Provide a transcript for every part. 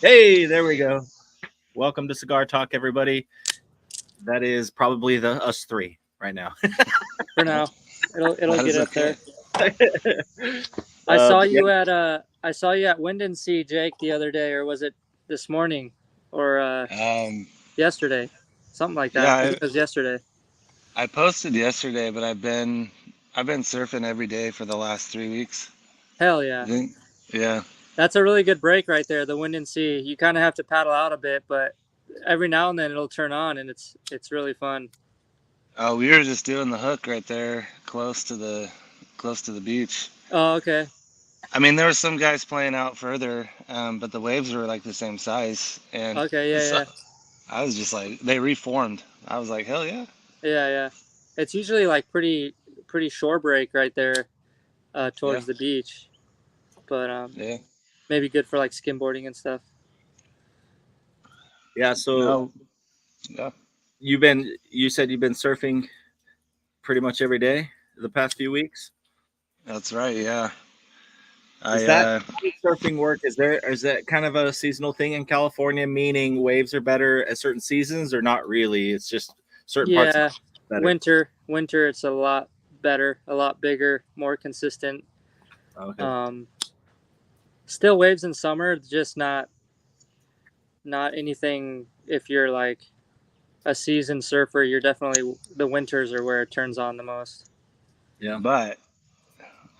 Hey, there we go. Welcome to Cigar Talk, everybody. That is probably the us three right now. For now. It'll That get is up there. okay. Yeah, I saw you at Wind and Sea, Jake, the other day, or was it this morning or Um, yesterday? Something like yeah, that. I think it was yesterday. I posted yesterday, but I've been surfing every day for the last 3 weeks. Hell I yeah. think, yeah. That's a really good break right there, the Wind and Sea. You kind of have to paddle out a bit, but every now and then it'll turn on and it's really fun. We were just doing the hook right there, close to the beach. Oh, okay. I mean, there were some guys playing out further, but the waves were like the same size, and Okay, yeah, so yeah. I was just like, they reformed. I was like, hell yeah, Yeah, yeah. It's usually like pretty shore break right there yeah, towards the beach, but yeah. maybe good for like skimboarding and stuff. yeah. So No, yeah, you said you've been surfing pretty much every day the past few weeks. that's right. Yeah, Is I that how does surfing work? Is that kind of a seasonal thing in California, meaning waves are better at certain seasons, or not really? It's just certain parts of Yeah, it better. winter it's a lot better, a lot bigger, more consistent. Okay. Um, Still waves in summer, just not anything. If you're like a seasoned surfer, you're definitely the winters are where it turns on the most. Yeah. but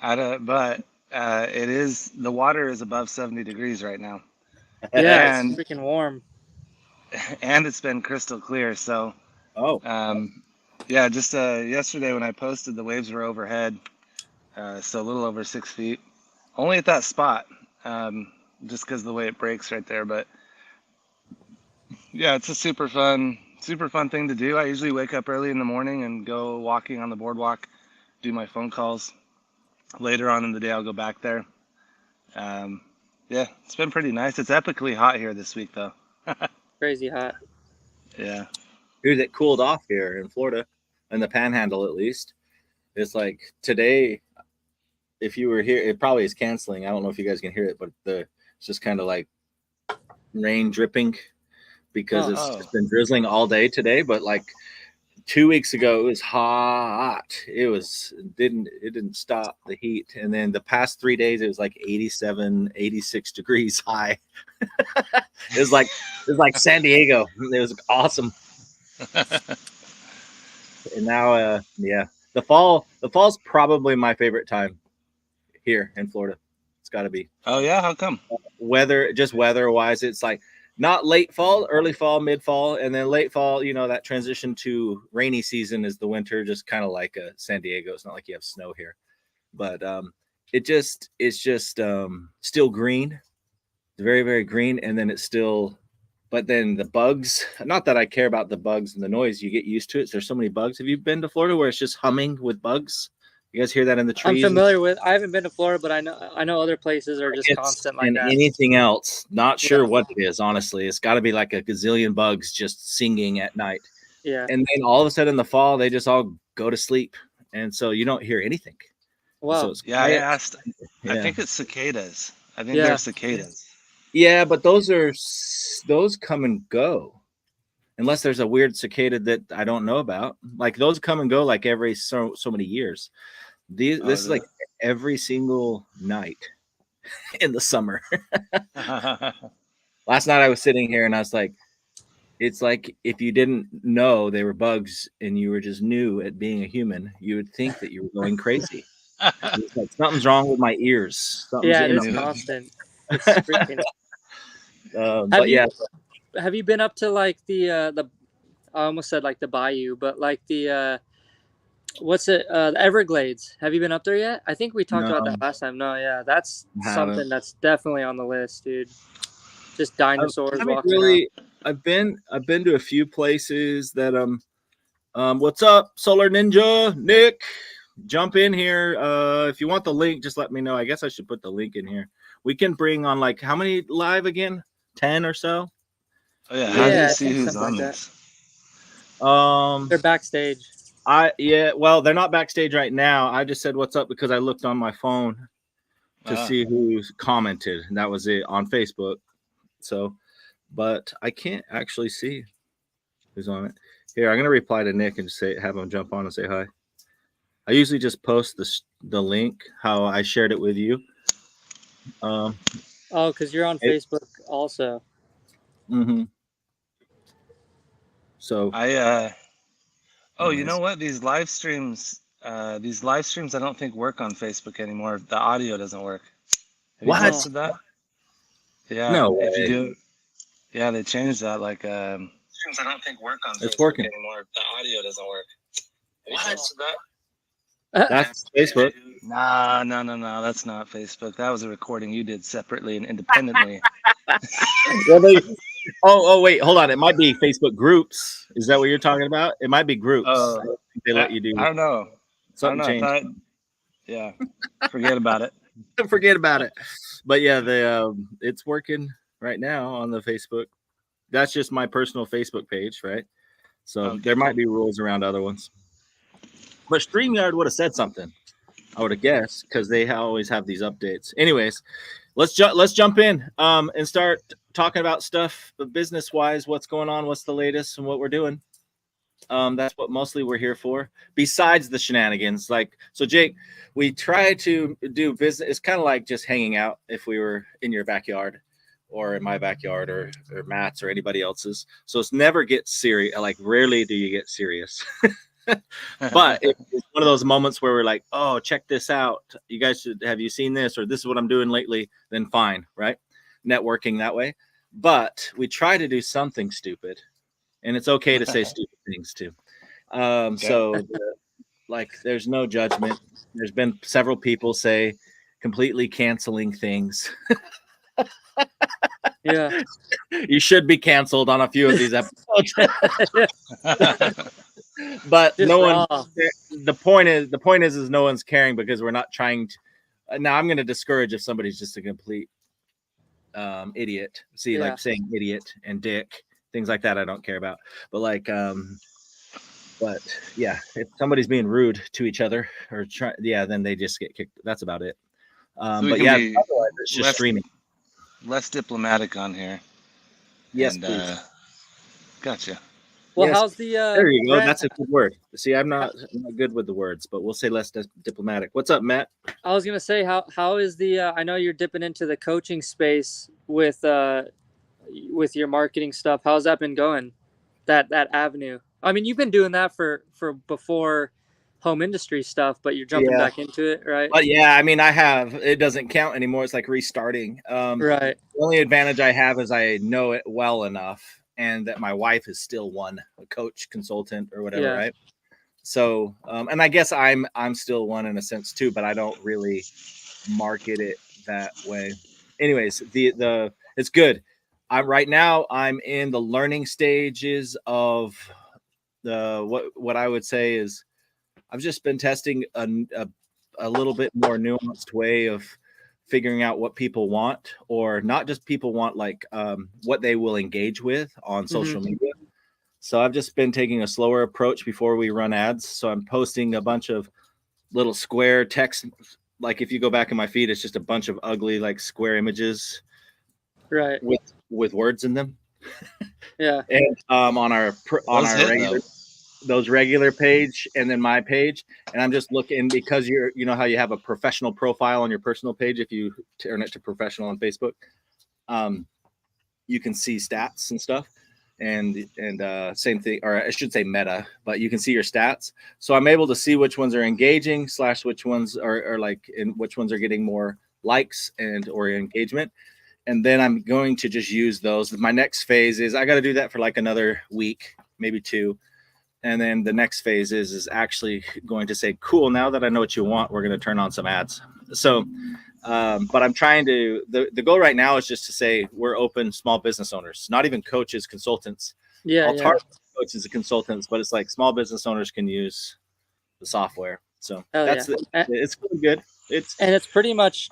but it is the water is above 70 degrees right now, Yeah, it's and freaking warm. and it's been crystal clear. So Oh. um, yeah, just yesterday when I posted, the waves were overhead, so a little over 6 feet, only at that spot, um, just because of the way it breaks right there. But yeah, it's a super fun thing to do. I usually wake up early in the morning and go walking on the boardwalk, do my phone calls. Later on in the day, I'll go back there. Um, yeah, it's been pretty nice. It's epically hot here this week, though. Crazy hot. Yeah. Dude, it cooled off here in Florida, in the Panhandle at least. It's like today, if you were here, it probably is canceling. I don't know if you guys can hear it, but it's just kind of like rain dripping because Huh. it's Oh, just been drizzling all day today. But like 2 weeks ago, it was hot. It didn't stop the heat, and then the past 3 days, it was like 87, 86 degrees high. It was like San Diego. It was awesome. And now, yeah, the fall's probably my favorite time here in Florida. It's got to be oh yeah. How come? weather wise. It's like not late fall, early fall, mid fall, and then late fall. That transition to rainy season is the winter, just kind of like San Diego. It's not like you have snow here, but it's just still green, very very green, and then it's still. But then the bugs, not that I care about the bugs and the noise, you get used to it. There's so many bugs. Have you been to Florida where it's just humming with bugs? You guys hear that in the I'm trees and familiar with. I haven't been to Florida, but I know other places are just crickets constant like and that. anything else? Not Yeah, sure what it is, honestly. It's got to be like a gazillion bugs just singing at night. yeah. And then all of a sudden in the fall, they just all go to sleep. And so you don't hear anything. And so Wow. it's Yeah, I quiet. asked. I Yeah. think it's cicadas. I think they're Yeah. cicadas. Yeah, but those come and go. Unless there's a weird cicada that I don't know about. Like those come and go like every so many years. Oh, This is is like every single night in the summer. it? Last night I was sitting here and I was like, it's like if you didn't know they were bugs and you were just new at being a human, you would think that you were going crazy. It's like something's wrong with my ears. Something's Yeah, it in is You- them. constant. It's freaking. Have But yeah, you have you been up to like the I almost said like the bayou, but like the what's it the Everglades? Have you been up there yet? I think we talked no, about that last time. No, yeah, that's I haven't. something that's definitely on the list, dude. Just I dinosaurs haven't walking around. really. I've been to a few places that what's up, Solar Ninja Nick? Jump in here. If you want the link, just let me know. I guess I should put the link in here. We can bring on like how many live again? 10 or so. oh yeah. How do you Yeah, I see think who's something on like that. this? They're Um, backstage. yeah. Well, they're not backstage right now. I just said what's up because I looked on my phone to Uh, see who's commented, and that was it on Facebook. So, but I can't actually see who's on it. Here, I'm gonna reply to Nick and have him jump on and say hi. I usually just post the link how I shared it with you. Oh, because you're on Facebook also. Mm-hmm. So you know what? These live streams I don't think work on Facebook anymore. The audio doesn't work. Have you What? posted that? Yeah. No If you way. do, yeah, they changed that. Like streams I don't think work on It's Facebook working. anymore. The audio doesn't work. Have you What? posted that? That's Facebook. No. That's not Facebook. That was a recording you did separately and independently. Well, wait, hold on. It might be Facebook groups. Is that what you're talking about? It might be groups. Oh, I don't think they let you do. I don't know. Something I changed. Yeah, forget about it. Forget about it. But yeah, it's working right now on the Facebook. That's just my personal Facebook page, right? So Okay, there might be rules around other ones. But StreamYard would have said something, I would have guessed, because they always have these updates. Anyways, let's jump in and start talking about stuff business wise, what's going on, what's the latest, and what we're doing. That's what mostly we're here for, besides the shenanigans. Like, so Jake, we try to do business. It's kind of like just hanging out if we were in your backyard or in my backyard or Matt's or anybody else's. So it's never get serious. Like, rarely do you get serious. But it's one of those moments where we're like, oh, check this out. You guys have you seen this? Or this is what I'm doing lately. Then fine, right? Networking that way. But we try to do something stupid. And it's okay to say stupid things too. Okay. So, like, there's no judgment. There's been several people say completely canceling things. Yeah. You should be canceled on a few of these episodes. But Just no raw. one. The point is no one's caring because we're not trying to. Now I'm going to discourage if somebody's just a complete idiot. See, like saying idiot and dick, things like that I don't care about. But like but yeah, if somebody's being rude to each other or then they just get kicked. That's about it. So but yeah, otherwise it's just streaming. Less diplomatic on here. Yes, please. Gotcha. Well, yes. How's the there you go. That's a good word. See, I'm not good with the words, but we'll say less diplomatic. What's up, Matt? I was gonna say, how is the I know you're dipping into the coaching space with your marketing stuff. How's that been going? That avenue. I mean, you've been doing that for before home industry stuff, but you're jumping back into it, right? But yeah, I mean, I have. It doesn't count anymore. It's like restarting. Right. The only advantage I have is I know it well enough, and that my wife is still a coach, consultant, or whatever, right? So, and I guess I'm still one in a sense too, but I don't really market it that way. Anyways, the it's good. Right now I'm in the learning stages of what I would say is I've just been testing a little bit more nuanced way of figuring out what people want, or not just people want, like what they will engage with on social media. So I've just been taking a slower approach before we run ads. So I'm posting a bunch of little square text. Like if you go back in my feed, it's just a bunch of ugly like square images, right, with words in them. Yeah. And on our regular page and then my page, and I'm just looking because you know how you have a professional profile on your personal page. If you turn it to professional on Facebook, you can see stats and stuff. And same thing, or I should say meta, but you can see your stats. So I'm able to see which ones are engaging / which ones are like, and which ones are getting more likes and or engagement. And then I'm going to just use those. My next phase is I got to do that for like another week, maybe 2. And then the next phase is actually going to say, cool, now that I know what you want, we're going to turn on some ads. So, but I'm trying to, the goal right now is just to say we're open small business owners, not even coaches, consultants. I'll target coaches and consultants, but it's like small business owners can use the software. So it's really good. It's pretty much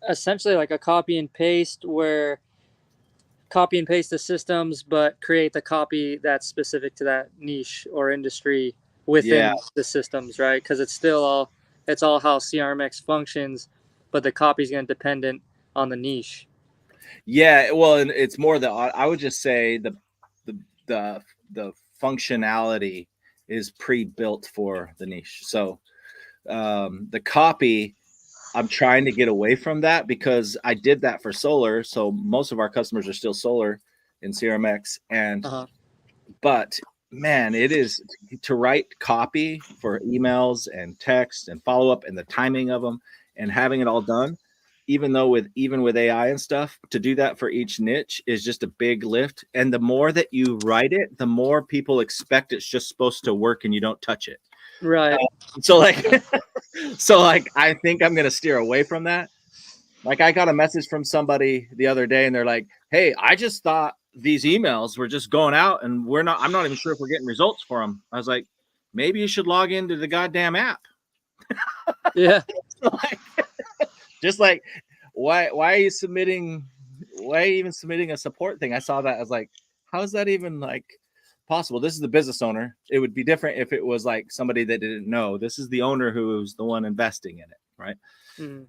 essentially like a copy and paste, where copy and paste the systems, but create the copy that's specific to that niche or industry within the systems, right? Because it's all how CRMX functions, but the copy is going to dependent on the niche. Yeah, well, and it's more I would just say the the functionality is pre-built for the niche. So the copy, I'm trying to get away from that because I did that for solar. So most of our customers are still solar in CRMX, and but man, it is to write copy for emails and text and follow up and the timing of them and having it all done. Even with AI and stuff, to do that for each niche is just a big lift. And the more that you write it, the more people expect it's just supposed to work and you don't touch it. Right. So like, so like, I think I'm gonna steer away from that. Like I got a message from somebody the other day and they're like, "Hey, I just thought these emails were just going out and I'm not even sure if we're getting results for them." I was like, "Maybe you should log into the goddamn app." Yeah. Like, just like why are you submitting a support thing? I saw that. I was like, how is that even like possible? This is the business owner. It would be different if it was like somebody that didn't know. This is the owner who's the one investing in it, right? Mm.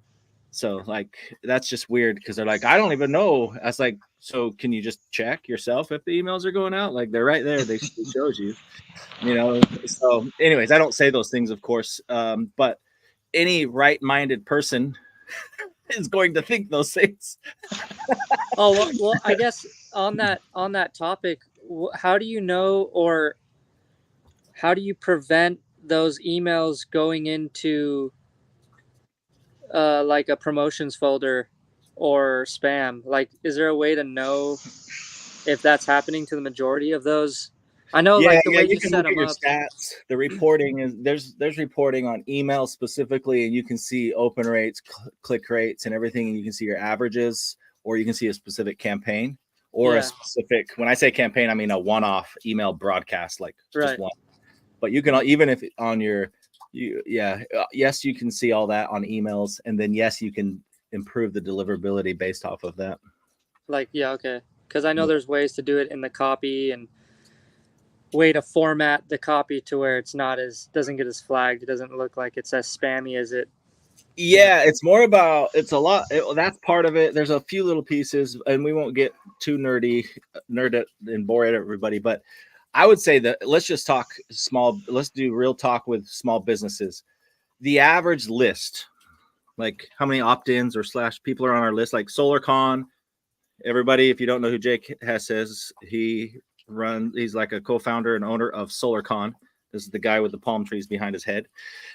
So like that's just weird because they're like, I don't even know. I was like, so can you just check yourself if the emails are going out? Like they're right there. It shows you, So anyways, I don't say those things, of course. But any right-minded person is going to think those things. Oh, well, I guess on that topic, how do you know, or how do you prevent those emails going into like a promotions folder or spam? Like, is there a way to know if that's happening to the majority of those? I know, Yeah, like the way you you can set look at them your up. stats. The reporting is there's reporting on email specifically, and you can see open rates, click rates, and everything. And you can see your averages, or you can see a specific campaign or a Yeah. specific. When I say campaign, I mean a one-off email broadcast, like just Right. one. But you can, even if on your, yes, you can see all that on emails, and then yes, you can improve the deliverability based off of that. Like, yeah, okay. Because I know there's ways to do it in the copy and way to format the copy to where it's not doesn't get as flagged. It doesn't look like it's as spammy as it. Yeah, it's more about that's part of it. There's a few little pieces, and we won't get too nerd and bore everybody, but I would say that let's just talk let's do real talk with small businesses. The average list, like how many opt-ins or / people are on our list, like SolarCon. Everybody, if you don't know who Jake Hess is, he's like a co-founder and owner of SolarCon. This is the guy with the palm trees behind his head.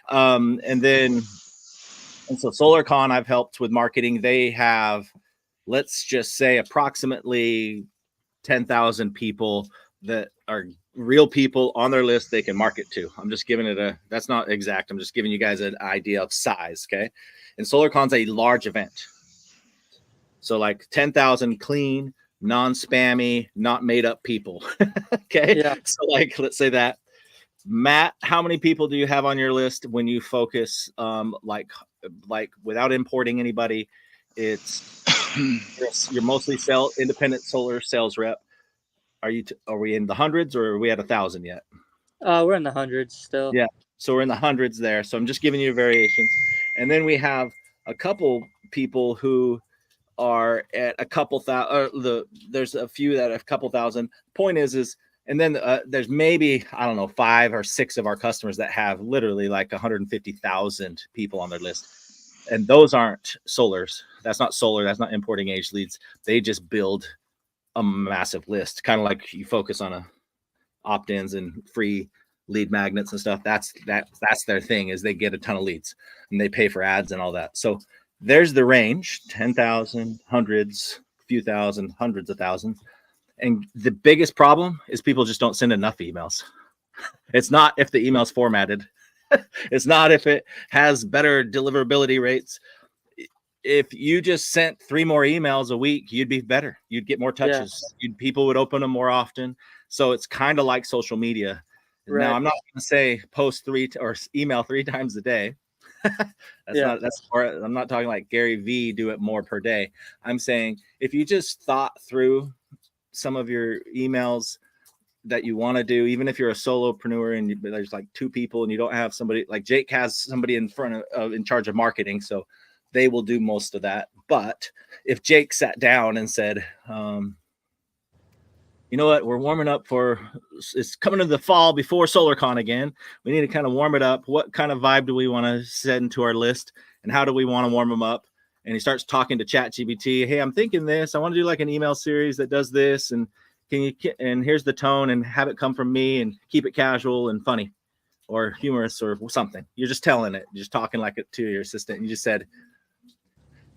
And so SolarCon, I've helped with marketing. They have, let's just say, approximately 10,000 people that are real people on their list they can market to. I'm just giving it that's not exact. I'm just giving you guys an idea of size, okay? And SolarCon's a large event. So like 10,000 clean, non-spammy, not made up people, okay? Yeah. So like, let's say that. Matt, how many people do you have on your list when you focus like without importing anybody? It's you're mostly independent solar sales rep. Are we in the hundreds or are we at 1,000 yet? We're in the hundreds still. Yeah, so we're in the hundreds there. So I'm just giving you variations, and then we have a couple people who are at a couple thousand. There's a few that have a couple thousand. Point is and then there's maybe, I don't know, 5 or 6 of our customers that have literally like 150,000 people on their list. And those aren't solars. That's not solar. That's not importing age leads. They just build a massive list, kind of like you focus on opt-ins and free lead magnets and stuff. That's their thing, is they get a ton of leads and they pay for ads and all that. So there's the range: 10,000, hundreds, few thousand, hundreds of thousands. And the biggest problem is people just don't send enough emails. It's not if the email's formatted. It's not if it has better deliverability rates. If you just sent 3 more emails a week, you'd be better. You'd get more touches. Yeah. People would open them more often. So it's kind of like social media. Right. Now, I'm not going to say post 3 or email 3 times a day. I'm not talking like Gary V, do it more per day. I'm saying if you just thought through some of your emails that you want to do, even if you're a solopreneur and there's like 2 people and you don't have somebody like Jake has somebody in charge of marketing. So they will do most of that. But if Jake sat down and said, you know what, we're warming up it's coming to the fall before SolarCon again. We need to kind of warm it up. What kind of vibe do we want to send to our list, and how do we want to warm them up? And he starts talking to ChatGPT. Hey, I'm thinking this. I want to do like an email series that does this, and and here's the tone, and have it come from me, and keep it casual and funny, or humorous, or something. You're just telling it, you're just talking like it to your assistant. And you just said,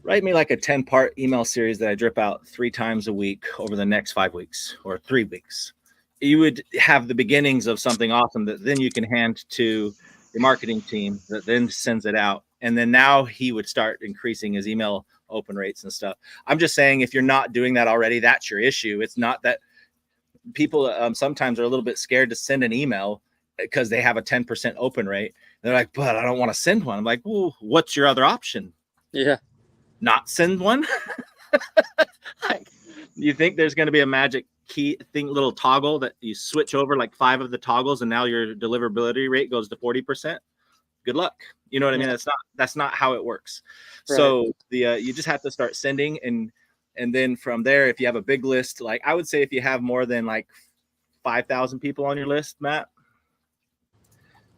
write me like a 10-part email series that I drip out 3 times a week over the next 5 weeks or 3 weeks. You would have the beginnings of something awesome that then you can hand to your marketing team that then sends it out. And then now he would start increasing his email open rates and stuff. I'm just saying, if you're not doing that already, that's your issue. It's not that people sometimes are a little bit scared to send an email because they have a 10% open rate. They're like, but I don't want to send one. I'm like, well, what's your other option? Yeah. Not send one? Like, you think there's going to be a magic key thing, little toggle that you switch over like 5 of the toggles and now your deliverability rate goes to 40%? Good luck. You know what I mean? That's not how it works. Right. So you just have to start sending, and then from there, if you have a big list, like I would say, if you have more than like 5,000 people on your list, Matt.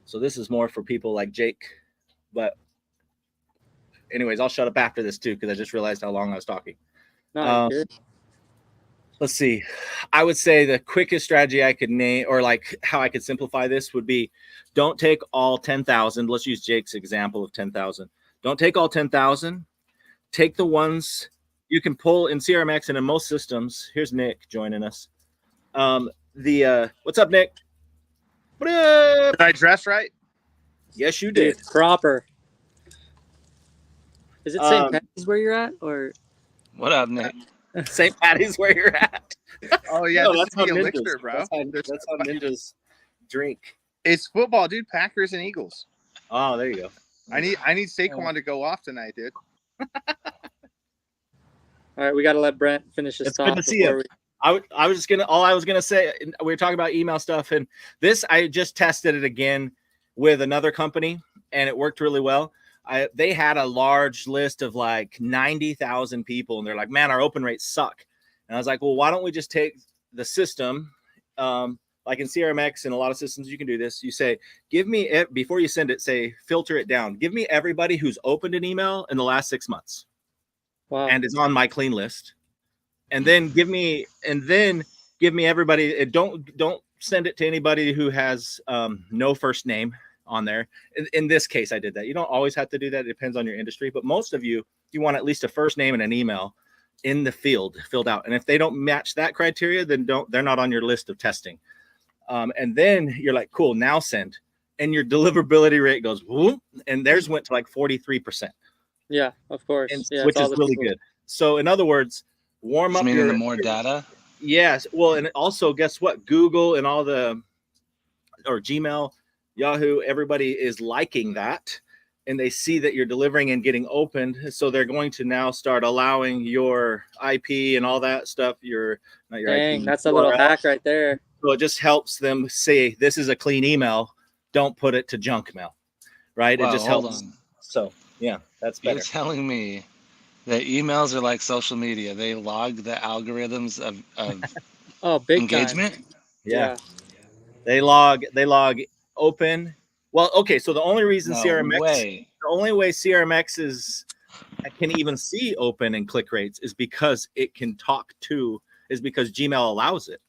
So this is more for people like Jake, but anyways, I'll shut up after this too, because I just realized how long I was talking. No, good. Let's see. I would say the quickest strategy I could name, or like how I could simplify this, would be, don't take all 10,000. Let's use Jake's example of 10,000. Don't take all 10,000. Take the ones you can pull in CRMX and in most systems. Here's Nick joining us. What's up, Nick? What up? Did I dress right? Yes, you did. Dude, proper. Is it St. Patty's where you're at, or What up, Nick? St. Patty's where you're at. Oh yeah, No, this that's how is the ninjas, elixir, bro. That's how ninjas drink. It's football, dude. Packers and Eagles. Oh, there you go. I need Saquon to go off tonight, dude. all right? We got to let Brent finish his It's thought. good to see you. I was gonna say, we were talking about email stuff, and this, I just tested it again with another company, and it worked really well. They had a large list of like 90,000 people, and they're like, man, our open rates suck. And I was like, well, why don't we just take the system, like in CRMX and a lot of systems, you can do this. You say, give me it before you send it, say, filter it down. Give me everybody who's opened an email in the last 6 months. Wow. And is on my clean list. And then give me everybody. Don't send it to anybody who has no first name on there. In this case, I did that. You don't always have to do that. It depends on your industry, but most of you want at least a first name and an email in the field filled out. And if they don't match that criteria, then they're not on your list of testing. And then you're like, cool, now send. And your deliverability rate goes, whoop, and theirs went to like 43%. Yeah, of course. And, which is really good. So in other words, warm up meaning the more data. Yes. Well, and also guess what? Google and or Gmail, Yahoo, everybody is liking that, and they see that you're delivering and getting opened. So they're going to now start allowing your IP and all that stuff. Not your Dang, IP, that's a little hack right there. So it just helps them say, this is a clean email. Don't put it to junk mail, right? Wow, it just helps. So yeah, that's better. You're telling me that emails are like social media. They log the algorithms of big engagement. Time. Yeah. They log open. Well, okay. So the only reason the only way CRMX can even see open and click rates is because it can is because Gmail allows it.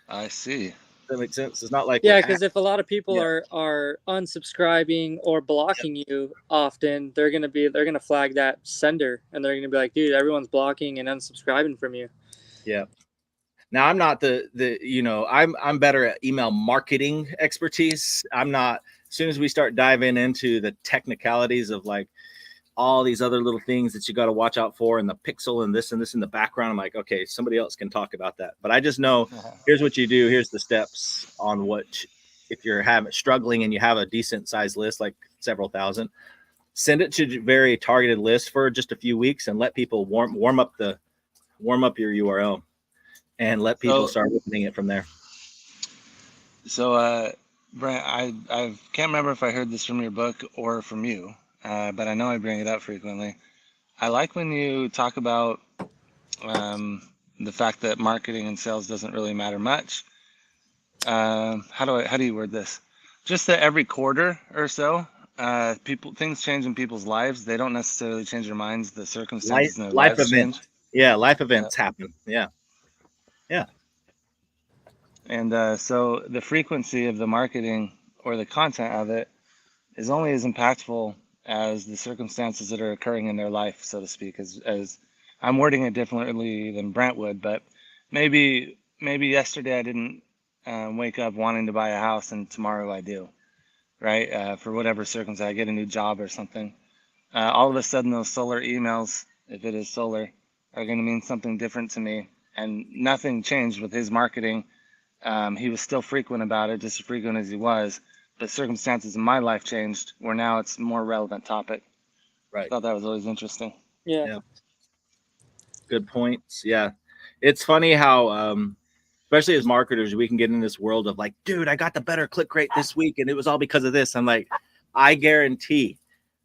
I see. Does that make sense? It's not like, yeah, because if a lot of people are unsubscribing or blocking you often, they're gonna flag that sender, and they're gonna be like, dude, everyone's blocking and unsubscribing from you. Yeah. Now I'm not I'm better at email marketing expertise. I'm not. As soon as we start diving into the technicalities of like all these other little things that you got to watch out for, and the pixel and this in the background, I'm like, okay, somebody else can talk about that. But I just know, here's what you do. Here's the steps on what, if you're struggling and you have a decent sized list, like several thousand, send it to very targeted lists for just a few weeks and let people warm up your URL and let people start opening it from there. So, Brent, I can't remember if I heard this from your book or from you, but I know I bring it up frequently. I like when you talk about the fact that marketing and sales doesn't really matter much. How do you word this? Just that every quarter or so, things change in people's lives. They don't necessarily change their minds. The circumstances in their Life lives event. change. Yeah, life events happen. Yeah. And so the frequency of the marketing or the content of it is only as impactful as the circumstances that are occurring in their life, so to speak. As I'm wording it differently than Brent would, but maybe yesterday I didn't wake up wanting to buy a house, and tomorrow I do, right? For whatever circumstance, I get a new job or something. All of a sudden, those solar emails, if it is solar, are going to mean something different to me. And nothing changed with his marketing. He was still frequent about it, just as frequent as he was. But circumstances in my life changed, where now it's a more relevant topic. I Right. thought that was always interesting. Yeah. Good points. Yeah. It's funny how especially as marketers, we can get in this world of like, dude, I got the better click rate this week and it was all because of this. I'm like, I guarantee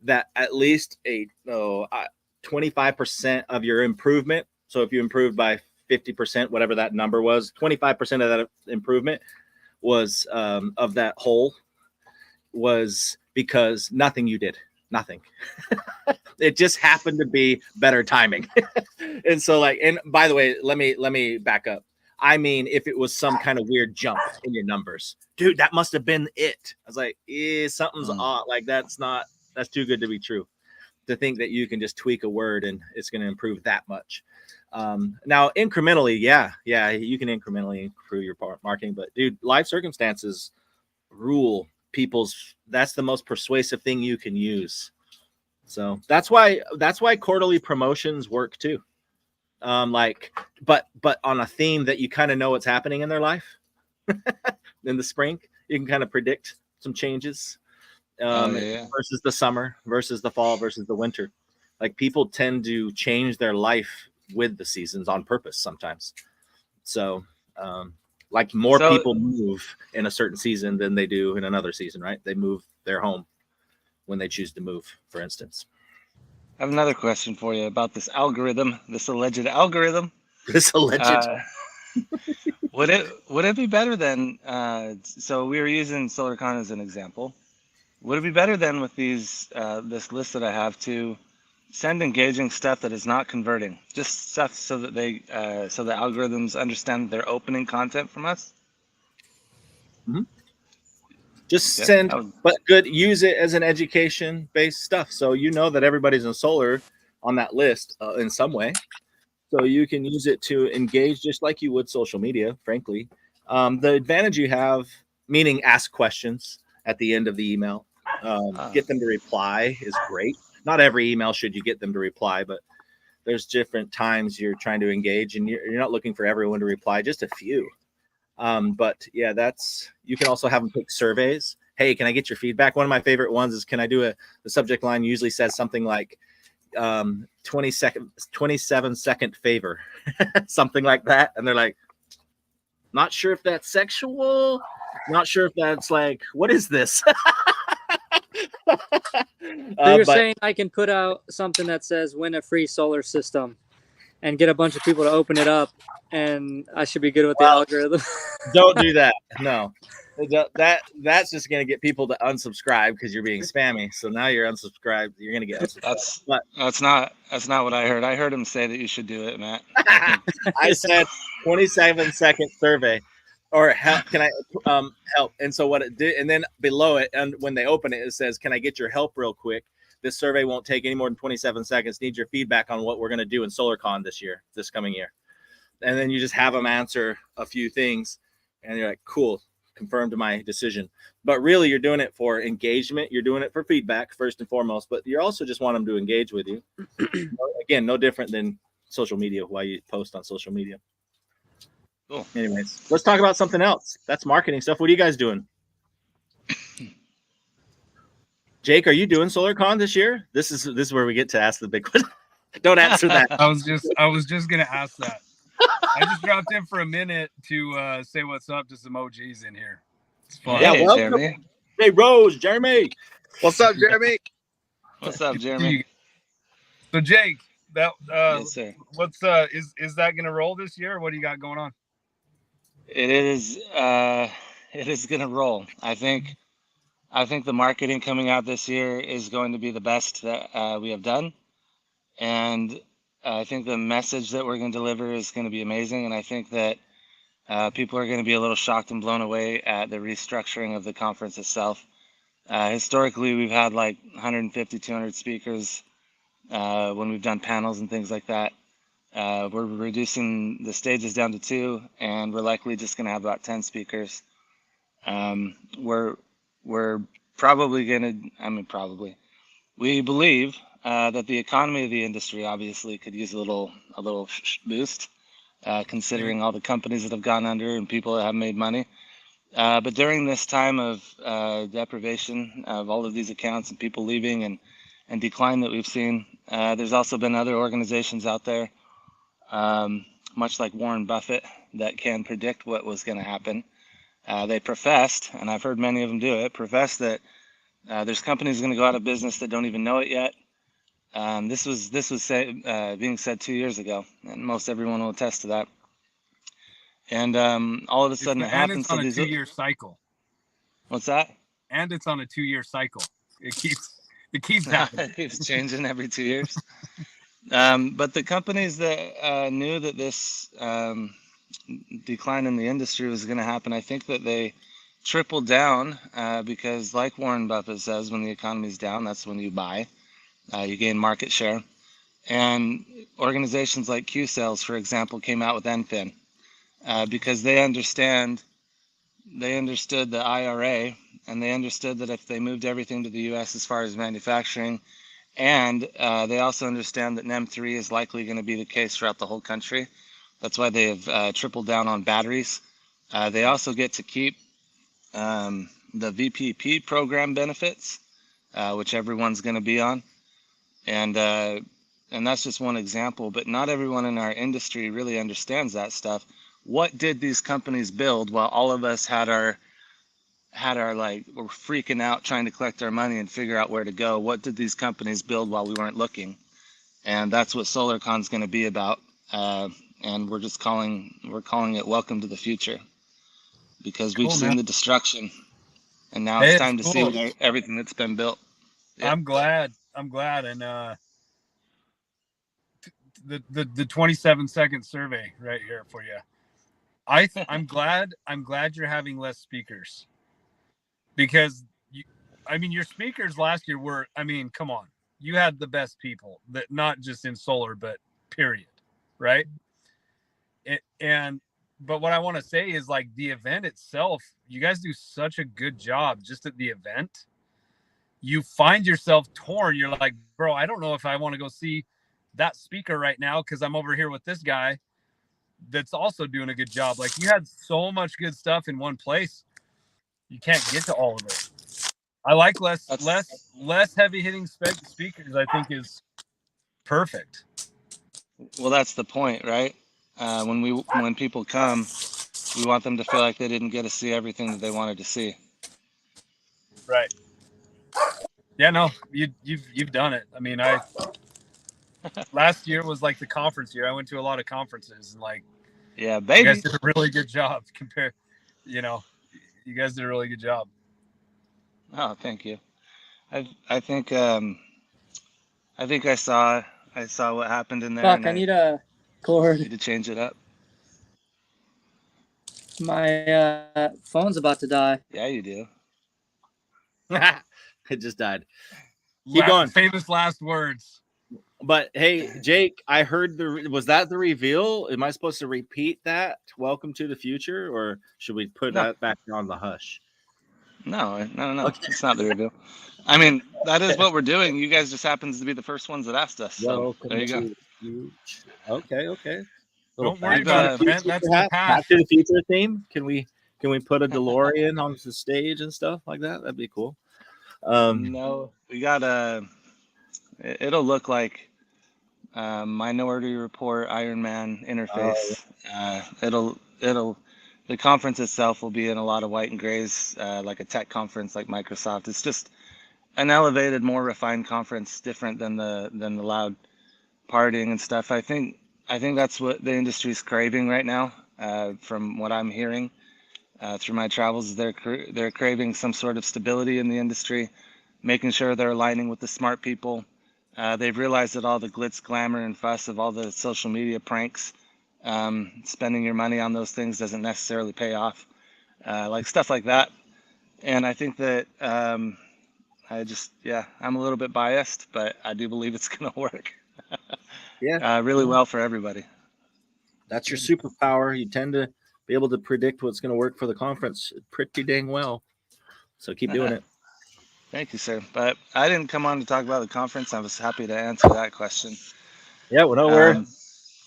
that at least 25% of your improvement. So if you improved by 50%, whatever that number was, 25% of that improvement was of that whole was because nothing you did, nothing. It just happened to be better timing. And so like, and by the way, let me back up. I mean, if it was some kind of weird jump in your numbers, dude, that must have been it. I was like, something's odd. Like that's too good to be true. To think that you can just tweak a word and it's going to improve that much. Now incrementally, yeah, you can incrementally improve your marketing, but dude, life circumstances rule that's the most persuasive thing you can use. So that's why quarterly promotions work too. But on a theme that you kind of know what's happening in their life. In the spring, you can kind of predict some changes versus the summer, versus the fall, versus the winter. Like people tend to change their life with the seasons on purpose sometimes. So like more people move in a certain season than they do in another season, right? They move their home when they choose to move, for instance. I have another question for you about this algorithm, this alleged algorithm. This alleged. Would it be better than? So we were using SolarCon as an example. Would it be better than with these this list that I have to send engaging stuff that is not converting, just stuff so that so the algorithms understand that they're opening content from us? Mm-hmm. Just send, but good. Use it as an education-based stuff, so you know that everybody's in solar on that list in some way. So you can use it to engage just like you would social media, frankly. The advantage you have, meaning ask questions at the end of the email, get them to reply is great. Not every email should you get them to reply, but there's different times you're trying to engage and you're not looking for everyone to reply, just a few. But yeah, you can also have them take surveys. Hey, can I get your feedback? One of my favorite ones is, can I do the subject line usually says something like 27-second favor, something like that. And they're like, not sure if that's sexual, not sure if that's like, what is this? So you're saying I can put out something that says win a free solar system and get a bunch of people to open it up, and I should be good with the algorithm? Don't do that. No. That's just going to get people to unsubscribe because you're being spammy. So now you're unsubscribed. You're going to get unsubscribed. That's not what I heard. I heard him say that you should do it, Matt. I said 27-second survey, or help. Can I help? And so what it did, and then below it, and when they open it, it says, "Can I get your help real quick? This survey won't take any more than 27 seconds. Need your feedback on what we're going to do in SolarCon this coming year." And then you just have them answer a few things, and you're like, "Cool, confirmed my decision." But really, you're doing it for engagement. You're doing it for feedback first and foremost, but you also just want them to engage with you. Again, no different than social media, why you post on social media. Cool. Anyways, let's talk about something else. That's marketing stuff. What are you guys doing? Jake, are you doing SolarCon this year? This is where we get to ask the big question. Don't answer that. I was just gonna ask that. I just dropped in for a minute to say what's up to some OGs in here. It's fun. Yeah, welcome. Jeremy. Hey, Rose, Jeremy. What's up, Jeremy? What's up, Jeremy? So Jake, that Yes, sir. what's is that gonna roll this year? Or what do you got going on? It is. It is gonna roll. I think the marketing coming out this year is going to be the best that we have done, and I think the message that we're going to deliver is going to be amazing. And I think that people are going to be a little shocked and blown away at the restructuring of the conference itself. Historically, we've had like 150, 200 speakers when we've done panels and things like that. We're reducing the stages down to 2, and we're likely just going to have about 10 speakers. We're probably going to, we believe that the economy of the industry obviously could use a little boost, considering all the companies that have gone under and people that have made money. But during this time of deprivation of all of these accounts and people leaving and decline that we've seen, there's also been other organizations out there, much like Warren Buffett, that can predict what was going to happen. They professed, and I've heard many of them do it, professed that there's companies going to go out of business that don't even know it yet. This was being said 2 years ago, and most everyone will attest to that. And all of a sudden it happens. It's on a 2-year cycle. What's that? And it's on a 2-year cycle. It keeps happening. It keeps changing every 2 years. But the companies that knew that this decline in the industry was going to happen, I think that they tripled down because, like Warren Buffett says, when the economy's down, that's when you buy. You gain market share. And organizations like Q-Sales, for example, came out with Enfin because they understood the IRA, and they understood that if they moved everything to the U.S. as far as manufacturing, and they also understand that NEM3 is likely going to be the case throughout the whole country. That's why they have tripled down on batteries. They also get to keep the VPP program benefits, which everyone's going to be on. And that's just one example, but not everyone in our industry really understands that stuff. What did these companies build while all of us had our we're freaking out trying to collect our money and figure out where to go? What did these companies build while we weren't looking? And that's what SolarCon's going to be about. And we're calling it Welcome to the Future, because we've seen the destruction, and now it's time to see everything that's been built. Yeah. I'm glad, and the 27-second survey right here for you. I'm glad you're having less speakers, because your speakers last year were, come on, you had the best people, that not just in solar but period, right? But what I want to say is, like, the event itself, you guys do such a good job just at the event. You find yourself torn. You're like, bro, I don't know if I want to go see that speaker right now because I'm over here with this guy that's also doing a good job. Like, you had so much good stuff in one place, you can't get to all of it. I like less heavy hitting speakers. I think is perfect. Well, that's the point, right? When people come, we want them to feel like they didn't get to see everything that they wanted to see. Right. Yeah, no, you've done it. Last year was like the conference year. I went to a lot of conferences, and yeah, baby, you guys did a really good job. You guys did a really good job. Oh, thank you. I think I saw what happened in there. Fuck, I need a cord. Need to change it up. My phone's about to die. Yeah, you do. It just died. Keep going. Famous last words. But hey, Jake, I heard was that the reveal? Am I supposed to repeat that? Welcome to the future, or should we put that back on the hush? No. Okay. It's not the reveal. That is what we're doing. You guys just happens to be the first ones that asked us. So there you go. Okay. Don't worry about it, man. That's the past. Back to the Future theme. Can we put a DeLorean on the stage and stuff like that? That'd be cool. No, we got it'll look like Minority Report Iron Man interface. The conference itself will be in a lot of white and grays, like a tech conference like Microsoft. It's just an elevated, more refined conference, different than the loud partying and stuff. I think that's what the industry's craving right now. From what I'm hearing through my travels, they're craving some sort of stability in the industry, making sure they're aligning with the smart people. They've realized that all the glitz, glamour, and fuss of all the social media pranks, spending your money on those things doesn't necessarily pay off, like stuff like that. And I think that I'm a little bit biased, but I do believe it's going to work Yeah, really well for everybody. that's your superpower. You tend to be able to predict what's going to work for the conference pretty dang well. So keep doing it. Thank you, sir. But I didn't come on to talk about the conference. I was happy to answer that question. Yeah, well, no,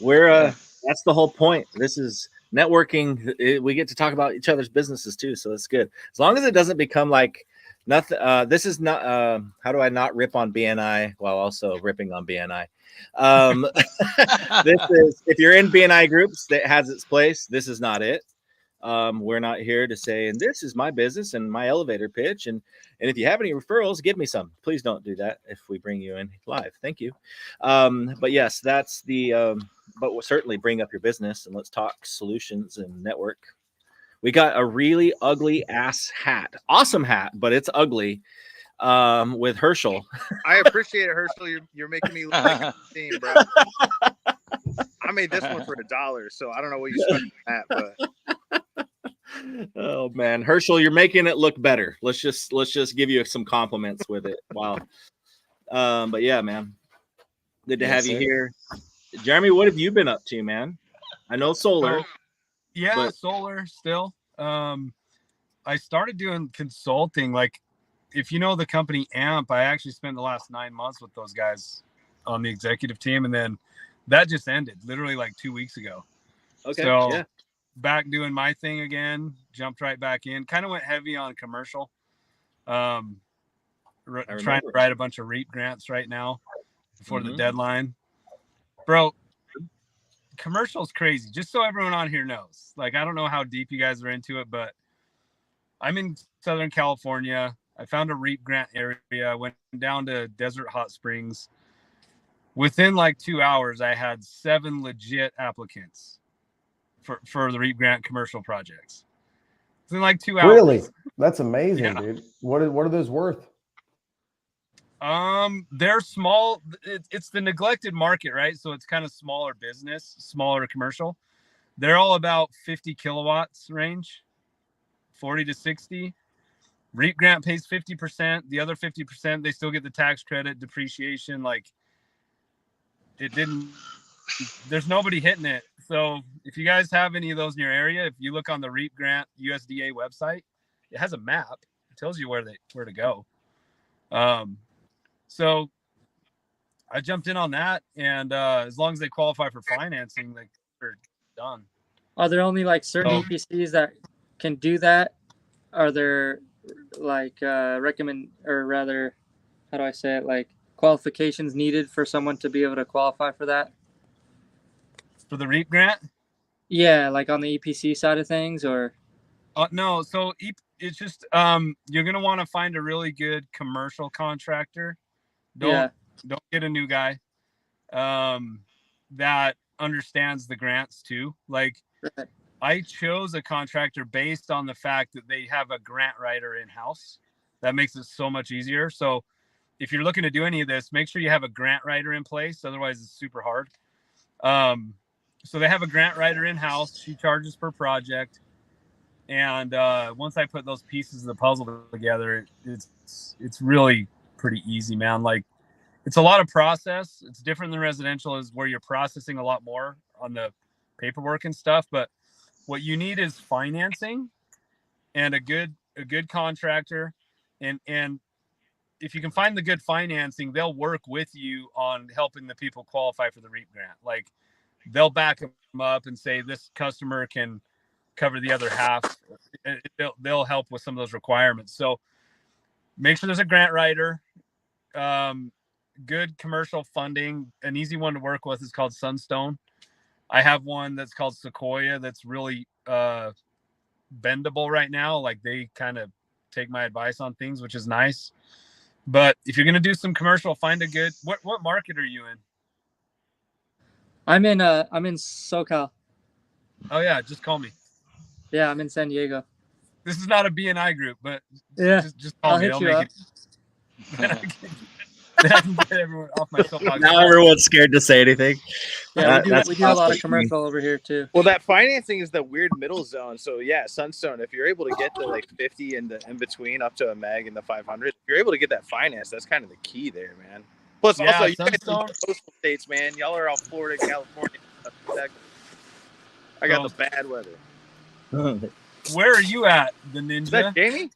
we're Yeah. that's the whole point. This is networking. We get to talk about each other's businesses too, so it's good. As long as it doesn't become like nothing. This is not. How do I not rip on BNI while also ripping on BNI? This is, if you're in BNI groups, that has its place. This is not it. We're not here to say, and this is my business and my elevator pitch. And if you have any referrals, give me some. Please don't do that if we bring you in live. Thank you. But yes, that's the, but we'll certainly bring up your business and let's talk solutions and network. We got a really ugly ass hat. Awesome hat, but it's ugly. With Herschel. I appreciate it, Herschel. You're making me look like a team, bro. I made this one for $1, so I don't know what you spent on that, but Oh man, Herschel, you're making it look better. Let's just give you some compliments with it. Wow. But yeah, man, good to have you here. Jeremy, what have you been up to, man? I know solar. Solar still. I started doing consulting. Like, if you know the company AMP, I actually spent the last 9 months with those guys on the executive team, and then that just ended literally like 2 weeks ago. Okay. So yeah. Back doing my thing again, jumped right back in, kind of went heavy on commercial. Trying to write a bunch of REAP grants right now before the deadline. Bro, commercial's crazy. Just so everyone on here knows, like, I don't know how deep you guys are into it, but I'm in Southern California. I found a REAP grant area, went down to Desert Hot Springs. Within like 2 hours, I had 7 legit applicants for the REAP grant commercial projects. It's in like 2 hours. Really? That's amazing, dude. What are those worth? They're small. It's the neglected market, right? So it's kind of smaller business, smaller commercial. They're all about 50 kilowatts range, 40 to 60. REAP grant pays 50%. The other 50%, they still get the tax credit, depreciation. Like, there's nobody hitting it. So if you guys have any of those in your area, if you look on the REAP grant USDA website, it has a map. It tells you where to go. So I jumped in on that, and as long as they qualify for financing, they're done. Are there only like certain EPCs that can do that? Are there like how do I say it, like qualifications needed for someone to be able to qualify for that? For the REAP grant? Yeah, like on the EPC side of things, or? No, so it's just you're gonna want to find a really good commercial contractor. Don't get a new guy that understands the grants too. Like, I chose a contractor based on the fact that they have a grant writer in-house. That makes it so much easier. So if you're looking to do any of this, make sure you have a grant writer in place. Otherwise, it's super hard. So they have a grant writer in-house. She charges per project. And once I put those pieces of the puzzle together, it's really pretty easy, man. Like, it's a lot of process. It's different than residential, is where you're processing a lot more on the paperwork and stuff. But what you need is financing and a good contractor. And if you can find the good financing, they'll work with you on helping the people qualify for the REAP grant. Like, they'll back them up and say, this customer can cover the other half. They'll help with some of those requirements. So make sure there's a grant writer, good commercial funding. An easy one to work with is called Sunstone. I have one that's called Sequoia that's really bendable right now. Like, they kind of take my advice on things, which is nice. But if you're going to do some commercial, find a good, what market are you in? I'm in SoCal. Oh yeah, just call me. Yeah, I'm in San Diego. This is not a BNI group, but Yeah, just call I'll me. hit I'll you make up. it. Then I can get everyone off my soapbox. Now everyone's scared to say anything. Yeah, That's we do a lot of awesome. commercial over here too. Well, that financing is the weird middle zone. So yeah, Sunstone, if you're able to get the like 50 and the in between up to a meg and the 500, if you're able to get that finance, that's kind of the key there, man. Plus, Yeah, also you guys Sunstone. are coastal states, man. Y'all are all Florida, California. I got the bad weather. Where are you at, the Is that ninja? Jamie?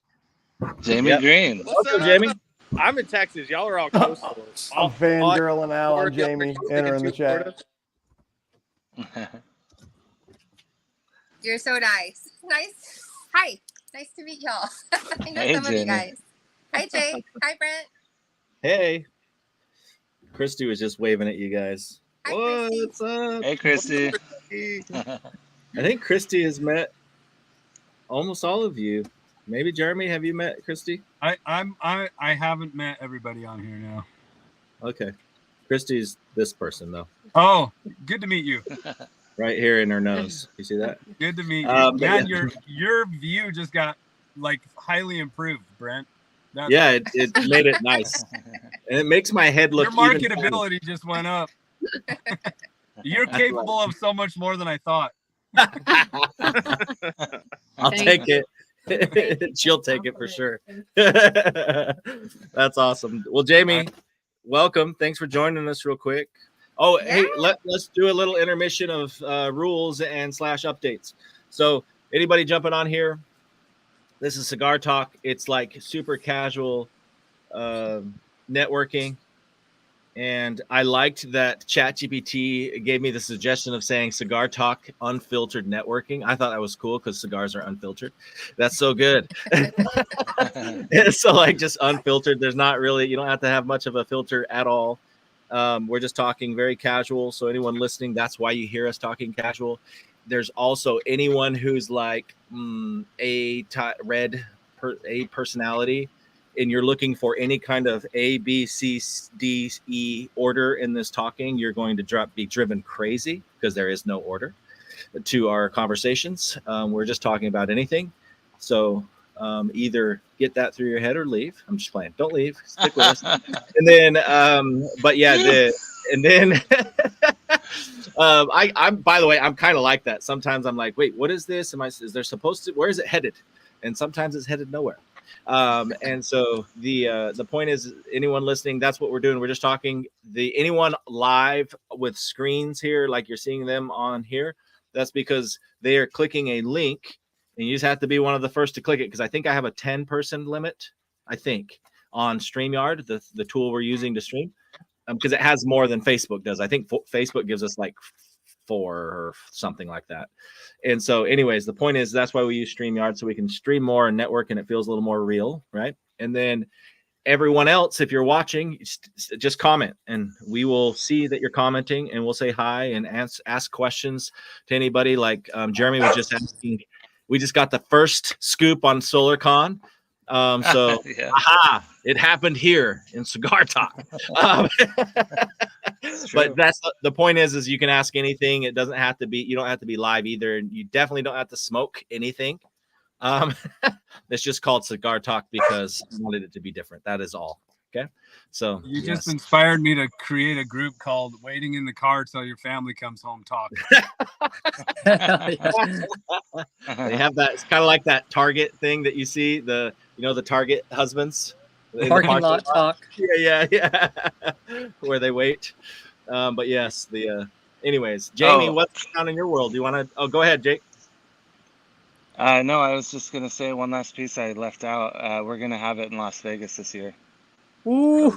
Jamie Yep. Green. What's Welcome, up, Jamie. I'm in Texas. Y'all are all coastal. I'm fangirling out on Florida, Jamie entering the chat. You're so nice. Nice. Hi. Nice to meet y'all. I know Hey, some of you Jamie. guys. Hi, Jake. Hi, Brent. Hey. Christy was just waving at you guys. Hi, Christy. What's up? Hey, Christy. I think Christy has met almost all of you. Maybe Jeremy, have you met Christy? I haven't met everybody on here now. Okay. Christy's this person though. Oh, good to meet you. Right here in her nose. You see that? Good to meet you. But Man, yeah. your view just got like highly improved, Brent. Yeah, it made it nice. And it makes my head look your even marketability just went up. You're capable of so much more than I thought. I'll take it. She'll take it for sure. That's awesome. Well, Jamie, welcome. Thanks for joining us real quick. Oh, Yeah. hey, let's do a little intermission of rules and / updates. So anybody jumping on here? This is Cigar Talk. It's like super casual networking. And I liked that ChatGPT gave me the suggestion of saying Cigar Talk Unfiltered Networking. I thought that was cool because cigars are unfiltered. That's so good. So like just unfiltered. There's not really, you don't have to have much of a filter at all. We're just talking very casual. So anyone listening, that's why you hear us talking casual. There's also anyone who's like a personality, and you're looking for any kind of A, B, C, D, E order in this talking, you're going to be driven crazy because there is no order to our conversations. We're just talking about anything. So either get that through your head or leave. I'm just playing. Don't leave. Stick with us. And then, but yeah, I'm by the way, I'm kind of like that. Sometimes I'm like, wait, what is this? Is there supposed to, where is it headed? And sometimes it's headed nowhere. And so the point is, anyone listening, that's what we're doing. We're just talking. Anyone live with screens here, like you're seeing them on here, that's because they are clicking a link, and you just have to be one of the first to click it, because I think I have a 10-person limit, I think, on StreamYard, the tool we're using to stream, because it has more than Facebook does. I think Facebook gives us like 4 or something like that. And so anyways, the point is, that's why we use StreamYard, so we can stream more and network, and it feels a little more real, right? And then everyone else, if you're watching, just comment, and we will see that you're commenting, and we'll say hi and ask questions to anybody. Like Jeremy was just asking, we just got the first scoop on SolarCon. So Yeah. aha, it happened here in Cigar Talk. But that's the point is you can ask anything. It doesn't have to be, you don't have to be live either. And you definitely don't have to smoke anything. It's just called Cigar Talk because I wanted it to be different. That is all. Okay. So You just inspired me to create a group called Waiting in the Car Till Your Family Comes Home Talk. They have that. It's kind of like that Target thing that you see, the Target husbands. in the Parking lot talk. Yeah. Where they wait. But yes, anyways, Jamie, what's going on in your world? Do you want to? Oh, go ahead, Jake. No, I was just gonna say one last piece I left out. We're gonna have it in Las Vegas this year. Ooh,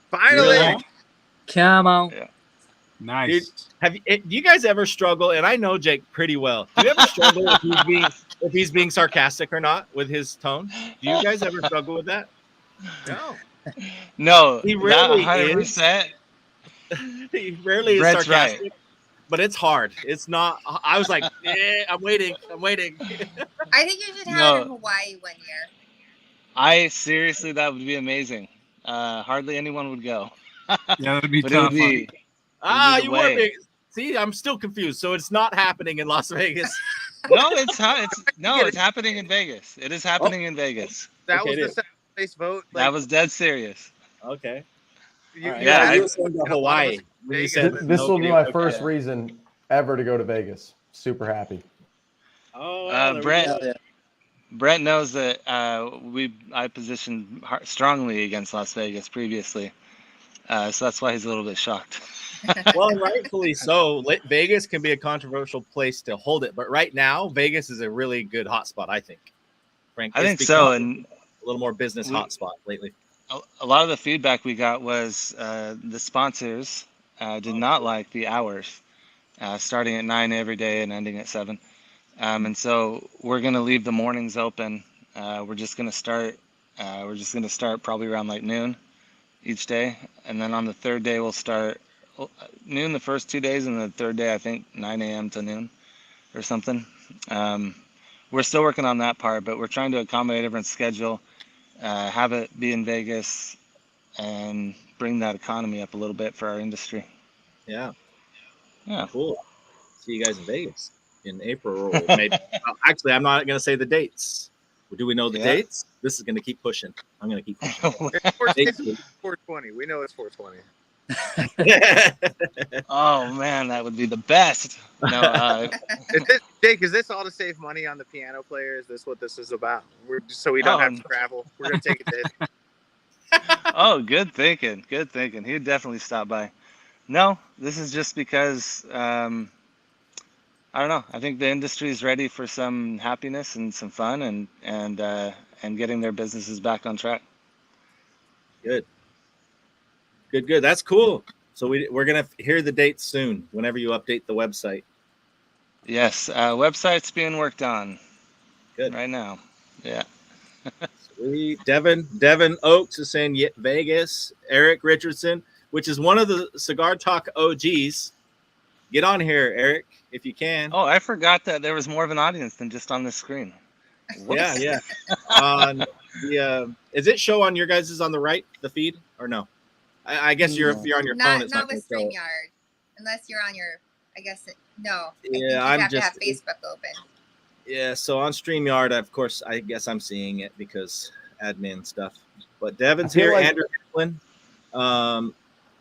Finally. Really? come on. Yeah. Nice. Do you guys ever struggle? And I know Jake pretty well. Do you ever struggle if he's being sarcastic or not with his tone? Do you guys ever struggle with that? No. No, He rarely that is. 100%. He rarely is Brett's sarcastic. right. But it's hard. It's not. I was like, I'm waiting. I think you should have it in Hawaii one year. Seriously, that would be amazing. Hardly anyone would go. Yeah, that would be But tough. it would be You were big. See, I'm still confused. So it's not happening in Las Vegas. No, it's happening in Vegas. It is happening in Vegas. That Okay, was the second place vote. That was dead serious. Okay. You, All right. you Yeah, had you it, were going to and a lot of us Hawaii when you Vegas, said but This will be nobody my would first go. reason ever to go to Vegas. Super happy. Oh, well, there we Brett. go. Yeah. Brett knows that I positioned strongly against Las Vegas previously, so that's why he's a little bit shocked. Well, rightfully so. Vegas can be a controversial place to hold it, but right now, Vegas is a really good hotspot, I think. Frank, I it's think so, become and a little more business we, hotspot lately. a lot of the feedback we got was the sponsors did not like the hours, starting at 9 every day and ending at 7. And so we're gonna leave the mornings open. We're just gonna start. We're just gonna start probably around like noon each day, and then on the third day we'll start noon the first 2 days, and the third day I think 9 a.m. to noon or something. We're still working on that part, but we're trying to accommodate everyone's schedule, have it be in Vegas, and bring that economy up a little bit for our industry. Yeah, Yeah. cool. See you guys in Vegas in April, or maybe. Actually, I'm not going to say the dates. Do we know the Yeah. dates? This is going to keep pushing. I'm going to keep pushing. it's 420. We know it's 420. Oh man, that would be the best. No, Jake, is this all to save money on the piano player? Is this what this is about? We're just so we don't have to travel. We're gonna take it to oh, good thinking. Good thinking. He'd definitely stop by. No, this is just because I don't know. I think the industry is ready for some happiness and some fun, and getting their businesses back on track. Good. That's cool. So we're gonna hear the dates soon. Whenever you update the website. Yes, website's being worked on. Good. Right now. Yeah. Sweet. Devin Oaks is saying Vegas. Eric Richardson, which is one of the Cigar Talk OGs. Get on here, Eric, if you can. Oh, I forgot that there was more of an audience than just on the screen. Whoops. Yeah. On the is it show on your guys' on the right, the feed, or no? I guess if you're on your phone, it's not not with gonna show. StreamYard, unless you're on your. I guess no. Yeah, I think you have to have Facebook open. Yeah, so on StreamYard, of course, I guess I'm seeing it because admin stuff. But Devin's here, like- Andrew Hamlin,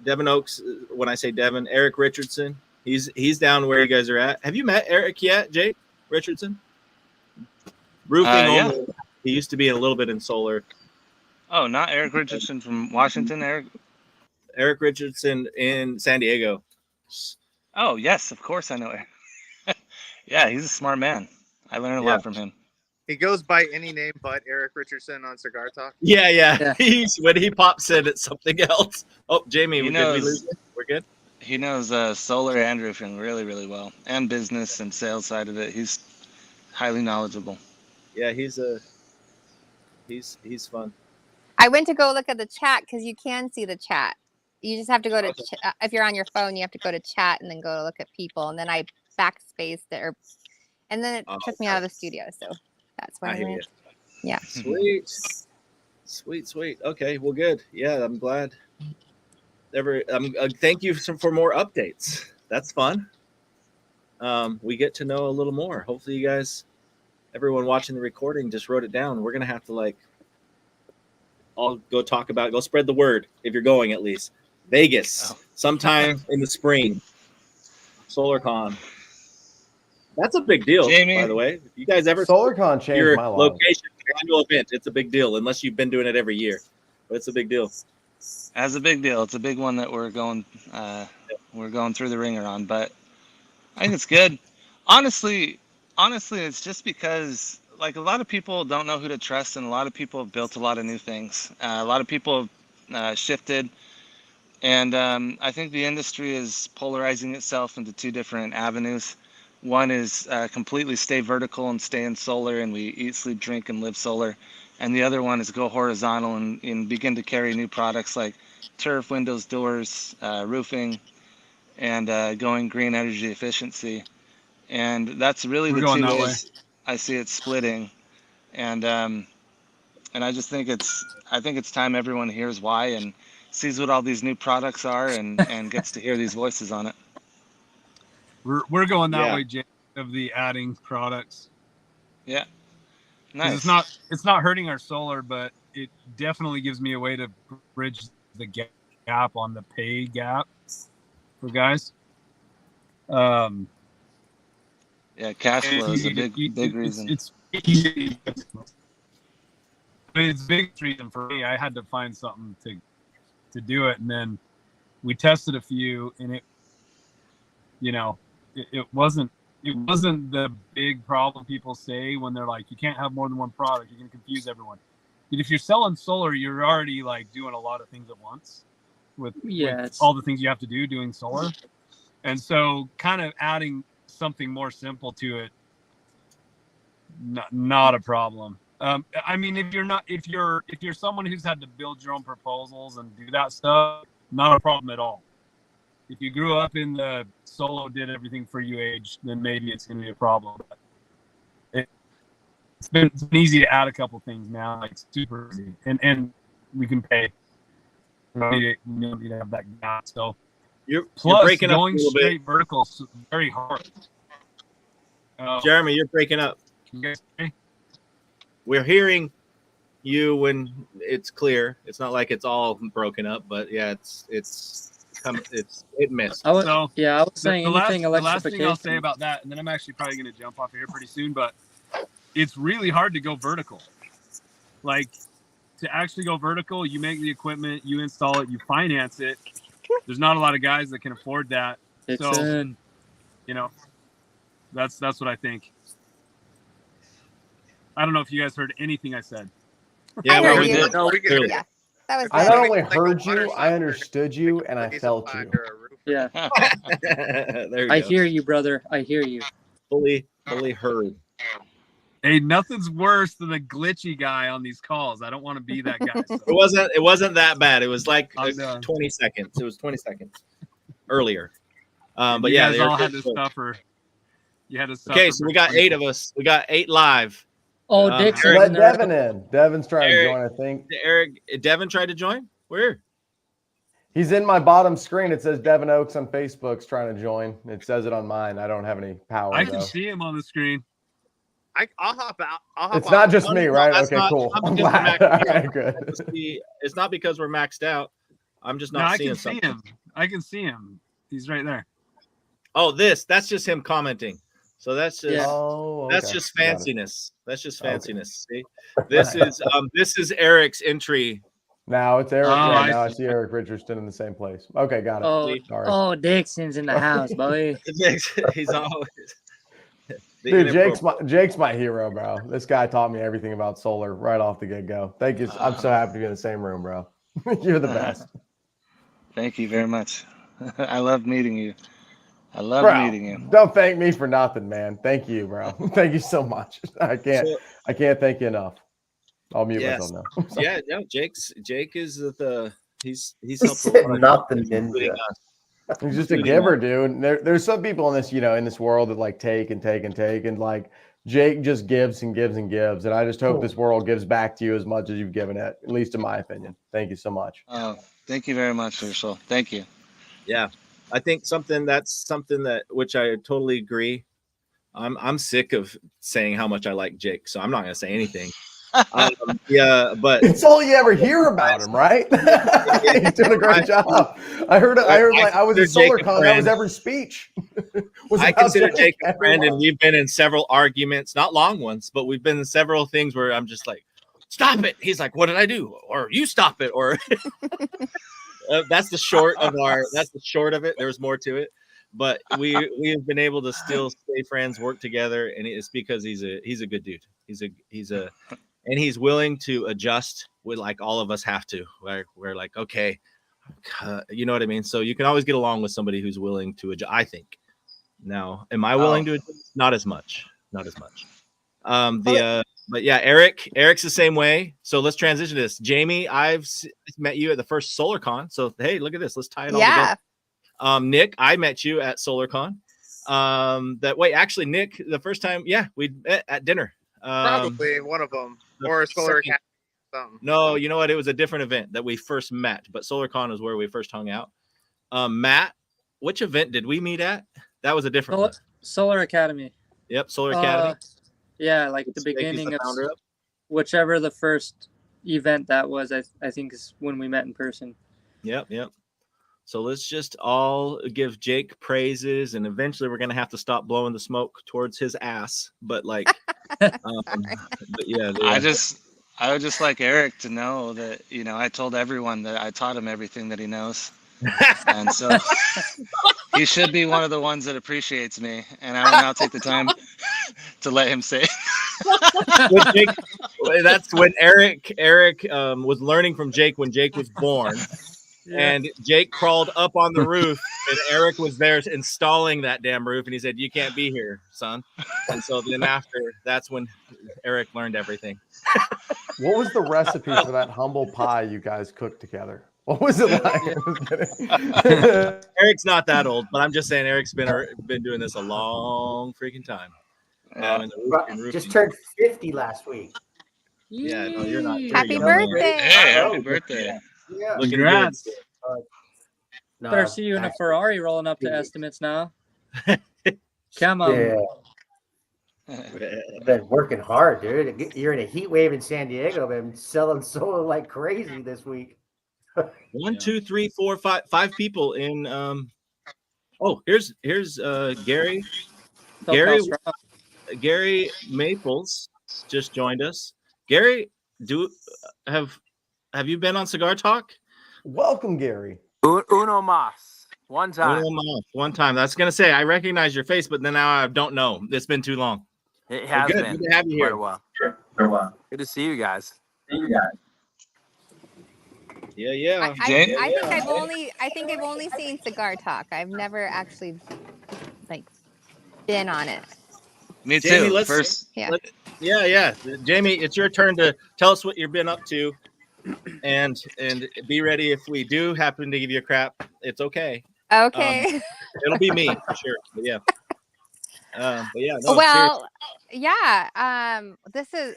Devin Oaks. When I say Devin, Eric Richardson, he's down where you guys are at. Have you met Eric yet, Jake Richardson? Roofing Yeah. only. He used to be a little bit in solar. Oh, not Eric Richardson from Washington, Eric Richardson in San Diego. Oh, yes, of course I know Eric. Yeah, he's a smart man. I learned a lot from him. He goes by any name but Eric Richardson on Cigar Talk. Yeah. When he pops in, it's something else. Oh, Jamie, He did we knows- lose you? We're good? He knows solar and roofing really, really well, and business and sales side of it. He's highly knowledgeable. Yeah, he's fun. I went to go look at the chat because you can see the chat. You just have to go to if you're on your phone, you have to go to chat and then go to look at people, and then I backspaced it, and then it took me out of the studio. So that's why I hear went. you. Yeah. Sweet. Okay, well, good. Yeah, I'm glad. Thank you for more updates. That's fun. We get to know a little more. Hopefully, you guys, everyone watching the recording, just wrote it down. We're gonna have to all go spread the word if you're going at least. Vegas, sometime in the spring. SolarCon. That's a big deal, Jamie, by the way. If you guys ever SolarCon changed your my life. location, your annual event, it's a big deal, unless you've been doing it every year. But it's a big deal. That's a big deal. It's a big one that we're going through the ringer on, but I think it's good. Honestly, it's just because a lot of people don't know who to trust, and a lot of people have built a lot of new things. A lot of people have shifted, and I think the industry is polarizing itself into two different avenues. One is completely stay vertical and stay in solar, and we eat, sleep, drink, and live solar. And the other one is go horizontal and begin to carry new products like turf, windows, doors, roofing, and going green energy efficiency. And that's really the two ways I see it splitting. And I just think it's time everyone hears why, sees what all these new products are and gets to hear these voices on it. We're going that Yeah. way, Jake, of the adding products. Yeah. 'Cause Nice. it's not hurting our solar, but it definitely gives me a way to bridge the gap on the pay gap for guys. Yeah, cash and flow is a it- big reason. It's easy. It's a big reason for me. I had to find something to do it, and then we tested a few, and it, you know, it wasn't the big problem people say when they're like, you can't have more than one product, you're gonna confuse everyone. But if you're selling solar, you're already like doing a lot of things at once with all the things you have to do doing solar, and so kind of adding something more simple to it, not a problem. I mean, if you're someone who's had to build your own proposals and do that stuff, not a problem at all. If you grew up in the solo did everything for you age, then maybe it's going to be a problem. But it's been easy to add a couple things now, like super easy, and we can pay. We don't need to have that gap. So You're plus breaking up a going little straight bit. vertical is very hard. Jeremy, you're breaking up. You guys hear me? We're hearing you when it's clear. It's not like it's all broken up, but yeah, it missed. I was So saying the last anything thing electrification. I'll say about that, and then I'm actually probably going to jump off of here pretty soon, but it's really hard to go vertical. Like, to actually go vertical, you make the equipment, you install it, you finance it. There's not a lot of guys that can afford that. So, you know, that's what I think. I don't know if you guys heard anything I said. Yeah, I heard we you. did. No, we can hear you. Yeah, that was I good. not only Like a heard water you, I softener, understood you, and I laser felt you. binder, a roof. Yeah, There you I go. hear you, brother. I hear you. Fully heard. Hey, nothing's worse than a glitchy guy on these calls. I don't want to be that guy. So. It wasn't that bad. It was like I'm done. 20 seconds. It was 20 seconds earlier. But you yeah, guys they're all had good. to suffer. You had to suffer. Okay, so we got 8 of us. We got 8 live. Oh, Um, Dixon's Eric- Let in the Devin in. Devin's trying to Eric- join, I think. Devin tried to join? Where? He's in my bottom screen. It says Devin Oaks on Facebook's trying to join. It says it on mine. I don't have any power, I though. can see him on the screen. I'll hop out. It's not just No, me, no, right? that's Okay, not- cool. it's not I'm because we're glad. maxed All out. right, good. It's not because we're maxed out. I'm just No, not I seeing can see something. him. I can see him. He's right there. Oh, that's just him commenting. So that's just Yeah. Oh, that's okay. just Got it. fanciness. That's just Okay. fanciness. See, this is Eric's entry. Now it's Eric. Oh, Yeah, I now I see. see Eric Richardson in the same place. Okay, got it. Oh, Sorry. oh, Dixon's in the house, boy. He's always the Dude, inappropriate. Jake's my hero, bro. This guy taught me everything about solar right off the get-go. Thank you. I'm so happy to be in the same room, bro. You're the best. Thank you very much. I love meeting you. I love Bro, meeting you. don't thank me for nothing, man. Thank you, bro. Thank you so much. I can't thank you enough. I'll mute Yes. myself now. Yeah, no, Jake is he's He helped a said lot of not the people, including ninja. us. He's just a giver, dude. And there's some people in this world that like take and take and take, and like Jake just gives and gives and gives. And I just hope this world gives back to you as much as you've given it, at least in my opinion. Thank you so much. Oh, thank you very much, Herschel. Thank you. Yeah, I think something that which I totally agree. I'm sick of saying how much I like Jake, so I'm not gonna say anything. Yeah, but It's all you ever hear about him, right? He's doing a great job. I heard like I was at consider Jake a SolarCon. That was friend. every speech. Was I about consider Jake a every friend, and one. we've been in several arguments, not long ones, but we've been in several things where I'm just like, stop it. He's like, what did I do? Or you stop it. Or that's the short of it. There's more to it, but we have been able to still stay friends, work together, and it's because he's a good dude. And he's willing to adjust with like all of us have to. We're like, okay, you know what I mean? So you can always get along with somebody who's willing to adjust, I think. Now, am I willing to adjust? Not as much. But yeah, Eric's the same way. So let's transition to this. Jamie, I've met you at the first SolarCon. So hey, look at this. Let's tie it all together. Nick, I met you at SolarCon. Actually, Nick, the first time, we met at dinner. Probably one of them, or Solar Academy. something. No, you know what? It was a different event that we first met, but SolarCon is where we first hung out. Matt, which event did we meet at? That was a different one. Solar Academy. Yep, Solar Academy. Yeah, like the Jakey's the beginning of founder of. whichever the first event that was. I think is when we met in person. Yep. So let's just all give Jake praises, and eventually we're gonna have to stop blowing the smoke towards his ass. But like, but yeah, I would just like Eric to know that, I told everyone that I taught him everything that he knows. And so he should be one of the ones that appreciates me. And I will now take the time to let him say Jake, that's when Eric was learning from Jake when Jake was born. And Jake crawled up on the roof, and Eric was there installing that damn roof, and he said, "You can't be here, son." And so then after, that's when Eric learned everything. What was the recipe for that humble pie you guys cooked together? What was it like? Eric's not that old, but I'm just saying Eric's been doing this a long freaking time. Just turned 50 last week. Yeah, no, you're not. Happy birthday! Hey, happy birthday. Yeah. Congrats. No, Better see you in a Ferrari rolling up to estimates now. Come on. Yeah. Been working hard, dude. You're in a heat wave in San Diego. Been selling solar like crazy this week. 1, 2, 3, 4, 5 people in. Here's Gary. Gary Maples just joined us. Gary, have you been on Cigar Talk? Welcome, Gary. Uno mas. One time. One time. That's gonna say I recognize your face, but then now I don't know. It's been too long. It has been. Good to have you here. For a while. Good to see you guys. Yeah. I think I've only seen Cigar Talk. I've never actually been on it. Me too. Jamie, yeah. Jamie, it's your turn to tell us what you've been up to, and be ready if we do happen to give you a crap. It's okay. Okay. It'll be me for sure. But yeah. I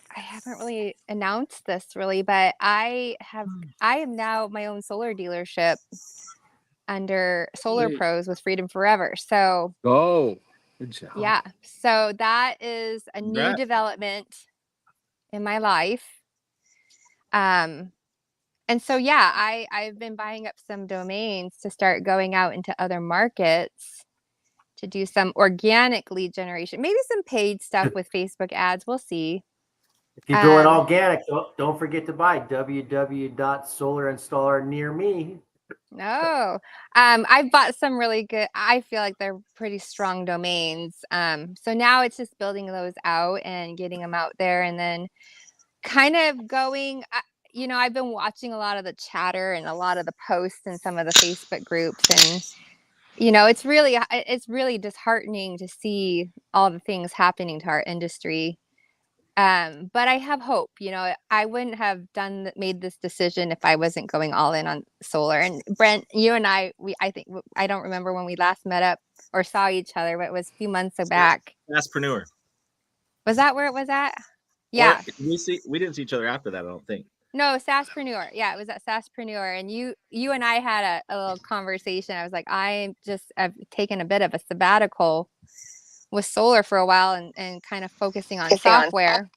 haven't really announced this really, but I am now my own solar dealership under Solar Pros with Freedom Forever. So good job. Yeah. So that is a new development in my life. And so I've been buying up some domains to start going out into other markets to do some organic lead generation, maybe some paid stuff with Facebook ads. We'll see. If you're going organic, don't forget to buy www.solarinstaller.near-me. No, I've bought some really good. I feel like they're pretty strong domains. So now it's just building those out and getting them out there, and then kind of going. I've been watching a lot of the chatter and a lot of the posts in some of the Facebook groups, and it's really disheartening to see all the things happening to our industry. But I have hope. I wouldn't have made this decision if I wasn't going all in on solar. And Brent, you and I don't remember when we last met up or saw each other, but it was a few months back. Sasspreneur. Was that where it was at? Yeah. We didn't see each other after that, I don't think. No, Sasspreneur. Yeah, it was at Sasspreneur, and you and I had a little conversation. I was like, I've taken a bit of a sabbatical with solar for a while and kind of focusing on software.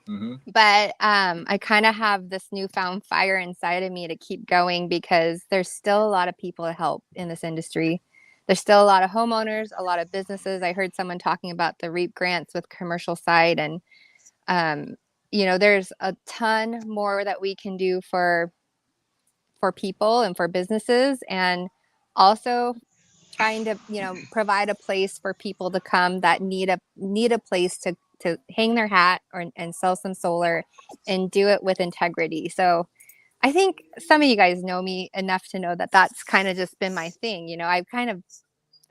Mm-hmm. But I kind of have this newfound fire inside of me to keep going because there's still a lot of people to help in this industry. There's still a lot of homeowners, a lot of businesses. I heard someone talking about the REAP grants with commercial side, and there's a ton more that we can do for people and for businesses, and also trying to provide a place for people to come that need a place to hang their hat and sell some solar and do it with integrity. So I think some of you guys know me enough to know that that's kind of just been my thing. I've kind of,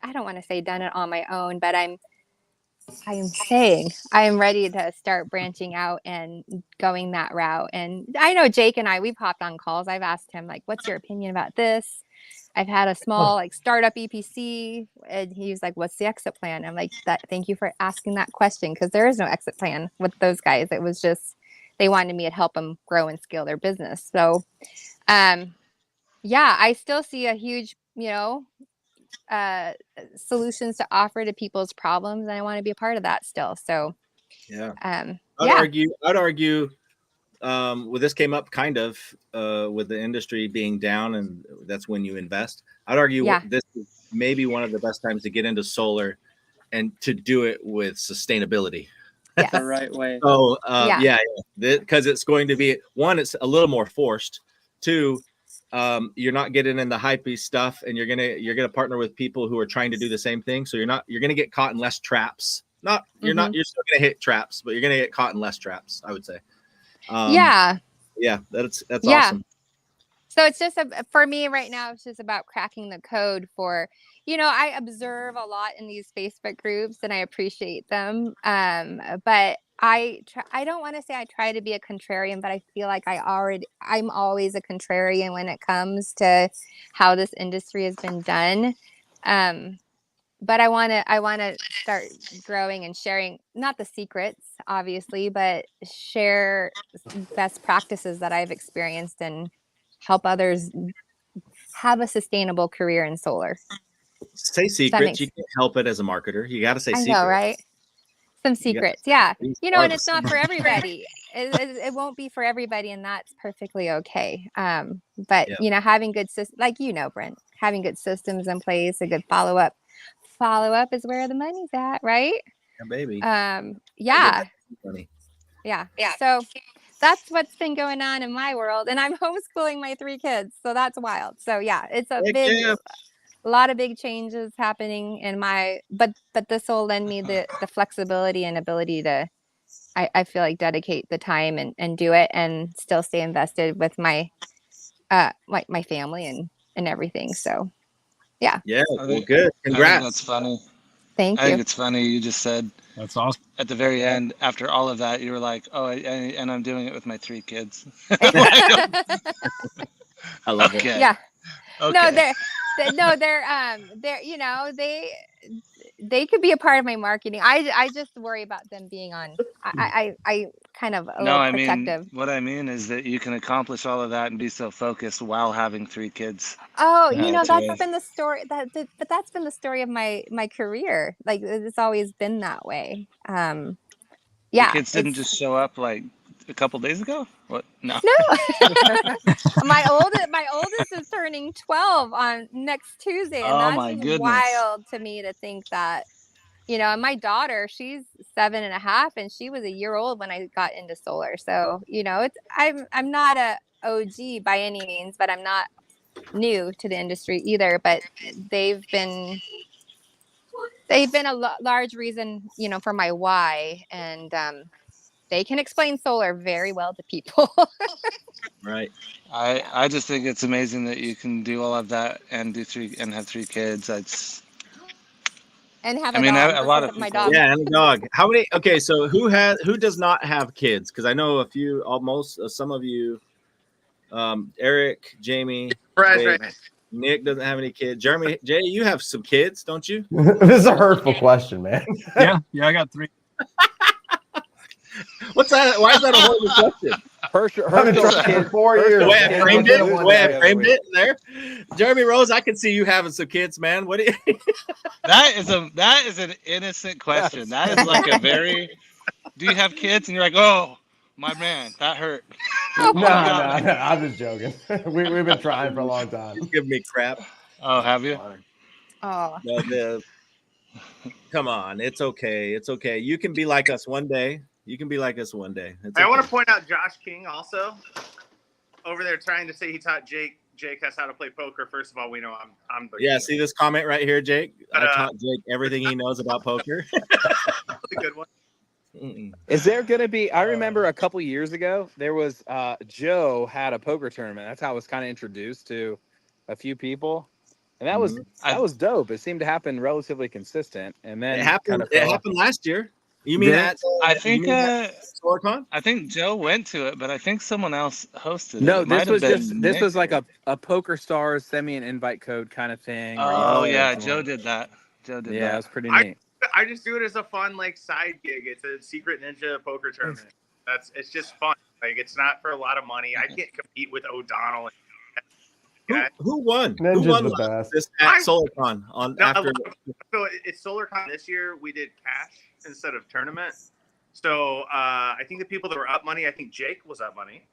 I don't want to say done it on my own, but I am saying I am ready to start branching out and going that route. And I know Jake and we've hopped on calls. I've asked him, what's your opinion about this? I've had a small startup EPC, and he's like, what's the exit plan? I'm like, thank you for asking that question, because there is no exit plan with those guys. It was just, they wanted me to help them grow and scale their business. So, yeah, I still see a huge, solutions to offer to people's problems, and I want to be a part of that still. So, yeah, yeah. I'd argue. Well, this came up kind of with the industry being down, and that's when you invest. I'd argue this is maybe one of the best times to get into solar and to do it with sustainability. Yes. The right way. So because it's going to be, one, it's a little more forced. Two, you're not getting in the hypey stuff, and you're gonna partner with people who are trying to do the same thing. So you're gonna get caught in less traps. You're still gonna hit traps, but you're gonna get caught in less traps, I would say. That's awesome. So it's just for me right now, it's just about cracking the code for, I observe a lot in these Facebook groups and I appreciate them. But I don't want to say I try to be a contrarian, but I feel like I'm always a contrarian when it comes to how this industry has been done. But I want to start growing and sharing, not the secrets, obviously, but share best practices that I've experienced and help others have a sustainable career in solar. Say secrets. You can't help it as a marketer. You got to say secrets. I know, right? Some secrets. Yeah. And it's not for everybody. It won't be for everybody, and that's perfectly okay. But, having good systems, like, Brent, having good systems in place, a good follow-up is where the money's at, right? Yeah, baby. Yeah. So that's what's been going on in my world, and I'm homeschooling my 3 kids, so that's wild. So yeah, it's a lot of big changes happening in but this will lend me the flexibility and ability to, I feel like, dedicate the time and do it and still stay invested with my my family and everything. So yeah. Well, good. Congrats. I think that's funny. Thank you. I think it's funny you just said that's awesome. At the very end, after all of that, you were like, "Oh, and I'm doing it with my 3 kids." I love it. Yeah. Okay. They're they could be a part of my marketing. I just worry about them being on. I kind of a little protective. What I mean is that you can accomplish all of that and be so focused while having 3 kids. Oh, that's been the story. But that's been the story of my career. Like, it's always been that way. Your kids didn't just show up like a couple days ago? What? No. My oldest is turning 12 on next Tuesday, and that's wild to me to think that, and my daughter, she's 7.5, and she was a year old when I got into solar. So, I'm not a OG by any means, but I'm not new to the industry either. But they've been a large reason, for my why, and they can explain solar very well to people. Right. I just think it's amazing that you can do all of that and have 3 kids. And have a lot of my people. dog. Yeah, and a dog. How many? Okay, so who does not have kids? Because I know a few, some of you. Eric, Jamie, Right. Nick doesn't have any kids. Jeremy, Jay, you have some kids, don't you? This is a hurtful question, man. Yeah, I got 3. What's that? Why is that a horrible question? I've been trying for 4 years. The way I framed it there. Jeremy Rose, I can see you having some kids, man. What do you? That is an innocent question. That is like a very. Do you have kids? And you're like, oh, my man, that hurt. No, I'm just joking. We've been trying for a long time. Give me crap. Oh, have you? Oh. Come on, it's okay. It's okay. You can be like us one day. I want to point out Josh King also over there trying to say he taught Jake us how to play poker. First of all, we know I'm the king. See this comment right here, Jake? I taught Jake everything he knows about poker. That's a good one. Is there going to be, I remember a couple years ago, there was, Joe had a poker tournament. That's how I was kind of introduced to a few people. And that was dope. It seemed to happen relatively consistent. And then it happened last year. You mean that? I think Joe went to it, but I think someone else hosted it. No, this was like a Poker Stars, send me an invite code kind of thing. Oh, yeah, Joe did that. Yeah, it was pretty neat. I just do it as a fun side gig. It's a secret ninja poker tournament. It's just fun. Like, it's not for a lot of money. I can't compete with O'Donnell. Who won? Who Ninja's won the best. this at SolarCon after? So it's SolarCon this year. We did cash instead of tournament. So I think the people that were up money, I think Jake was up money.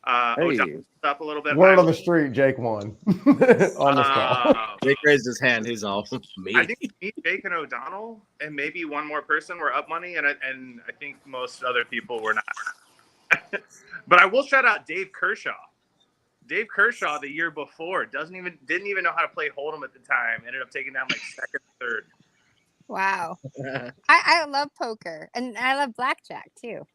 O'Donnell was up a little bit. Word on the street, Jake won on this call. Jake raised his hand. He's all me. I think me, Jake, and O'Donnell, and maybe one more person were up money, and I think most other people were not. But I will shout out Dave Kershaw. Dave Kershaw the year before didn't even know how to play Hold'em at the time. Ended up taking down like second, third. Wow. I love poker, and I love blackjack too.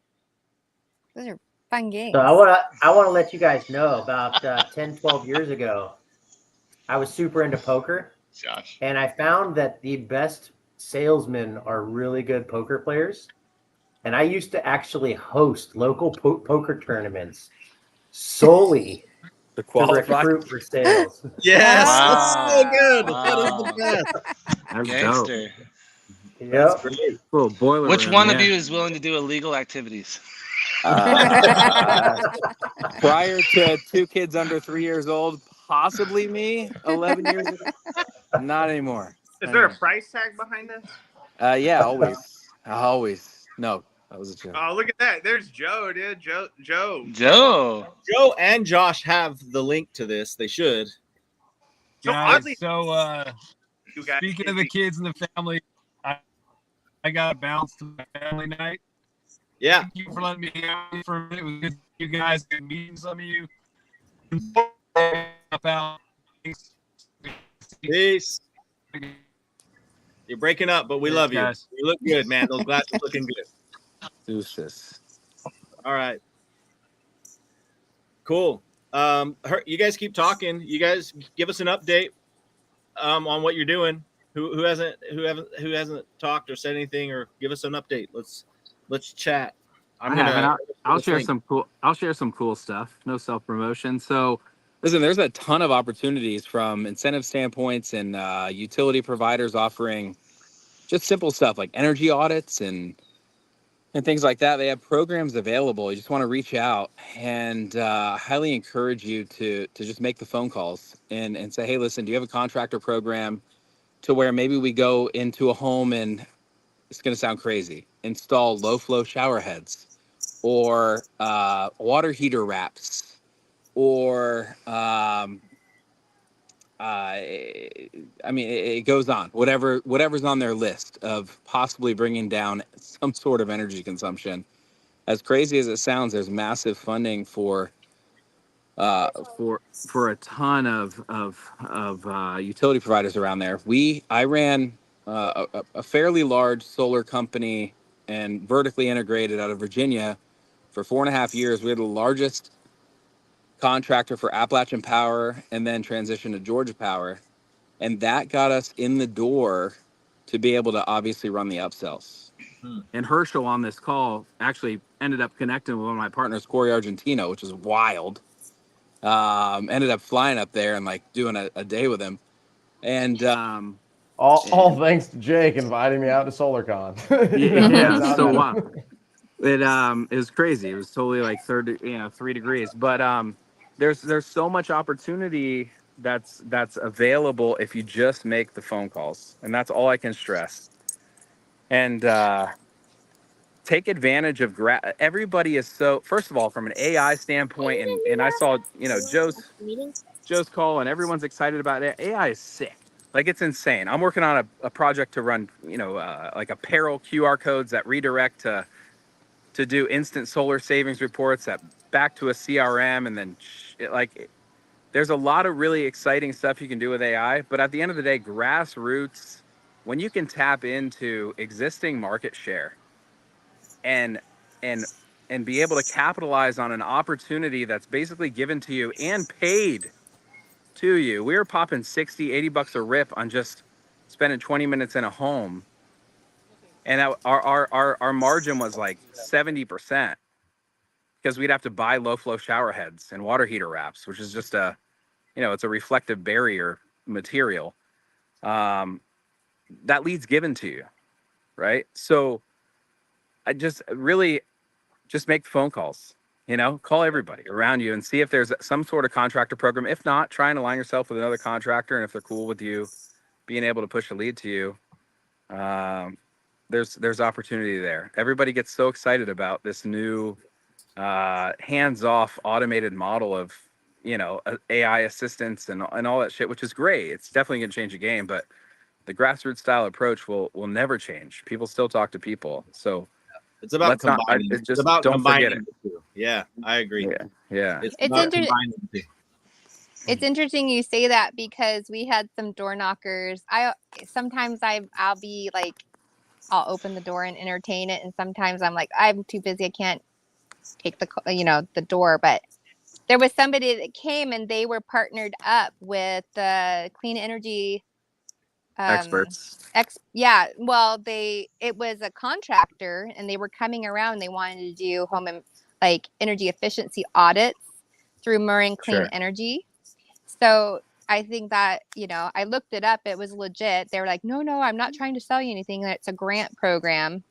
Those are fun games. So I want to let you guys know about 10, 12 years ago, I was super into poker. Josh. And I found that the best salesmen are really good poker players. And I used to actually host local poker tournaments solely The to qualify. recruit for sales. Yes, Wow. that's so good. Wow. That is the best. That's Gangster. Yep. Little boiler Which room, one yeah. of you is willing to do illegal activities? Prior to 2 kids under 3 years old, possibly me, 11 years ago. Not anymore. Is there a price tag behind this? Yeah, always. No, that was a joke. Oh, look at that. There's Joe, dude. Joe. Joe. Joe and Josh have the link to this. They should. So Guys, oddly, so you guys, speaking of the kids and the family, I got to bounce to my family night. Yeah. Thank you for letting me hang out for a minute. It was good to see you guys, good meeting some of you. Peace. You're breaking up, but we love you. Guys. You look good, man. Those glasses looking good. Deuces. All right. Cool. You guys keep talking. You guys give us an update on what you're doing. Who hasn't talked or said anything, or give us an update. Let's chat. I'll share some cool stuff. No self-promotion. So listen, there's a ton of opportunities from incentive standpoints and utility providers offering just simple stuff like energy audits and things like that. They have programs available. You just want to reach out, and I highly encourage you to just make the phone calls and say, hey, listen, do you have a contractor program to where maybe we go into a home and it's going to sound crazy, install low flow shower heads or water heater wraps or it goes on. Whatever's on their list of possibly bringing down some sort of energy consumption. As crazy as it sounds, there's massive funding for a ton of utility providers around there. I ran a fairly large solar company and vertically integrated out of Virginia for 4.5 years. We were the largest contractor for Appalachian Power and then transitioned to Georgia Power. And that got us in the door to be able to obviously run the upsells. And Herschel on this call actually ended up connecting with one of my partners, Corey Argentino, which is wild. Ended up flying up there and like doing a day with him. And all thanks to Jake inviting me out to SolarCon. yeah, so wild. It was crazy. It was totally like 3 degrees. But there's so much opportunity that's available if you just make the phone calls, and that's all I can stress. And take advantage of everybody is so. First of all, from an AI standpoint, and I saw Joe's call, and everyone's excited about it. AI is sick. Like, it's insane. I'm working on a project to run, like apparel QR codes that redirect to do instant solar savings reports that back to a CRM, and then there's a lot of really exciting stuff you can do with AI. But at the end of the day, grassroots, when you can tap into existing market share and be able to capitalize on an opportunity that's basically given to you and paid to you. We were popping $60-$80 a rip on just spending 20 minutes in a home, and our margin was like 70% because we'd have to buy low flow shower heads and water heater wraps, which is just it's a reflective barrier material that leads given to you, right? So I just make the phone calls. You know, call everybody around you and see if there's some sort of contractor program. If not, try and align yourself with another contractor. And if they're cool with you being able to push a lead to you, there's opportunity there. Everybody gets so excited about this new hands-off automated model of, you know, AI assistance and all that shit, which is great. It's definitely going to change the game, but the grassroots style approach will never change. People still talk to people. So it's about combining. It's just about don't forget combining it. the two. Yeah, I agree. Yeah. It's It's about combining the two. It's interesting you say that because we had some door knockers. Sometimes I'll be like, I'll open the door and entertain it, and sometimes I'm like, I'm too busy, I can't take the door. But there was somebody that came and they were partnered up with the clean energy Experts. Well, it was a contractor, and they were coming around. They wanted to do home and like energy efficiency audits through Marin Clean Sure. Energy. So I think that, I looked it up. It was legit. They were like, no, I'm not trying to sell you anything. It's a grant program.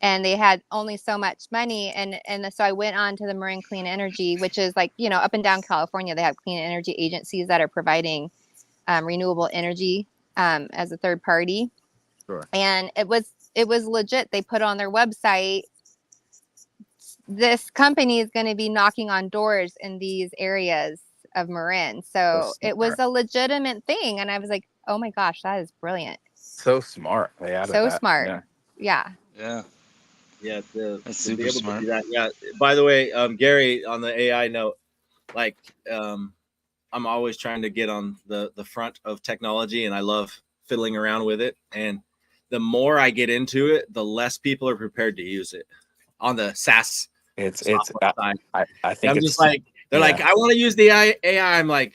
And they had only so much money. And so I went on to the Marin Clean Energy, which is like, up and down California, they have clean energy agencies that are providing renewable energy as a third party. Sure. And it was legit. They put on their website, this company is going to be knocking on doors in these areas of Marin. So it was a legitimate thing. And I was like, oh my gosh, that is brilliant. So smart. They added So that. smart. Yeah. That's super smart. Yeah. By the way, Gary, on the AI note, like, I'm always trying to get on the front of technology, and I love fiddling around with it. And the more I get into it, the less people are prepared to use it on the SaaS. I think I'm just like, they're like, I want to use the AI. I'm like,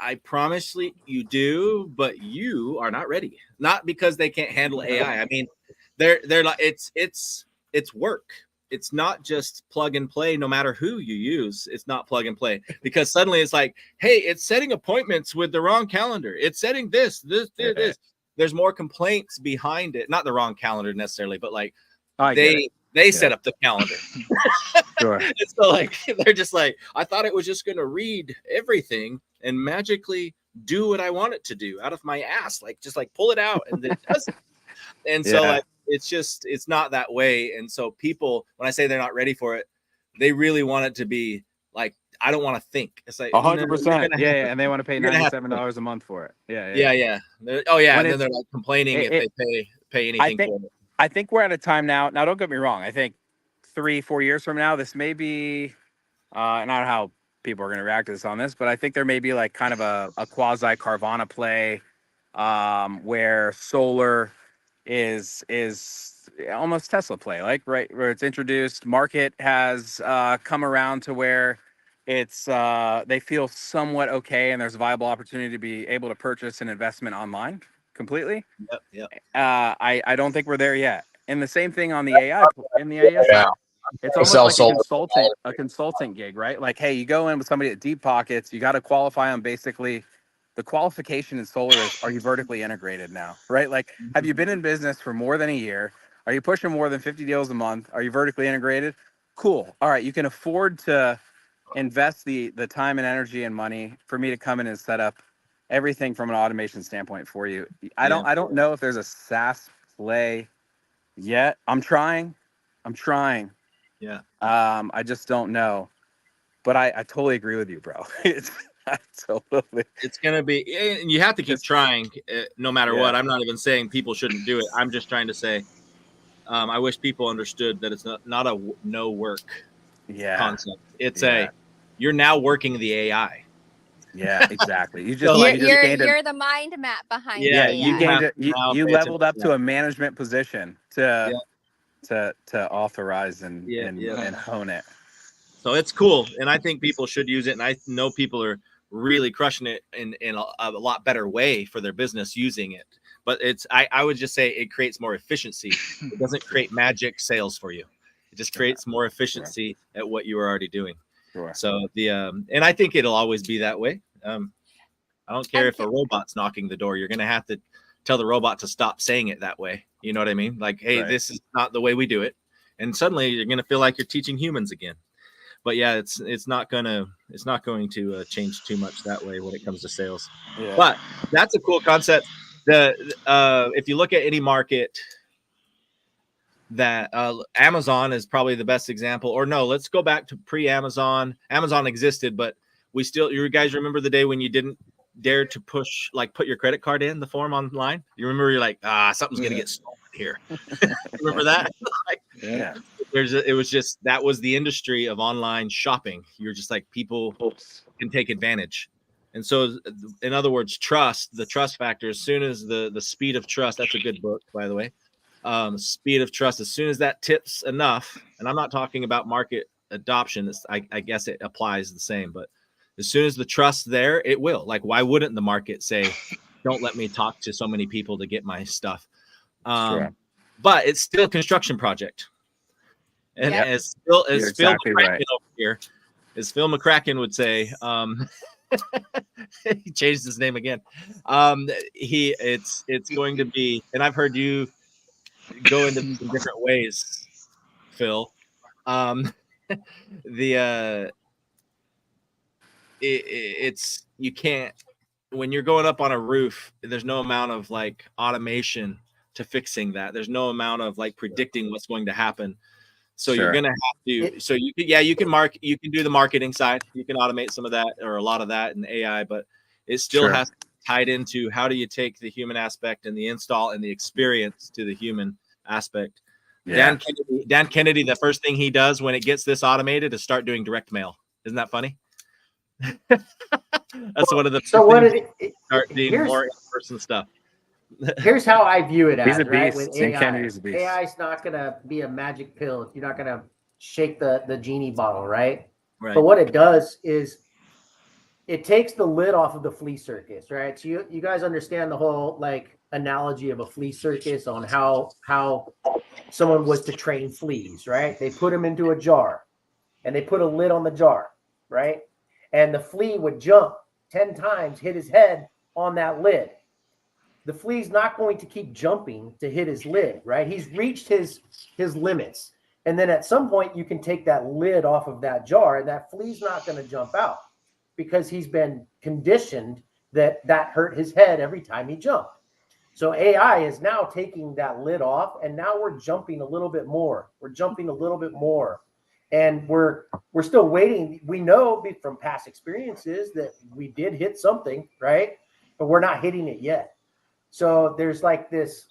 I promise you do, but you are not ready. Not because they can't handle AI. I mean, they're like, it's work. It's not just plug and play. No matter who you use, it's not plug and play, because suddenly it's like, hey, it's setting appointments with the wrong calendar. It's setting this. There's more complaints behind it. Not the wrong calendar necessarily, but like they set up the calendar. Sure. It's so like, they're just like, I thought it was just going to read everything and magically do what I want it to do out of my ass. Like, just like pull it out, and it doesn't. And so like, it's not that way. And so people, when I say they're not ready for it, they really want it to be like, I don't want to think. It's like 100%. Yeah. And they want to pay $97 a month for it. Yeah. Oh yeah. And then they're like complaining if they pay anything for it. I think we're at a time now. Now, don't get me wrong. I think 3-4 years from now, this may be, and I don't know how people are going to react to this on this, but I think there may be like kind of a quasi Carvana play, where solar is almost Tesla play, like right where it's introduced. Market has come around to where it's they feel somewhat okay, and there's a viable opportunity to be able to purchase an investment online completely. Yep. I don't think we're there yet. And the same thing on the AI side. It's almost like a consultant gig, right? Like, hey, you go in with somebody at deep pockets, you got to qualify on basically the qualification in solar is, are you vertically integrated now, right? Like, have you been in business for more than a year? Are you pushing more than 50 deals a month? Are you vertically integrated? Cool. All right, you can afford to invest the time and energy and money for me to come in and set up everything from an automation standpoint for you. I don't know if there's a SaaS play yet. I'm trying. Yeah. I just don't know. But I totally agree with you, bro. It's gonna be, and you have to keep trying no matter what. I'm not even saying people shouldn't do it. I'm just trying to say, I wish people understood that it's not a no work concept. It's you're now working the AI. Yeah, exactly. You just So like, you're the mind map behind yeah, the you AI. gained it. You leveled up to a management position to authorize and hone it. So it's cool, and I think people should use it. And I know people are really crushing it in a lot better way for their business using it. But I would just say it creates more efficiency. It doesn't create magic sales for you. It just creates more efficiency at what you were already doing. Sure. So and I think it'll always be that way. I don't care if a robot's knocking the door. You're going to have to tell the robot to stop saying it that way. You know what I mean? Like, hey, this is not the way we do it. And suddenly you're going to feel like you're teaching humans again. But yeah, it's not going to change too much that way when it comes to sales. Yeah. But that's a cool concept. If you look at any market, that Amazon is probably the best example. Or no, let's go back to pre-Amazon. Amazon existed, but you guys remember the day when you didn't dare to put your credit card in the form online? You remember, you're like, something's gonna get stolen here. Remember that? Yeah. It was just, that was the industry of online shopping. You're just like, people can take advantage. And so, in other words, the trust factor, as soon as the speed of trust, that's a good book, by the way. Speed of trust, as soon as that tips enough, and I'm not talking about market adoption, I guess it applies the same, but as soon as the trust there, it will. Like, why wouldn't the market say, don't let me talk to so many people to get my stuff? But it's still a construction project. And as Phil exactly McCracken right. over here, as Phil McCracken would say, he changed his name again. It's going to be, and I've heard you go into different ways, Phil. It's you can't, when you're going up on a roof, there's no amount of like automation to fixing that. There's no amount of like predicting what's going to happen. So you're gonna have to. So you can do the marketing side. You can automate some of that or a lot of that in AI, but it still has to be tied into how do you take the human aspect and the install and the experience to the human aspect. Yeah. Dan Kennedy, the first thing he does when it gets this automated is start doing direct mail. Isn't that funny? That's one of the start doing more in-person stuff. Here's how I view it He's as, a right? beast. With Tim AI, Kennedy's a beast. AI is not going to be a magic pill. You're not going to shake the genie bottle, right? But what it does is it takes the lid off of the flea circus, right? So you guys understand the whole like analogy of a flea circus on how someone was to train fleas, right? They put them into a jar and they put a lid on the jar, right? And the flea would jump 10 times, hit his head on that lid. The flea's not going to keep jumping to hit his lid, right? He's reached his limits. And then at some point you can take that lid off of that jar and that flea's not going to jump out because he's been conditioned that hurt his head every time he jumped. So AI is now taking that lid off and now we're jumping a little bit more. We're jumping a little bit more. And we're still waiting. We know from past experiences that we did hit something, right? But we're not hitting it yet. So there's like this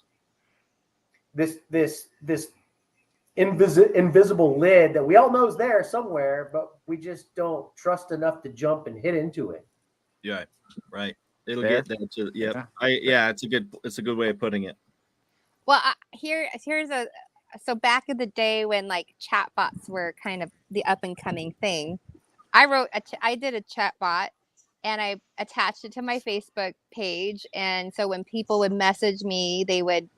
invisible lid that we all know is there somewhere, but we just don't trust enough to jump and hit into it. Yeah, right. It'll get there too. It's a good way of putting it. Well, so back in the day when like chatbots were kind of the up and coming thing, I did a chatbot. And I attached it to my Facebook page. And so when people would message me, they would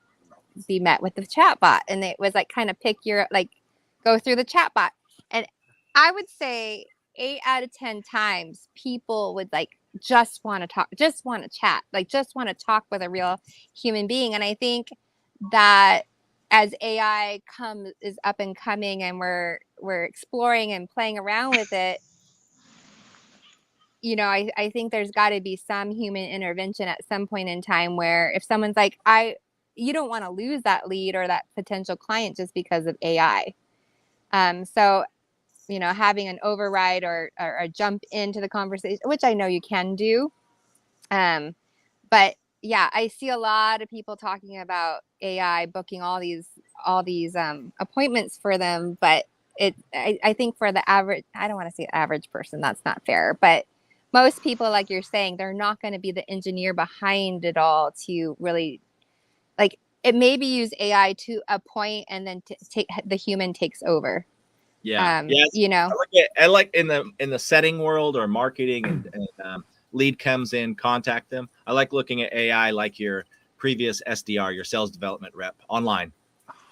be met with the chatbot. And it was like kind of go through the chatbot. And I would say 8 out of 10 times people would like just want to talk, just want to chat, like just want to talk with a real human being. And I think that as AI is up and coming and we're exploring and playing around with it, you know, I think there's got to be some human intervention at some point in time where if someone's like, you don't want to lose that lead or that potential client just because of AI. So, you know, having an override or a jump into the conversation, which I know you can do. But yeah, I see a lot of people talking about AI booking all these appointments for them. But I think for the average, I don't want to say average person, that's not fair, but most people, like you're saying, they're not going to be the engineer behind it all to really, like, it maybe use AI to a point and then the human takes over. Yeah. You know, I like in the setting world or marketing and lead comes in, contact them. I like looking at AI like your previous SDR, your sales development rep online.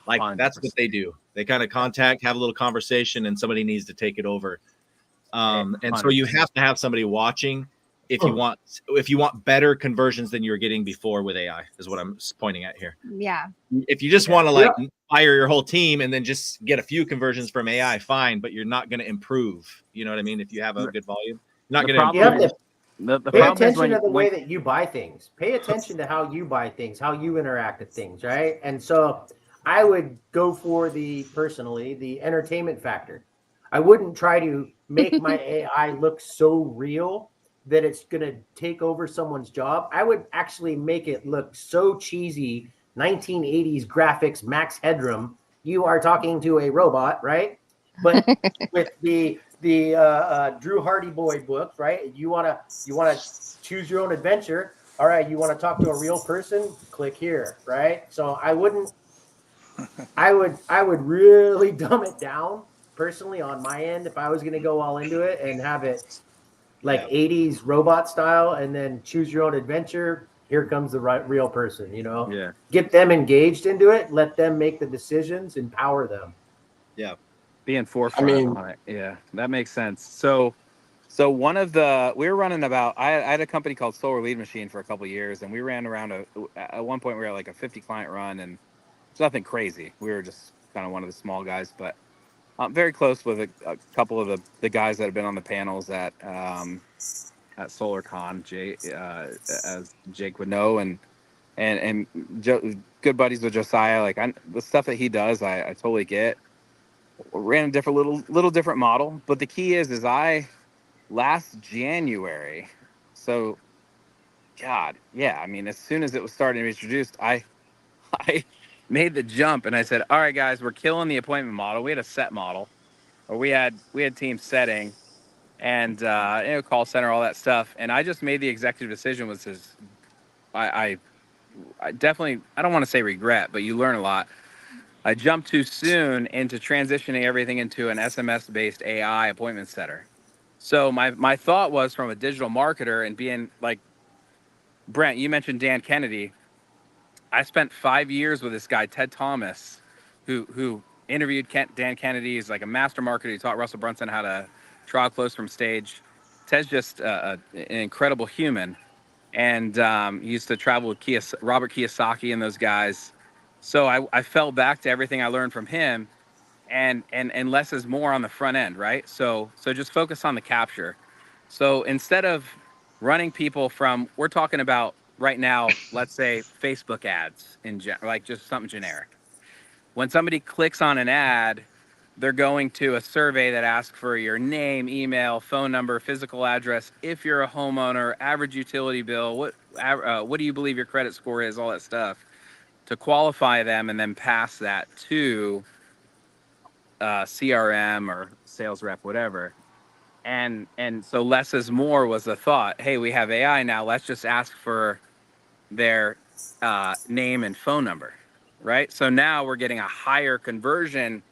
Like 100%. That's what they do. They kind of contact, have a little conversation, and somebody needs to take it over. And so you have to have somebody watching if you want better conversions than you were getting before with AI, is what I'm pointing at here. Yeah. If you just want to like fire your whole team and then just get a few conversions from AI, fine, but you're not going to improve. You know what I mean? If you have a good volume, you're not going to improve. Pay attention to the way that you buy things. Pay attention to how you buy things, how you interact with things, right? And so I would go for the entertainment factor. I wouldn't try to make my AI look so real that it's going to take over someone's job. I would actually make it look so cheesy, 1980s graphics, max headroom. You are talking to a robot, right? But with the Drew Hardy Boy book, right? You want to choose your own adventure. All right, you want to talk to a real person? Click here, right? So I would really dumb it down personally on my end if I was going to go all into it and have it like 80s robot style, and then choose your own adventure. Here comes the real person, you know? Yeah. Get them engaged into it. Let them make the decisions. Empower them. Yeah. Being forefront on it. Yeah, that makes sense. So one of the, we were running about, I had a company called Solar Lead Machine for a couple of years, and we ran around at one point we were at like a 50 client run, and it's nothing crazy. We were just kind of one of the small guys, but very close with a couple of the guys that have been on the panels at SolarCon, as Jake would know, and good buddies with Josiah. Like the stuff that he does, I totally get. Ran a different little different model, but the key is I last January, so God, yeah, I mean, as soon as it was starting to be introduced, I made the jump and I said, all right, guys, we're killing the appointment model. We had a set model, or we had team setting and call center, all that stuff. And I just made the executive decision I definitely, I don't want to say regret, but you learn a lot. I jumped too soon into transitioning everything into an SMS-based AI appointment setter. So my thought was, from a digital marketer and being like, Brent, you mentioned Dan Kennedy. I spent 5 years with this guy, Ted Thomas, who interviewed Dan Kennedy. He's like a master marketer. He taught Russell Brunson how to draw close from stage. Ted's just an incredible human. And he used to travel with Robert Kiyosaki and those guys. So I fell back to everything I learned from him, and less is more on the front end, right? So just focus on the capture. So instead of running people from, we're talking about right now, let's say Facebook ads like just something generic. When somebody clicks on an ad, they're going to a survey that asks for your name, email, phone number, physical address, if you're a homeowner, average utility bill, what do you believe your credit score is, all that stuff, to qualify them and then pass that to CRM or sales rep, whatever. And so less is more was the thought. Hey, we have AI now. Let's just ask for their name and phone number, right? So now we're getting a higher conversion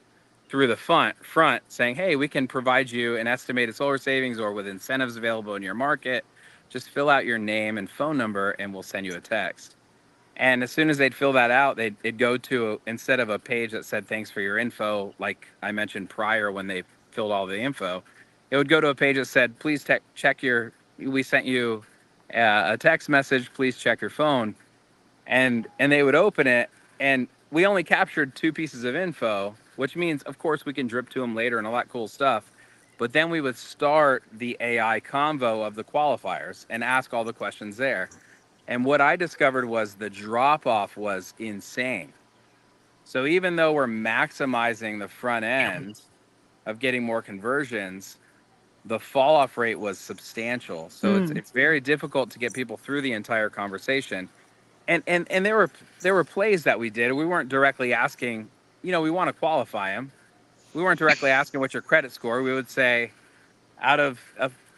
through the front saying, hey, we can provide you an estimated solar savings, or with incentives available in your market. Just fill out your name and phone number and we'll send you a text. And as soon as they'd fill that out, they'd go to, instead of a page that said thanks for your info, like I mentioned prior when they filled all the info, it would go to a page that said, please check we sent you a text message, please check your phone. And they would open it, and we only captured 2 pieces of info, which means, of course, we can drip to them later and all that cool stuff. But then we would start the AI convo of the qualifiers and ask all the questions there. And what I discovered was the drop-off was insane. So even though we're maximizing the front end of getting more conversions, the fall-off rate was substantial. So it's very difficult to get people through the entire conversation. And there were plays that we did. We weren't directly asking, we want to qualify them. We weren't directly asking what's your credit score. We would say, out of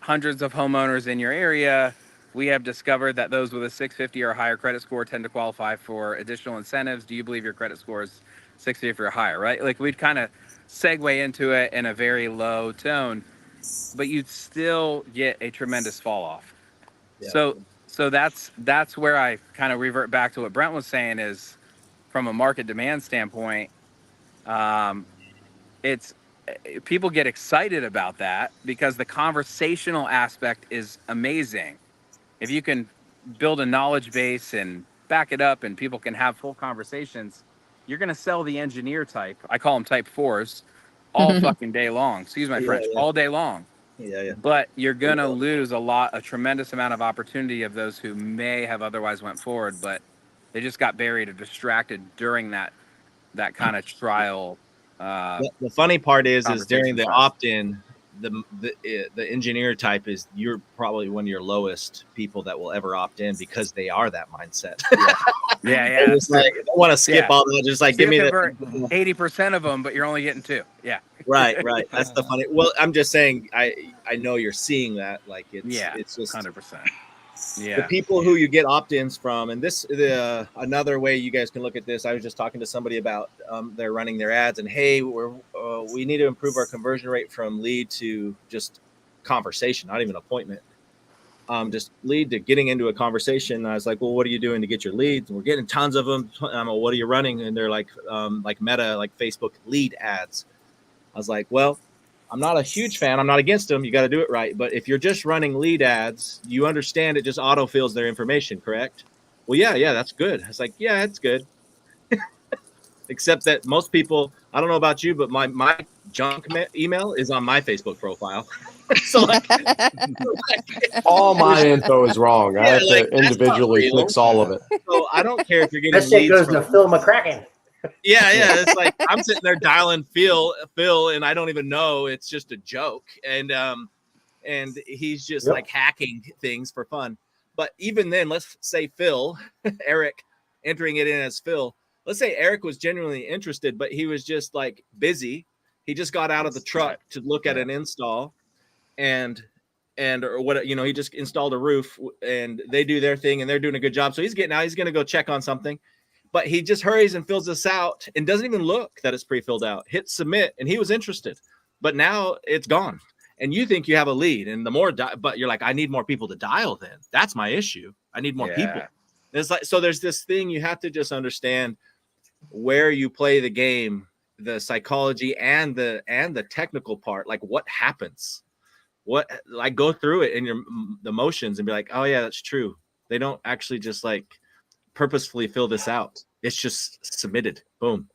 hundreds of homeowners in your area, we have discovered that those with a 650 or higher credit score tend to qualify for additional incentives. Do you believe your credit score is 650 or higher, right? Like, we'd kind of segue into it in a very low tone, but you'd still get a tremendous fall off. Yeah. So that's where I kind of revert back to what Brent was saying, is from a market demand standpoint, it's people get excited about that because the conversational aspect is amazing. if you can build a knowledge base and back it up and people can have full conversations, you're going to sell the engineer type. I call them type 4s all fucking day long. Excuse my French, all day long. Yeah. But you're going to lose a tremendous amount of opportunity of those who may have otherwise went forward, but they just got buried or distracted during that kind of trial. The funny part is during the conversation opt-in, the engineer type is you're probably one of your lowest people that will ever opt in because they are that mindset. Yeah. It's like, I don't want to skip all that. Just like So give me the 80% of them, but you're only getting 2. Yeah. Right. That's the funny. Well, I'm just saying, I know you're seeing that. Like it's just 100%. Yeah. The people who you get opt-ins from, and this another way you guys can look at this. I was just talking to somebody about they're running their ads, and hey, we need to improve our conversion rate from lead to just conversation, not even appointment. Just lead to getting into a conversation. And I was like, well, what are you doing to get your leads? And we're getting tons of them. What are you running? And they're like Meta, like Facebook lead ads. I was like, well, I'm not a huge fan. I'm not against them. You got to do it right. But if you're just running lead ads, you understand it just autofills their information, correct? Well, yeah, that's good. I was like, yeah, it's good. Except that most people, I don't know about you, but my junk email is on my Facebook profile. So all my info is wrong. I have to individually fix all of it. So I don't care if you're getting that shit goes to Phil McCracken. Yeah. It's like I'm sitting there dialing Phil, and I don't even know it's just a joke, and he's just like hacking things for fun. But even then, let's say Phil, Eric, entering it in as Phil. Let's say Eric was genuinely interested, but he was just like busy. He just got out of the truck to look at an install, or what, he just installed a roof, and they do their thing and they're doing a good job. So he's getting out. He's going to go check on something. But he just hurries and fills this out and doesn't even look that it's pre-filled out. Hit submit, and he was interested, but now it's gone. And you think you have a lead, and the more, but you're like, I need more people to dial. Then that's my issue. I need more people. And it's like, so there's this thing you have to just understand where you play the game, the psychology and the technical part. Like what happens, like go through it in the emotions and be like, oh yeah, that's true. They don't actually just like purposefully fill this out. It's just submitted. Boom.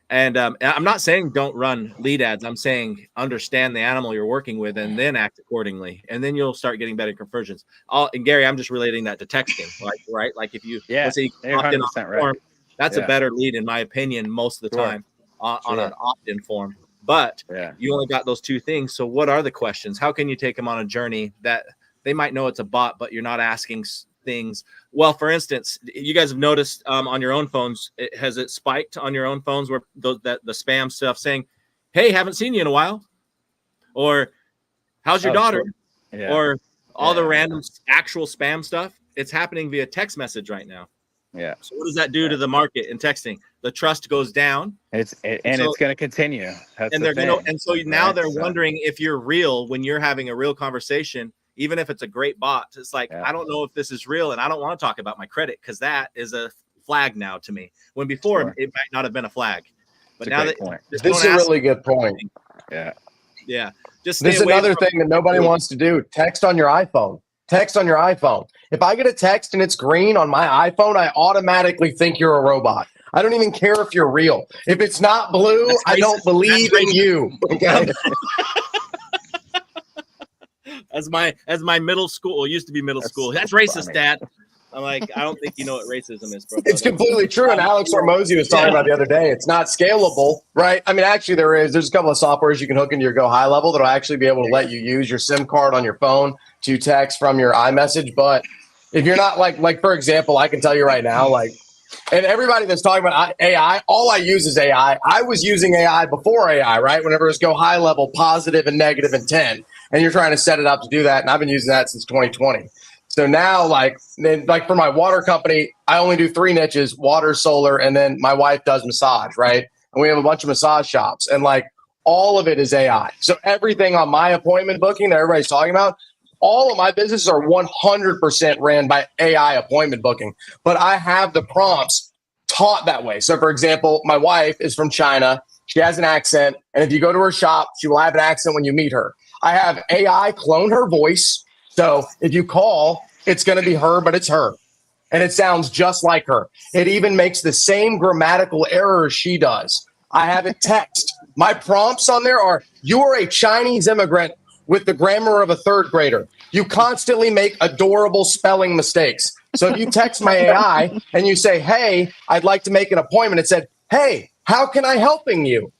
And I'm not saying don't run lead ads. I'm saying understand the animal you're working with and then act accordingly. And then you'll start getting better conversions. And Gary, I'm just relating that to texting. Right? Like if you let's say you opt in on a form, that's a better lead in my opinion most of the time on an opt-in form. But you only got those two things. So what are the questions? How can you take them on a journey that they might know it's a bot, but you're not asking things? Well, for instance, you guys have noticed on your own phones, has it spiked on your own phones where the spam stuff saying, hey, haven't seen you in a while, or how's your daughter, or all the random actual spam stuff? It's happening via text message right now. Yeah. So what does that do to the market in texting? The trust goes down. It's going to continue. That's and they're going to, and so now they're wondering if you're real when you're having a real conversation. Even if it's a great bot, it's like, I don't know if this is real, and I don't want to talk about my credit because that is a flag now to me. When before it might not have been a flag, but now this is a really good point. Yeah. Just this is another thing that nobody wants to do. Text on your iPhone. If I get a text and it's green on my iPhone, I automatically think you're a robot. I don't even care if you're real. If it's not blue, I don't believe in you. Okay. As my middle school, it used to be middle school. That's racist, Dad. I'm like, I don't think you know what racism is, bro. It's completely true. And Alex Hormozy was talking about the other day. It's not scalable, right? I mean, actually, there's a couple of softwares you can hook into your Go High Level that'll actually be able to let you use your SIM card on your phone to text from your iMessage. But if you're not like for example, I can tell you right now, and everybody that's talking about AI, all I use is AI. I was using AI before AI, right? Whenever it was Go High Level, positive and negative intent. And you're trying to set it up to do that. And I've been using that since 2020. So now, like for my water company, I only do 3 niches: water, solar, and then my wife does massage, right? And we have a bunch of massage shops, and all of it is AI. So everything on my appointment booking that everybody's talking about, all of my businesses are 100% ran by AI appointment booking. But I have the prompts taught that way. So for example, my wife is from China. She has an accent. And if you go to her shop, she will have an accent when you meet her. I have AI clone her voice. So if you call, it's going to be her, but it's her. And it sounds just like her. It even makes the same grammatical errors she does. I have it text. My prompts on there are, you are a Chinese immigrant with the grammar of a third grader. You constantly make adorable spelling mistakes. So if you text my AI and you say, hey, I'd like to make an appointment, it said, hey, how can I helping you?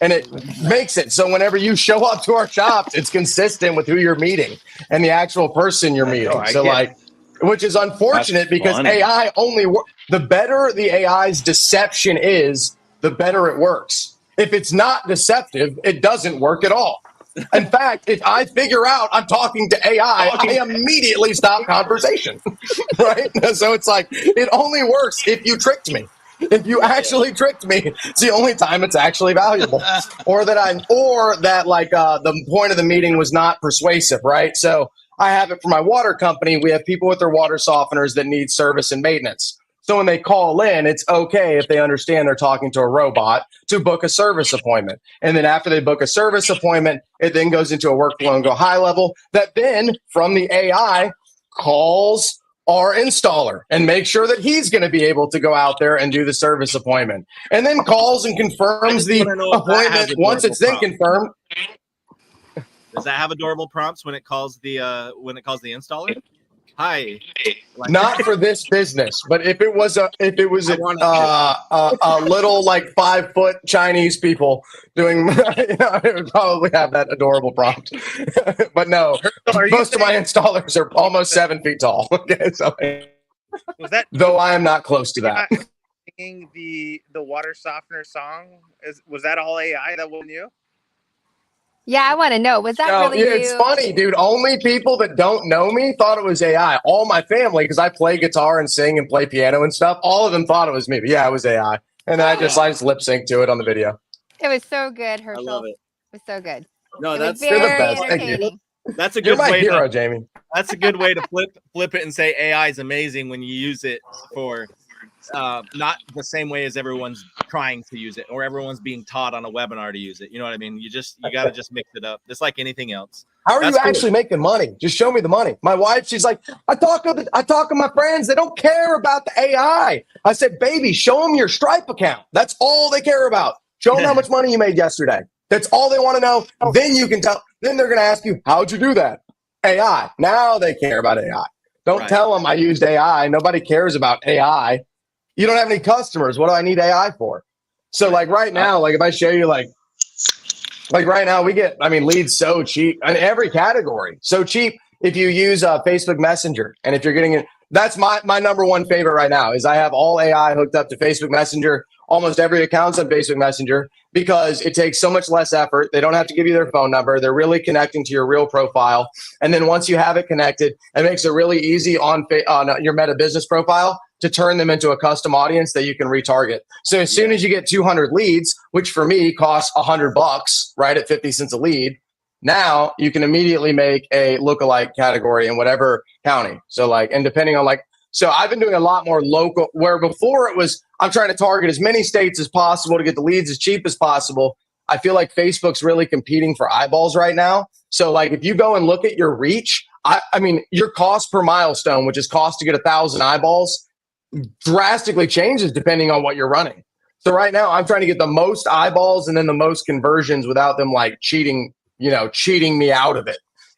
And it makes it so whenever you show up to our shops, it's consistent with who you're meeting and the actual person you're meeting. So like, which is unfortunate because AI only the better the AI's deception is, the better it works. If it's not deceptive, it doesn't work at all. In fact, if I figure out I'm talking to AI, I immediately stop conversation. Right? So it's like, it only works if you tricked me. If you actually tricked me, it's the only time it's actually valuable. Or that the point of the meeting was not persuasive, right? So I have it for my water company. We have people with their water softeners that need service and maintenance. So when they call in, it's okay if they understand they're talking to a robot to book a service appointment. And then after they book a service appointment, it then goes into a workflow and go high level that then from the AI calls our installer and make sure that he's going to be able to go out there and do the service appointment, and then calls and confirms the appointment once it's then confirmed. Does that have adorable prompts when it calls the installer? Hi. Not for this business, but if it was a little like 5 foot Chinese people doing, it would probably have that adorable prompt. But no, most of my installers are almost 7 feet tall. Okay, so though I am not close to that. Singing the water softener song, was that all AI? That wasn't you? Yeah, I want to know. Was that really you? It's funny, dude. Only people that don't know me thought it was AI. All my family, because I play guitar and sing and play piano and stuff, all of them thought it was me. But yeah, it was AI. And then I just lip synced to it on the video. It was so good, Herschel. I love it. It was so good. No, that's you're the best. Thank you. That's a good You're my way hero, to, Jamie. That's a good way to flip it and say AI is amazing when you use it for not the same way as everyone's trying to use it or everyone's being taught on a webinar to use it. You know what I mean? You got to just mix it up. Just like anything else. How are you actually making money? Just show me the money. My wife, she's like, I talk to my friends. They don't care about the AI. I said, baby, show them your Stripe account. That's all they care about. Show them how much money you made yesterday. That's all they want to know. Then you can tell. Then they're going to ask you, how'd you do that? AI. Now they care about AI. Don't tell them I used AI. Nobody cares about AI. You don't have any customers. What do I need AI for? So like right now, like if I show you like right now we get, leads so cheap in every category. So cheap if you use Facebook Messenger. And if you're getting it, that's my number one favorite right now is I have all AI hooked up to Facebook Messenger. Almost every account's on Facebook Messenger because it takes so much less effort. They don't have to give you their phone number. They're really connecting to your real profile. And then once you have it connected, it makes it really easy on your Meta business profile to turn them into a custom audience that you can retarget. So as soon as you get 200 leads, which for me costs $100, right at 50 cents a lead, now you can immediately make a lookalike category in whatever county. So like, and depending on like, so I've been doing a lot more local, where before it was, I'm trying to target as many states as possible to get the leads as cheap as possible. I feel like Facebook's really competing for eyeballs right now. So like, if you go and look at your reach, your cost per milestone, which is cost to get 1,000 eyeballs, drastically changes depending on what you're running. So right now I'm trying to get the most eyeballs and then the most conversions without them like cheating me out of it.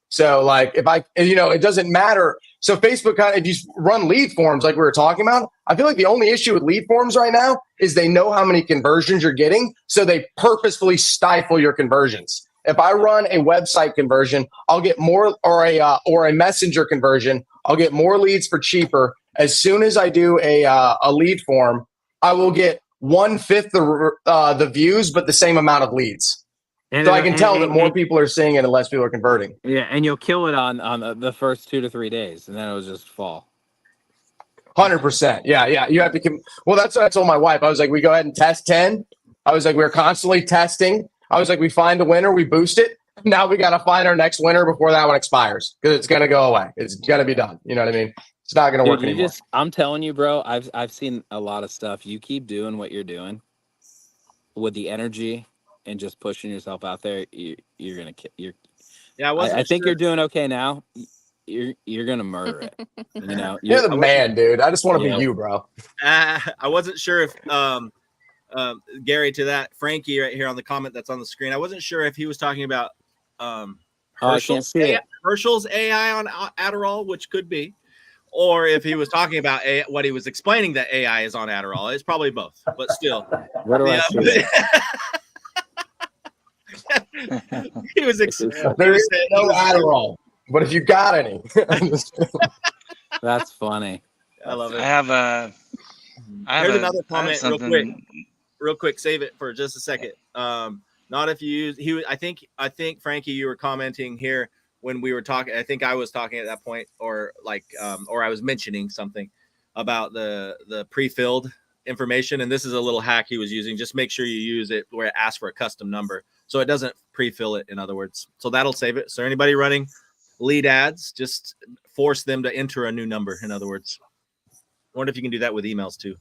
So like if it doesn't matter. So Facebook if you run lead forms like we were talking about, I feel like the only issue with lead forms right now is they know how many conversions you're getting. So they purposefully stifle your conversions. If I run a website conversion, I'll get more, or a messenger conversion, I'll get more leads for cheaper. As soon as I do a lead form, I will get 1/5 the views, but the same amount of leads. And so I can tell that more people are seeing it and less people are converting. Yeah, and you'll kill it on the first 2 to 3 days, and then it'll just fall. 100%. Yeah. You have to. Well, that's what I told my wife. I was like, we go ahead and test 10. I was like, we're constantly testing. I was like, we find a winner, we boost it. Now we got to find our next winner before that one expires because it's going to go away. It's going to be done. You know what I mean? It's not going to work anymore. I'm telling you, bro, I've seen a lot of stuff. You keep doing what you're doing with the energy and just pushing yourself out there. You're going to, I think you're doing okay now. you're gonna murder it. You know, You're the man, dude. I just want to be you, bro. I wasn't sure if Gary, to that Frankie right here on the comment that's on the screen, I wasn't sure if he was talking about I can't see it. Herschel's AI on Adderall, which could be, or if he was talking about what he was explaining that AI is on Adderall. It's probably both, but still. Where do I see it? He was There's no Adderall, but if you got any. That's funny. I love it. Here's another comment real quick. Save it for just a second. Not if you use I think Frankie, you were commenting here when we were talking. I think I was talking at that point, or I was mentioning something about the pre-filled information, and this is a little hack he was using. Just make sure you use it where it asks for a custom number, so it doesn't pre-fill it, in other words. So that'll save it. So anybody running lead ads, just force them to enter a new number, in other words. I wonder if you can do that with emails too.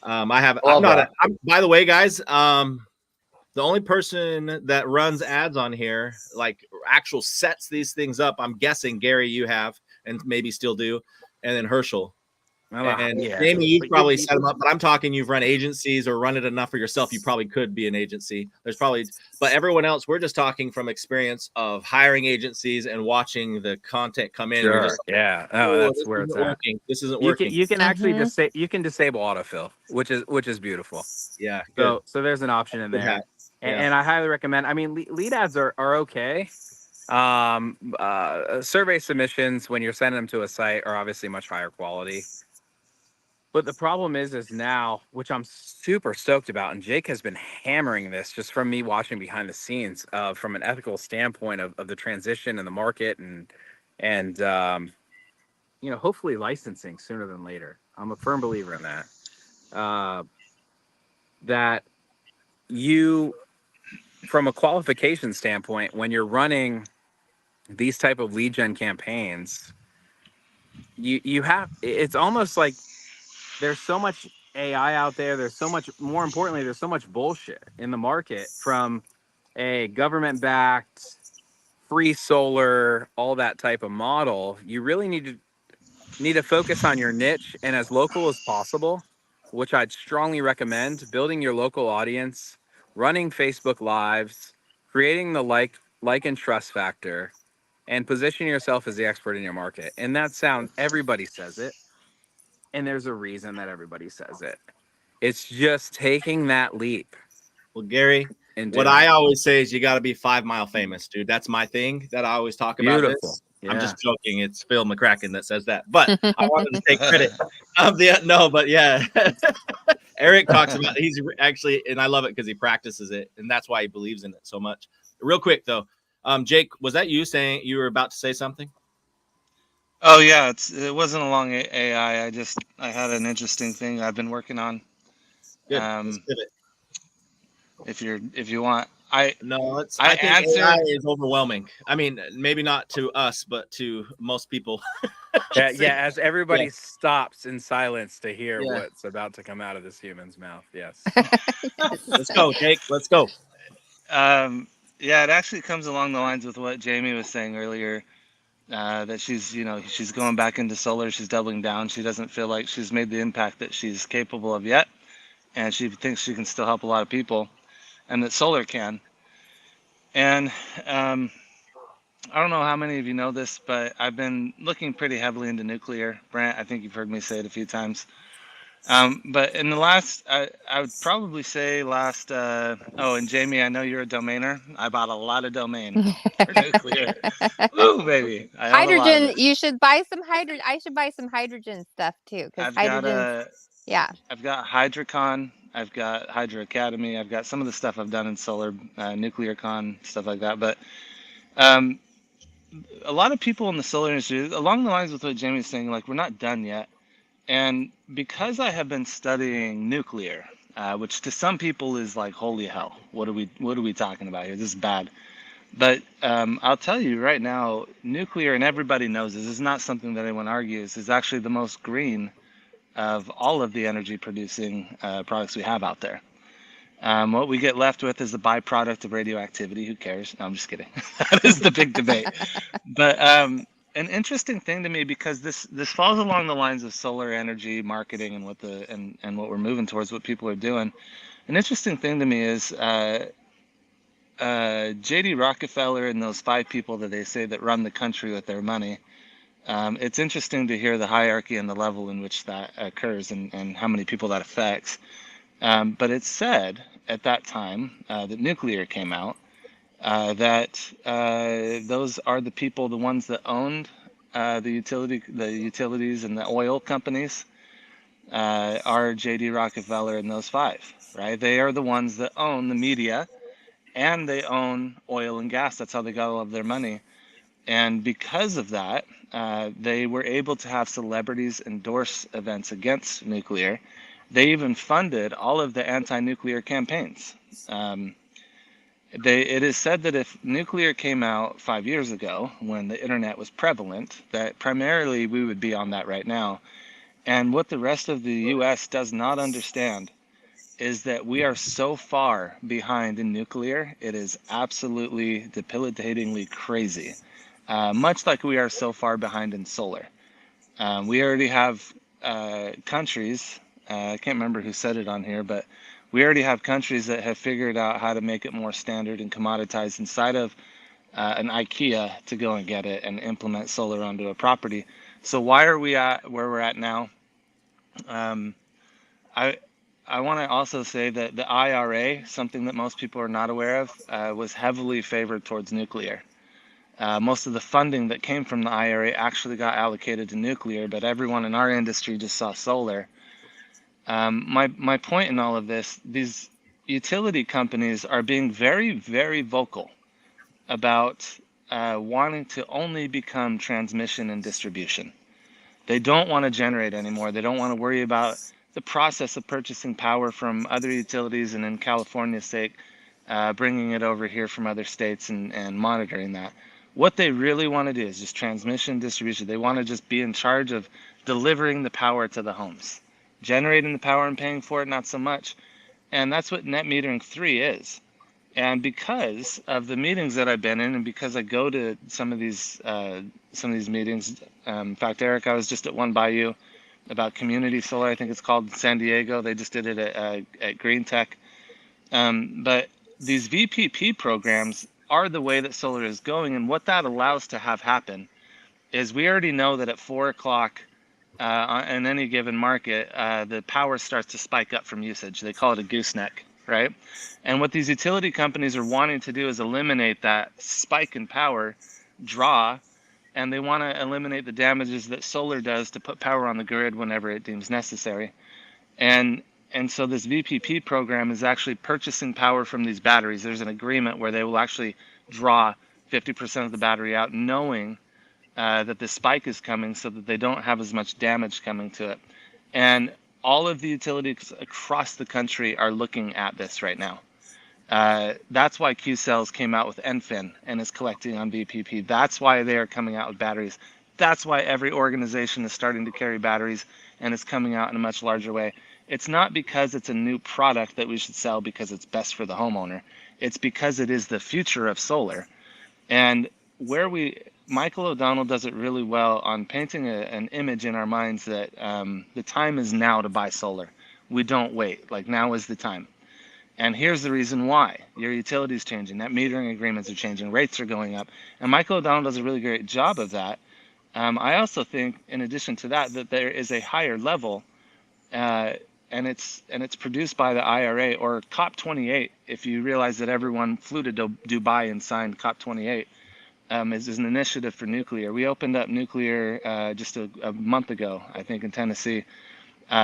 By the way, guys, the only person that runs ads on here, like actual sets these things up, I'm guessing Gary, you have, and maybe still do, and then Herschel. And Jamie, you've probably set them up, but I'm talking you've run agencies or run it enough for yourself. You probably could be an agency. But everyone else, we're just talking from experience of hiring agencies and watching the content come in. Sure. Just, that's where it's at. This isn't working. You can actually disable autofill, which is beautiful. Yeah. Good. So there's an option in there, and I highly recommend. I mean, lead ads are okay. Survey submissions when you're sending them to a site are obviously much higher quality. But the problem is now, which I'm super stoked about, and Jake has been hammering this just from me watching behind the scenes, from an ethical standpoint of the transition and the market, and hopefully licensing sooner than later. I'm a firm believer in that. That you, from a qualification standpoint, when you're running these type of lead gen campaigns, you have, it's almost like there's so much AI out there. There's so much, more importantly, there's so much bullshit in the market from a government-backed, free solar, all that type of model. You really need to focus on your niche and as local as possible, which I'd strongly recommend. Building your local audience, running Facebook Lives, creating the like and trust factor, and position yourself as the expert in your market. And that sounds, everybody says it. And there's a reason that everybody says it. It's just taking that leap. Well, Gary, what I always say is you got to be 5 Mile famous, dude. That's my thing that I always talk about. This. Yeah. I'm just joking. It's Phil McCracken that says that. But I wanted to take credit of but yeah. Eric talks about, he's actually, and I love it because he practices it, and that's why he believes in it so much. Real quick though, Jake, was that you saying you were about to say something? Oh yeah, it wasn't along AI. I had an interesting thing I've been working on. Good. Let's pivot. If you want, I think AI is overwhelming. I mean, maybe not to us, but to most people. As everybody stops in silence to hear what's about to come out of this human's mouth. Yes. Let's go, Jake. Let's go. It actually comes along the lines with what Jamie was saying earlier. That she's going back into solar. She's doubling down. She doesn't feel like she's made the impact that she's capable of yet, and she thinks she can still help a lot of people, and that solar can. And I don't know how many of you know this, but I've been looking pretty heavily into nuclear. Brant, I think you've heard me say it a few times. But in the last, I would probably say and Jamie, I know you're a domainer. I bought a lot of domain for nuclear. Ooh, baby. Hydrogen, you should buy some hydrogen. I should buy some hydrogen stuff too. I've got Hydrocon. I've got Hydro Academy. I've got some of the stuff I've done in solar, Nuclear Con, stuff like that. But a lot of people in the solar industry, along the lines with what Jamie's saying, like, we're not done yet. And because I have been studying nuclear, which to some people is like, holy hell, what are we talking about here? This is bad. But I'll tell you right now, nuclear, and everybody knows this, is not something that anyone argues, is actually the most green of all of the energy producing products we have out there. What we get left with is the byproduct of radioactivity. Who cares? No, I'm just kidding. That is the big debate. But an interesting thing to me, because this falls along the lines of solar energy marketing and what we're moving towards, what people are doing. An interesting thing to me is JD Rockefeller and those 5 people that they say that run the country with their money. It's interesting to hear the hierarchy and the level in which that occurs, and how many people that affects. But it's said at that time that nuclear came out, that those are the people, the ones that owned the utilities and the oil companies, are JD Rockefeller and those 5, right? They are the ones that own the media, and they own oil and gas. That's how they got all of their money. And because of that, they were able to have celebrities endorse events against nuclear. They even funded all of the anti-nuclear campaigns. It is said that if nuclear came out 5 years ago, when the internet was prevalent, that primarily we would be on that right now. And what the rest of the US does not understand is that we are so far behind in nuclear, it is absolutely debilitatingly crazy. Much like we are so far behind in solar. We already have countries, I can't remember who said it on here, but we already have countries that have figured out how to make it more standard and commoditized inside of an IKEA to go and get it and implement solar onto a property. So why are we at where we're at now? I I want to also say that the IRA, something that most people are not aware of, was heavily favored towards nuclear. Most of the funding that came from the IRA actually got allocated to nuclear, but everyone in our industry just saw solar. My point in all of this, these utility companies are being very, very vocal about wanting to only become transmission and distribution. They don't want to generate anymore. They don't want to worry about the process of purchasing power from other utilities, and in California's sake, bringing it over here from other states and monitoring that. What they really want to do is just transmission, distribution. They want to just be in charge of delivering the power to the homes. Generating the power and paying for it, not so much. And that's what net metering 3 is. And because of the meetings that I've been in, and because I go to some of these meetings, in fact, Eric, I was just at one by you about community solar, I think it's called, in San Diego. They just did it at Green Tech. But these VPP programs are the way that solar is going, and what that allows to have happen is we already know that at 4 o'clock in any given market, the power starts to spike up from usage. They call it a gooseneck, right? And what these utility companies are wanting to do is eliminate that spike in power draw, and they want to eliminate the damages that solar does to put power on the grid whenever it deems necessary. And so this VPP program is actually purchasing power from these batteries. There's an agreement where they will actually draw 50% of the battery out, knowing that the spike is coming, so that they don't have as much damage coming to it. And all of the utilities across the country are looking at this right now. That's why Q-Cells came out with Enfin and is collecting on VPP. That's why they are coming out with batteries. That's why every organization is starting to carry batteries and is coming out in a much larger way. It's not because it's a new product that we should sell because it's best for the homeowner. It's because it is the future of solar. And Michael O'Donnell does it really well on painting an image in our minds that the time is now to buy solar. We don't wait. Like, now is the time. And here's the reason why. Your utility's changing. Net metering agreements are changing. Rates are going up. And Michael O'Donnell does a really great job of that. I also think, in addition to that, that there is a higher level, and it's produced by the IRA or COP28. If you realize that everyone flew to Dubai and signed COP28, is an initiative for nuclear. We opened up nuclear just a month ago, I think, in Tennessee.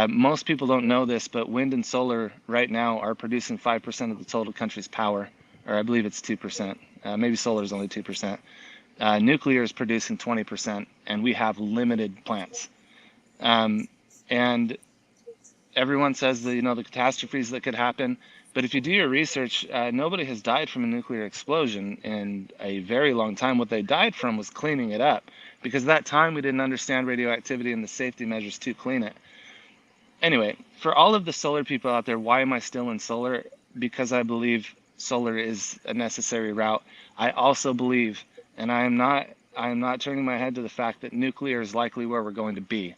Most people don't know this, but wind and solar right now are producing 5% of the total country's power, or I believe it's 2%. Maybe solar is only 2%. Nuclear is producing 20%, and we have limited plants. And everyone says that, the catastrophes that could happen, but if you do your research, nobody has died from a nuclear explosion in a very long time. What they died from was cleaning it up, because at that time we didn't understand radioactivity and the safety measures to clean it. Anyway, for all of the solar people out there, why am I still in solar? Because I believe solar is a necessary route. I also believe, and I am not I'm not turning my head to the fact that nuclear is likely where we're going to be.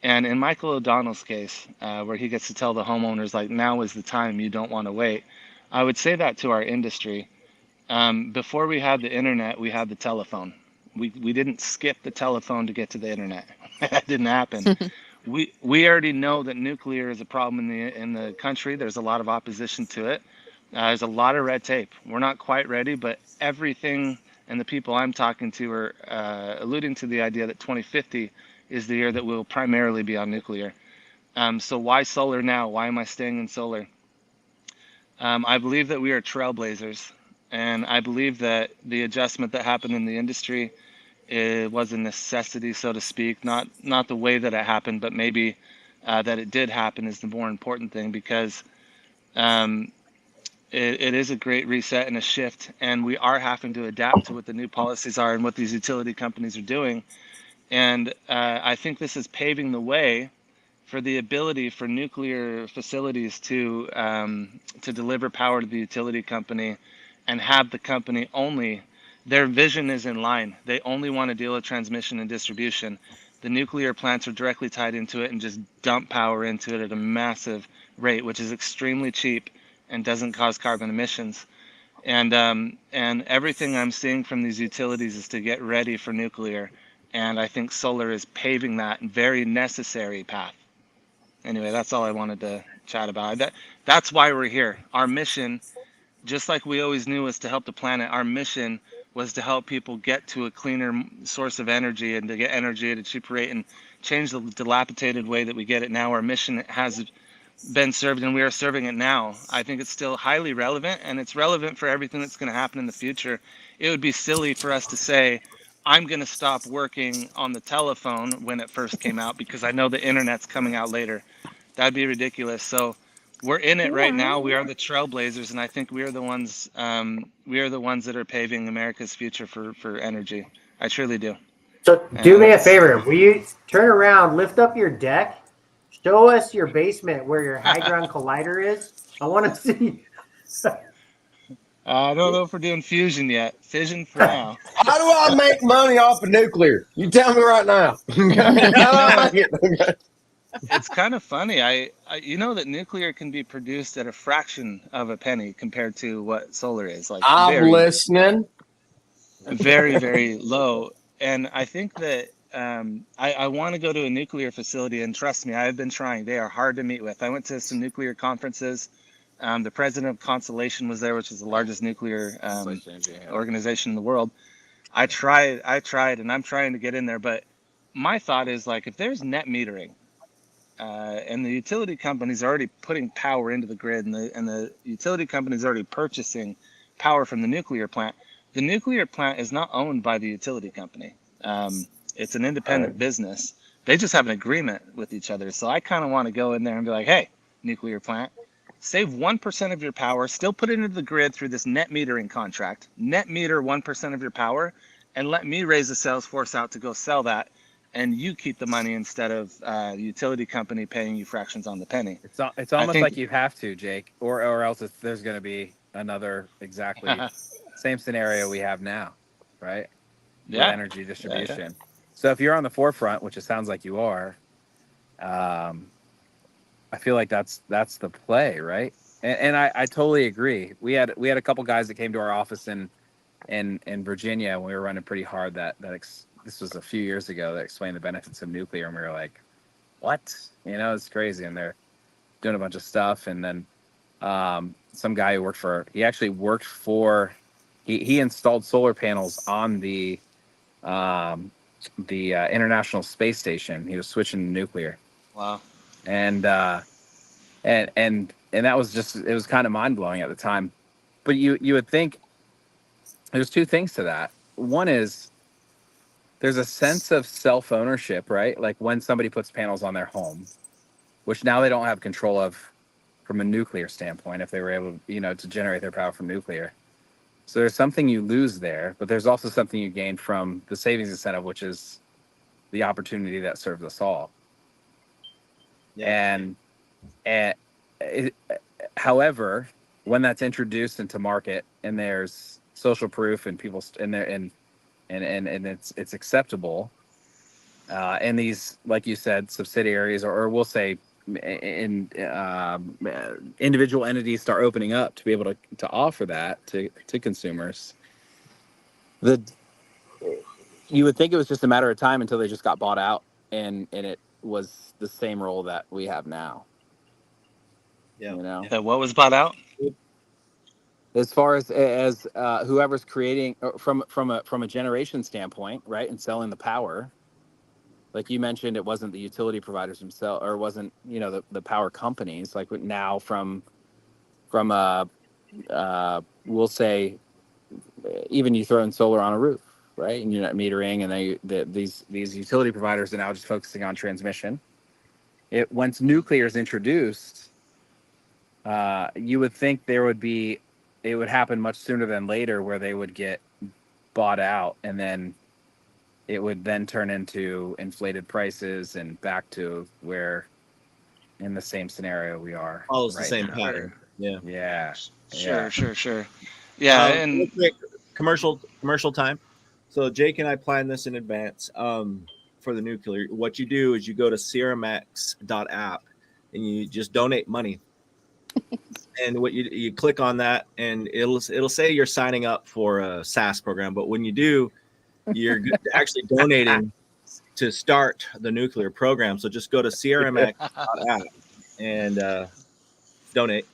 And in Michael O'Donnell's case, where he gets to tell the homeowners, like, now is the time, you don't want to wait, I would say that to our industry. Before we had the internet, we had the telephone. We didn't skip the telephone to get to the internet. That didn't happen. We already know that nuclear is a problem in the country. There's a lot of opposition to it. There's a lot of red tape. We're not quite ready, but everything and the people I'm talking to are alluding to the idea that 2050 is the year that we'll primarily be on nuclear. So why solar now? Why am I staying in solar? I believe that we are trailblazers, and I believe that the adjustment that happened in the industry, it was a necessity, so to speak. Not the way that it happened, but maybe that it did happen is the more important thing, because it is a great reset and a shift, and we are having to adapt to what the new policies are and what these utility companies are doing. And I think this is paving the way for the ability for nuclear facilities to deliver power to the utility company, and have the company only, their vision is in line. They only want to deal with transmission and distribution. The nuclear plants are directly tied into it and just dump power into it at a massive rate, which is extremely cheap and doesn't cause carbon emissions. And everything I'm seeing from these utilities is to get ready for nuclear. And I think solar is paving that very necessary path. Anyway, that's all I wanted to chat about. That's why we're here. Our mission, just like we always knew, was to help the planet. Our mission was to help people get to a cleaner source of energy, and to get energy at a cheaper rate, and change the dilapidated way that we get it now. Our mission has been served, and we are serving it now. I think it's still highly relevant, and it's relevant for everything that's going to happen in the future. It would be silly for us to say, I'm going to stop working on the telephone when it first came out because I know the internet's coming out later. That'd be ridiculous. So we're in it right now. We are the trailblazers, and I think we are the ones that are paving America's future for energy. I truly do. So do me a favor. Will you turn around, lift up your deck, show us your basement where your Hadron Collider is? I want to see. I don't know if we're doing fusion yet. Fission for now. How do I make money off of nuclear? You tell me right now. How do I make it? It's kind of funny. I you know that nuclear can be produced at a fraction of a penny compared to what solar is. Like, I'm listening. Very, very low. And I think that I want to go to a nuclear facility, and trust me, I've been trying. They are hard to meet with. I went to some nuclear conferences. The president of Constellation was there, which is the largest nuclear organization in the world. I tried, and I'm trying to get in there. But my thought is, like, if there's net metering, and the utility companies are already putting power into the grid, and the utility companies are already purchasing power from the nuclear plant is not owned by the utility company. It's an independent business. They just have an agreement with each other. So I kind of want to go in there and be like, hey, nuclear plant, save 1% of your power, still put it into the grid through this net metering contract, net meter 1% of your power, and let me raise the sales force out to go sell that, and you keep the money instead of the utility company paying you fractions on the penny. It's almost like you have to, Jake, or else there's going to be another exactly same scenario we have now, right? Yeah. With energy distribution. Yeah. So if you're on the forefront, which it sounds like you are, I feel like that's the play, right? And I totally agree. We had a couple guys that came to our office in Virginia, and we were running pretty hard. This was a few years ago, that explained the benefits of nuclear, and we were like, what? It's crazy. And they're doing a bunch of stuff. And then some guy who he installed solar panels on the International Space Station. He was switching to nuclear. Wow. And that was it was kind of mind blowing at the time. But you would think there's two things to that. One is there's a sense of self-ownership, right? Like when somebody puts panels on their home, which now they don't have control of from a nuclear standpoint, if they were able, to generate their power from nuclear. So there's something you lose there, but there's also something you gain from the savings incentive, which is the opportunity that serves us all. Yeah. However, when that's introduced into market and there's social proof and people and and it's acceptable. And these, like you said, subsidiaries, or we'll say in individual entities start opening up to be able to offer that to consumers. You would think it was just a matter of time until they just got bought out, and it was the same role that we have now. Yeah. You know, What was bought out? as far as whoever's creating from a generation standpoint, right, and selling the power. Like you mentioned, it wasn't the utility providers themselves, or it wasn't, you know, the power companies. Like now from we'll say, even you throw in solar on a roof, right, and you're not metering, and these utility providers are now just focusing on transmission. Once nuclear is introduced, you would think it would happen much sooner than later, where they would get bought out, and then it would then turn into inflated prices and back to where in the same scenario we are. Follows right the same now. pattern. Yeah. Yeah. Sure. Yeah, and real quick, commercial time. So Jake and I planned this in advance for the nuclear. What you do is you go to crmax.app and you just donate money. And what you click on that, and it'll say you're signing up for a SaaS program. But when you do, you're actually donating to start the nuclear program. So just go to crmax.app and donate,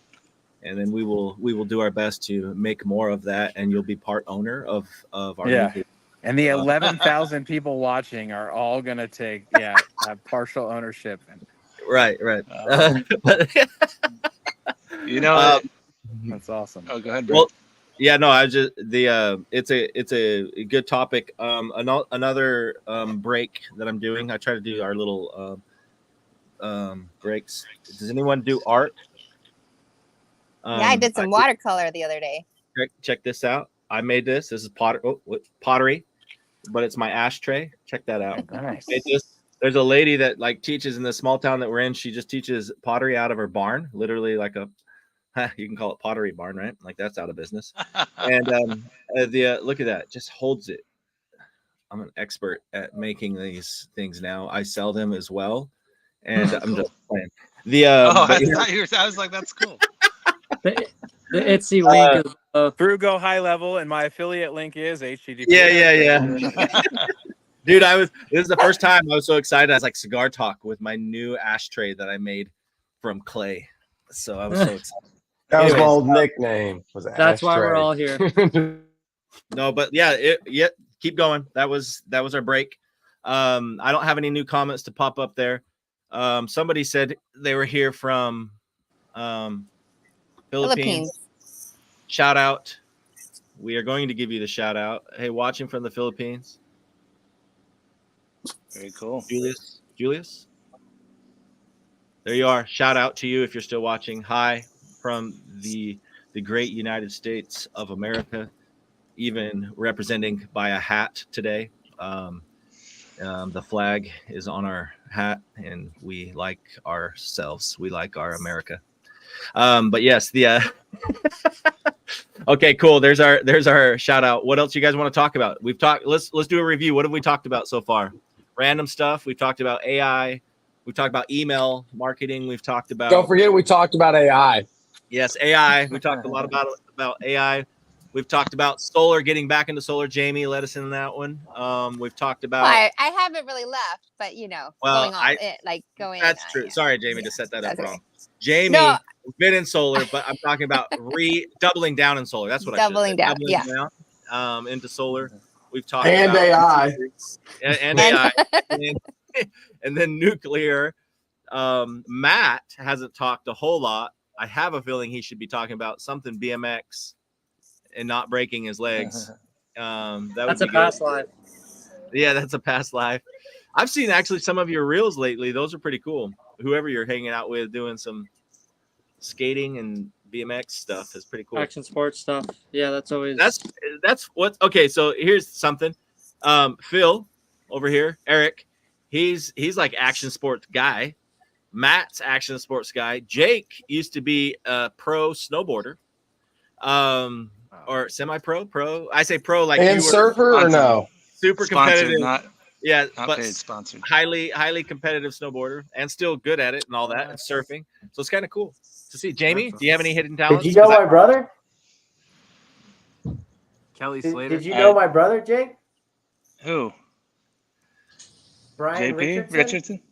and then we will do our best to make more of that, and you'll be part owner of our nuclear. And the 11,000 people watching are all gonna have partial ownership. Right. You know, that's awesome. Oh, go ahead, bro. Well, yeah, no, I just it's a good topic. Another break that I'm doing. I try to do our little breaks. Does anyone do art? Yeah, I did some watercolor the other day. Check this out. I made this. This is pottery, but it's my ashtray. Check that out. Nice. There's a lady that like teaches in the small town that we're in. She just teaches pottery out of her barn, literally like you can call it pottery barn, right? Like that's out of business. And look at that, just holds it. I'm an expert at making these things now. I sell them as well, and I'm just playing. I was like, that's cool. The Etsy link is through Go High Level, and my affiliate link is HTTP. Yeah. Dude, this is the first time I was so excited. I was like Cigar Talk with my new ashtray that I made from clay. So I was so excited. That was my old nickname. That's why we're all here. No, but yeah, keep going. That was our break. I don't have any new comments to pop up there. Somebody said they were here from Philippines. Shout out. We are going to give you the shout out. Hey, watching from the Philippines. Very cool. Julius. There you are. Shout out to you if you're still watching. Hi from the great United States of America, even representing by a hat today. The flag is on our hat, and we like ourselves. We like our America. But yes, okay, cool. There's our shout out. What else you guys want to talk about? We've talked. Let's do a review. What have we talked about so far? Random stuff. We've talked about AI. We've talked about email marketing. We've talked about. Don't forget, we talked about AI. Yes, AI. We talked a lot about AI. We've talked about solar, getting back into solar. Jamie led us in that one. We've talked about. Well, I haven't really left, but going. That's true. Yeah. Sorry, Jamie, to set that up wrong. Okay. Jamie has been in solar, but I'm talking about doubling down in solar. That's what doubling I should down. Yeah. Into solar. We've talked and about AI and AI, and then nuclear. Matt hasn't talked a whole lot. I have a feeling he should be talking about something BMX and not breaking his legs. That's a past life. Yeah, that's a past life. I've seen actually some of your reels lately. Those are pretty cool. Whoever you're hanging out with doing some skating and BMX stuff is pretty cool. Action sports stuff. Yeah, that's always. That's what. Okay, so here's something. Phil over here, Eric, he's like action sports guy. Matt's action sports guy. Jake used to be a pro snowboarder, or semi-pro. Pro. I say pro like and surfer or no? super Sponsored, competitive. not but paid, sponsored. highly competitive snowboarder and still good at it and all that and surfing. So it's kind of cool to see. Jamie, do you have any hidden talents? Did you know my brother? Kelly Slater. Did you know my brother, Jake? Who? Brian JP Richardson.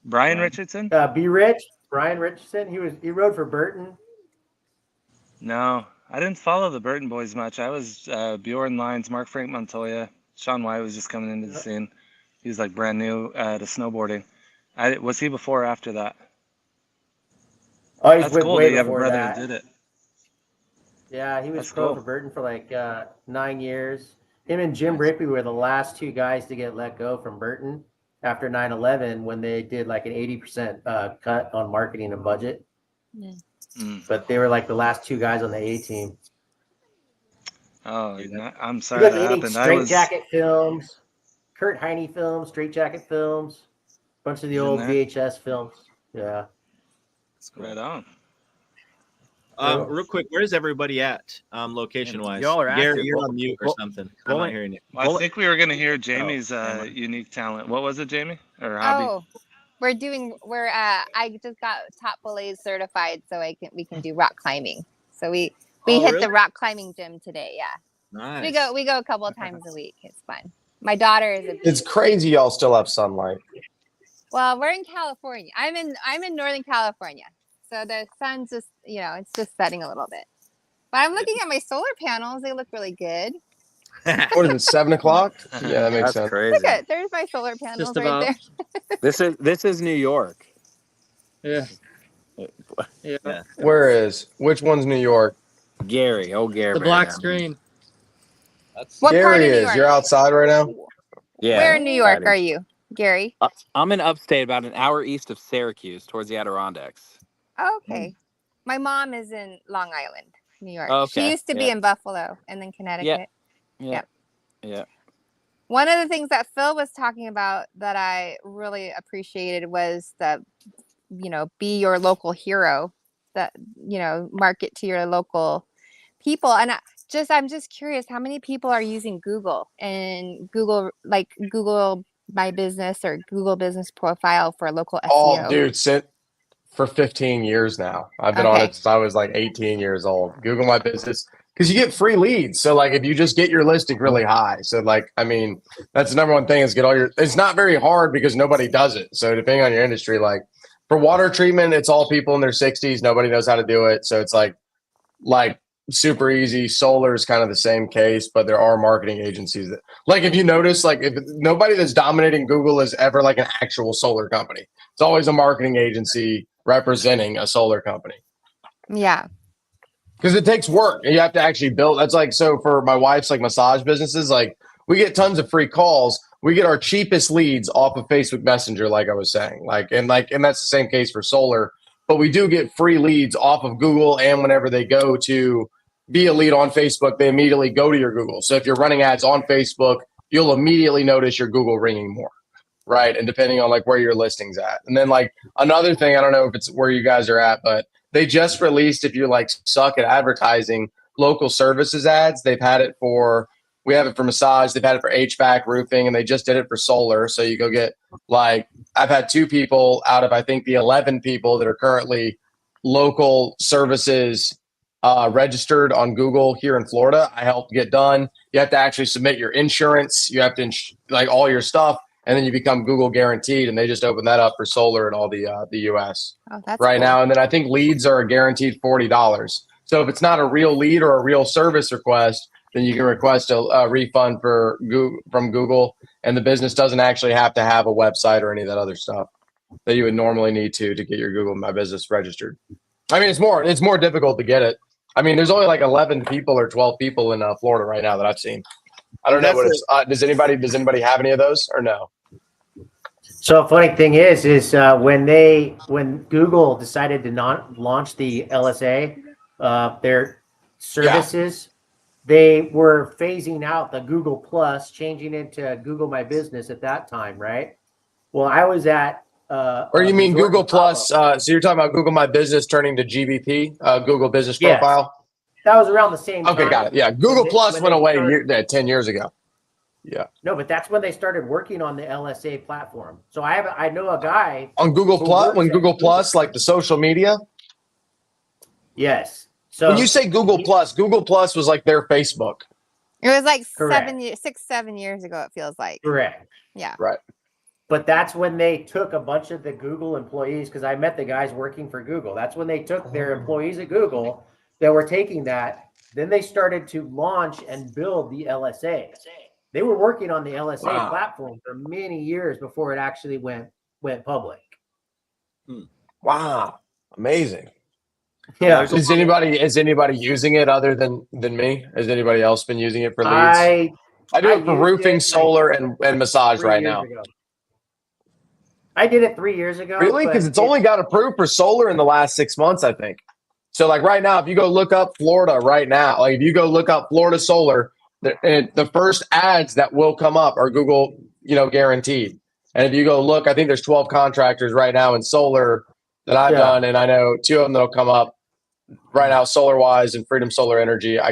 Brian Richardson. Be Rich. Brian Richardson. He rode for Burton. No, I didn't follow the Burton boys much. I was Bjorn Lyons, Mark Frank Montoya, Sean White was just coming into the scene. He was like brand new to snowboarding. Was he before or after that? Oh, he's That's cool way that you have a before brother that. who did it. Yeah, he was That's pro cool. for Burton for like 9 years. Him and Jim Rippey were the last two guys to get let go from Burton after 9/11 when they did like an 80% cut on marketing and budget. But they were like the last two guys on the A team. Oh, I'm sorry that happened. Straight Jacket films, Kurt Heine films, Straight Jacket films, bunch of the old VHS films. Yeah. Right on. Real quick, where's everybody at location wise? Y'all are Gary, active. you're on mute or something. I'm not hearing you. Well, I think we were going to hear Jamie's unique talent. What was it, Jamie? Or hobby? Oh, I just got top fillets certified so we can do rock climbing. So we hit the rock climbing gym today. Yeah. Nice. We go a couple of times a week. It's fun. My daughter is It's crazy y'all still have sunlight. Well, we're in California. I'm in Northern California. So the sun's just, it's just setting a little bit. But I'm looking at my solar panels. They look really good. What is it, 7 o'clock? Yeah, that makes sense. Crazy. Look there's my solar panels right there. This is New York. Yeah. Which one's New York? Gary. Oh, Gary. The black screen. What Gary part of New is. York? You're outside right now? Yeah. Where in New York are you, Gary? I'm in upstate, about an hour east of Syracuse, towards the Adirondacks. Okay. My mom is in Long Island, New York. Okay. She used to be in Buffalo and then Connecticut. Yeah. One of the things that Phil was talking about that I really appreciated was the, be your local hero, that, market to your local people. And I'm just curious, how many people are using Google and Google My Business or Google Business Profile for local SEO? Oh, dude, for 15 years now. I've been on it since I was like 18 years old. Google My Business, because you get free leads. So like if you just get your listing really high. So like, I mean, that's the number one thing is it's not very hard because nobody does it. So depending on your industry, like for water treatment, it's all people in their 60s. Nobody knows how to do it. So it's like super easy. Solar is kind of the same case, but there are marketing agencies that, like, if you notice, like if nobody that's dominating Google is ever like an actual solar company. It's always a marketing agency representing a solar company. Yeah. Because it takes work and you have to actually build. That's like, so for my wife's like massage businesses, like we get tons of free calls. We get our cheapest leads off of Facebook Messenger, like I was saying, and that's the same case for solar, but we do get free leads off of Google. And whenever they go to be a lead on Facebook, they immediately go to your Google. So if you're running ads on Facebook, you'll immediately notice your Google ringing more. Right. And depending on like where your listing's at. And then like another thing, I don't know if it's where you guys are at, but they just released, if you like suck at advertising, local services ads. We have it for massage. They've had it for HVAC, roofing, and they just did it for solar. So you go get I've had 2 people out of, I think, the 11 people that are currently local services registered on Google here in Florida. I helped get done. You have to actually submit your insurance. You have to all your stuff. And then you become Google guaranteed, and they just opened that up for solar in all the U.S. Oh, that's right cool. now. And then I think leads are guaranteed $40. So if it's not a real lead or a real service request, then you can request a refund from Google, and the business doesn't actually have to have a website or any of that other stuff that you would normally need to get your Google My Business registered. I mean, it's more difficult to get it. I mean, there's only like 11 people or 12 people in Florida right now that I've seen. I don't know what it's. Does anybody have any of those or no? So funny thing is when Google decided to not launch the LSA, their services, they were phasing out the Google Plus, changing it to Google My Business at that time, right? Well, I was at. Or you mean Google Plus? So you're talking about Google My Business turning to GBP, Google Business Profile? That was around the same time. Okay, got it. Yeah, Google Plus went away 10 years ago. Yeah. No, but that's when they started working on the LSA platform. So I know a guy on Google Plus, when Google Plus, like the social media. Yes. So when you say Google Plus was like their Facebook. It was like Correct. 7 years ago, it feels like. Correct. Yeah. Right. But that's when they took a bunch of the Google employees, because I met the guys working for Google. That's when they took their employees at Google that were taking that. Then they started to launch and build the LSA. They were working on the LSA platform for many years before it actually went public. Wow. Amazing. Yeah. Is anybody using it other than me? Has anybody else been using it for leads? I do it for roofing, solar, and massage right now. I did it 3 years ago. Really? Because it's only got approved for solar in the last 6 months, I think. So like right now, if you go look up Florida right now, like if you go look up Florida solar, the first ads that will come up are Google, guaranteed. And if you go look, I think there's 12 contractors right now in solar that I've done, and I know 2 of them that'll come up right now, Solar Wise and Freedom Solar Energy. I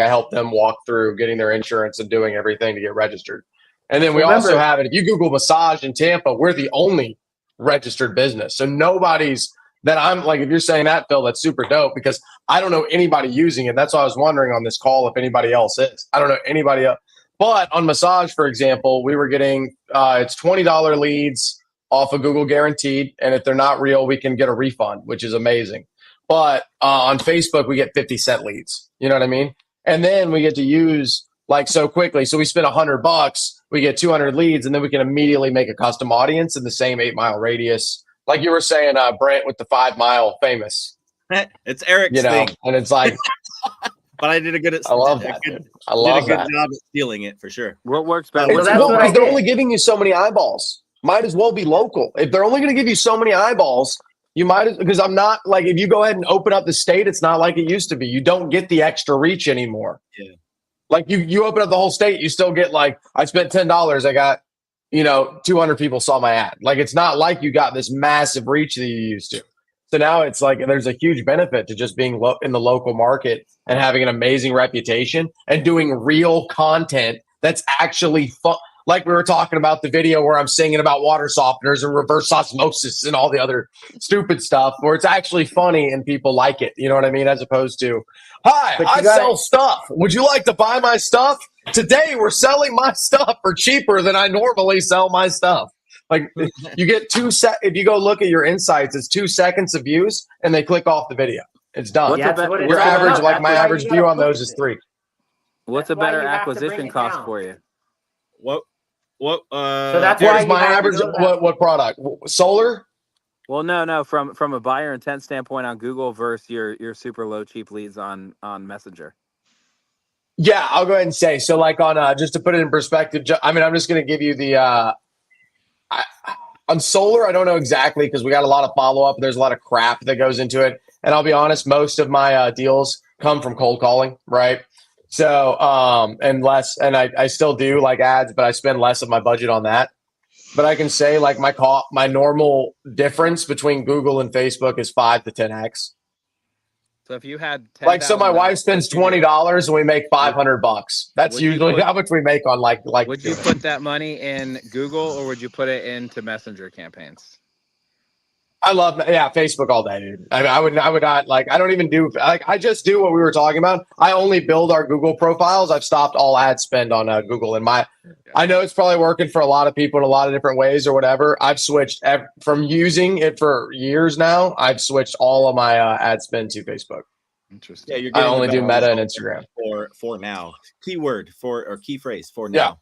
helped them walk through getting their insurance and doing everything to get registered. And then we also have it. If you Google massage in Tampa, we're the only registered business. So nobody's that I'm like, if you're saying that, Phil, that's super dope because I don't know anybody using it. That's why I was wondering on this call if anybody else is. I don't know anybody else. But on massage, for example, we were getting it's $20 leads off of Google Guaranteed. And if they're not real, we can get a refund, which is amazing. But on Facebook, we get 50-cent leads. You know what I mean? And then we get to use like so quickly. So we spend $100, we get 200 leads, and then we can immediately make a custom audience in the same 8-mile radius. Like you were saying, Brent, with the 5-mile famous. It's Eric's thing. And it's like, but I did a good. I love that. I love did a good job at stealing it for sure. What works better? Because they're only giving you so many eyeballs. Might as well be local. If they're only going to give you so many eyeballs, you might, because I'm not like, if you go ahead and open up the state, it's not like it used to be. You don't get the extra reach anymore. Yeah. Like you open up the whole state, you still get like, I spent $10. I got, 200 people saw my ad. Like, it's not like you got this massive reach that you used to. So now it's like, there's a huge benefit to just being in the local market and having an amazing reputation and doing real content that's actually fun. Like we were talking about the video where I'm singing about water softeners and reverse osmosis and all the other stupid stuff where it's actually funny and people like it. You know what I mean? As opposed to, hi, I sell stuff. Would you like to buy my stuff? Today we're selling my stuff for cheaper than I normally sell my stuff. Like you get if you go look at your insights, it's 2 seconds of views and they click off the video. It's done. Your average, like my average view on those is 3. What's a better acquisition cost for you? What so that's why my average what product? Solar? Well, no. From a buyer intent standpoint on Google versus your super low cheap leads on Messenger. Yeah, I'll go ahead and say so. Like on just to put it in perspective, I mean, I'm just going to give you the on solar. I don't know exactly because we got a lot of follow up. There's a lot of crap that goes into it, and I'll be honest, most of my deals come from cold calling, right? So, and I still do like ads, but I spend less of my budget on that. But I can say like my normal difference between Google and Facebook is 5 to 10x. So if you had 10, so my wife spends $20 and we make $500. That's usually how much we make on like. Would you put that money in Google or would you put it into Messenger campaigns? I love, Facebook all day, dude. I would not like, I don't even do, like, I just do what we were talking about. I only build our Google profiles. I've stopped all ad spend on Google and I know it's probably working for a lot of people in a lot of different ways or whatever. I've switched from using it for years now. I've switched all of my ad spend to Facebook. Interesting. Yeah, I only do Meta and Instagram for now. Keyword or key phrase for now.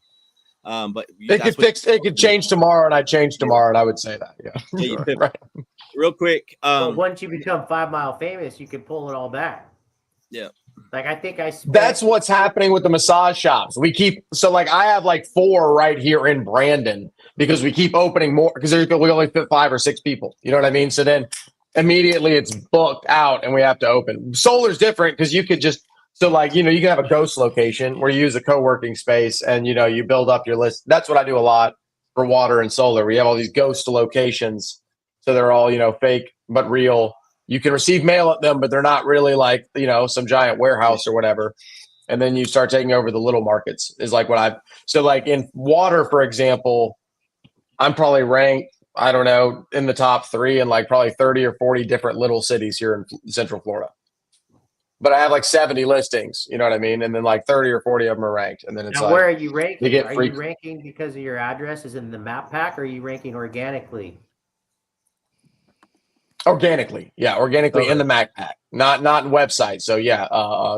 But it could change tomorrow, and I'd change tomorrow, and I would say that. Yeah, sure. Right. Real quick. But once you become 5 Mile famous, you can pull it all back. Yeah. Like I think that's what's happening with the massage shops. I have like 4 right here in Brandon because we keep opening more because we only fit 5 or 6 people. You know what I mean? So then immediately it's booked out and we have to open. Solar's different because you could just. So like, you can have a ghost location where you use a co-working space and, you build up your list. That's what I do a lot for water and solar. We have all these ghost locations. So they're all, fake, but real. You can receive mail at them, but they're not really like, some giant warehouse or whatever. and then you start taking over the little markets. Is like what I've so like in water, for example, I'm probably ranked, I don't know, in the top 3 in like probably 30 or 40 different little cities here in Central Florida. But I have like 70 listings, you know what I mean? And then like 30 or 40 of them are ranked. And then it's now, like, where are you ranking? get Are free you ranking because of your address is in the map pack, or are you ranking organically? organically. Yeah, organically in Okay. the Mac pack, not website. So yeah,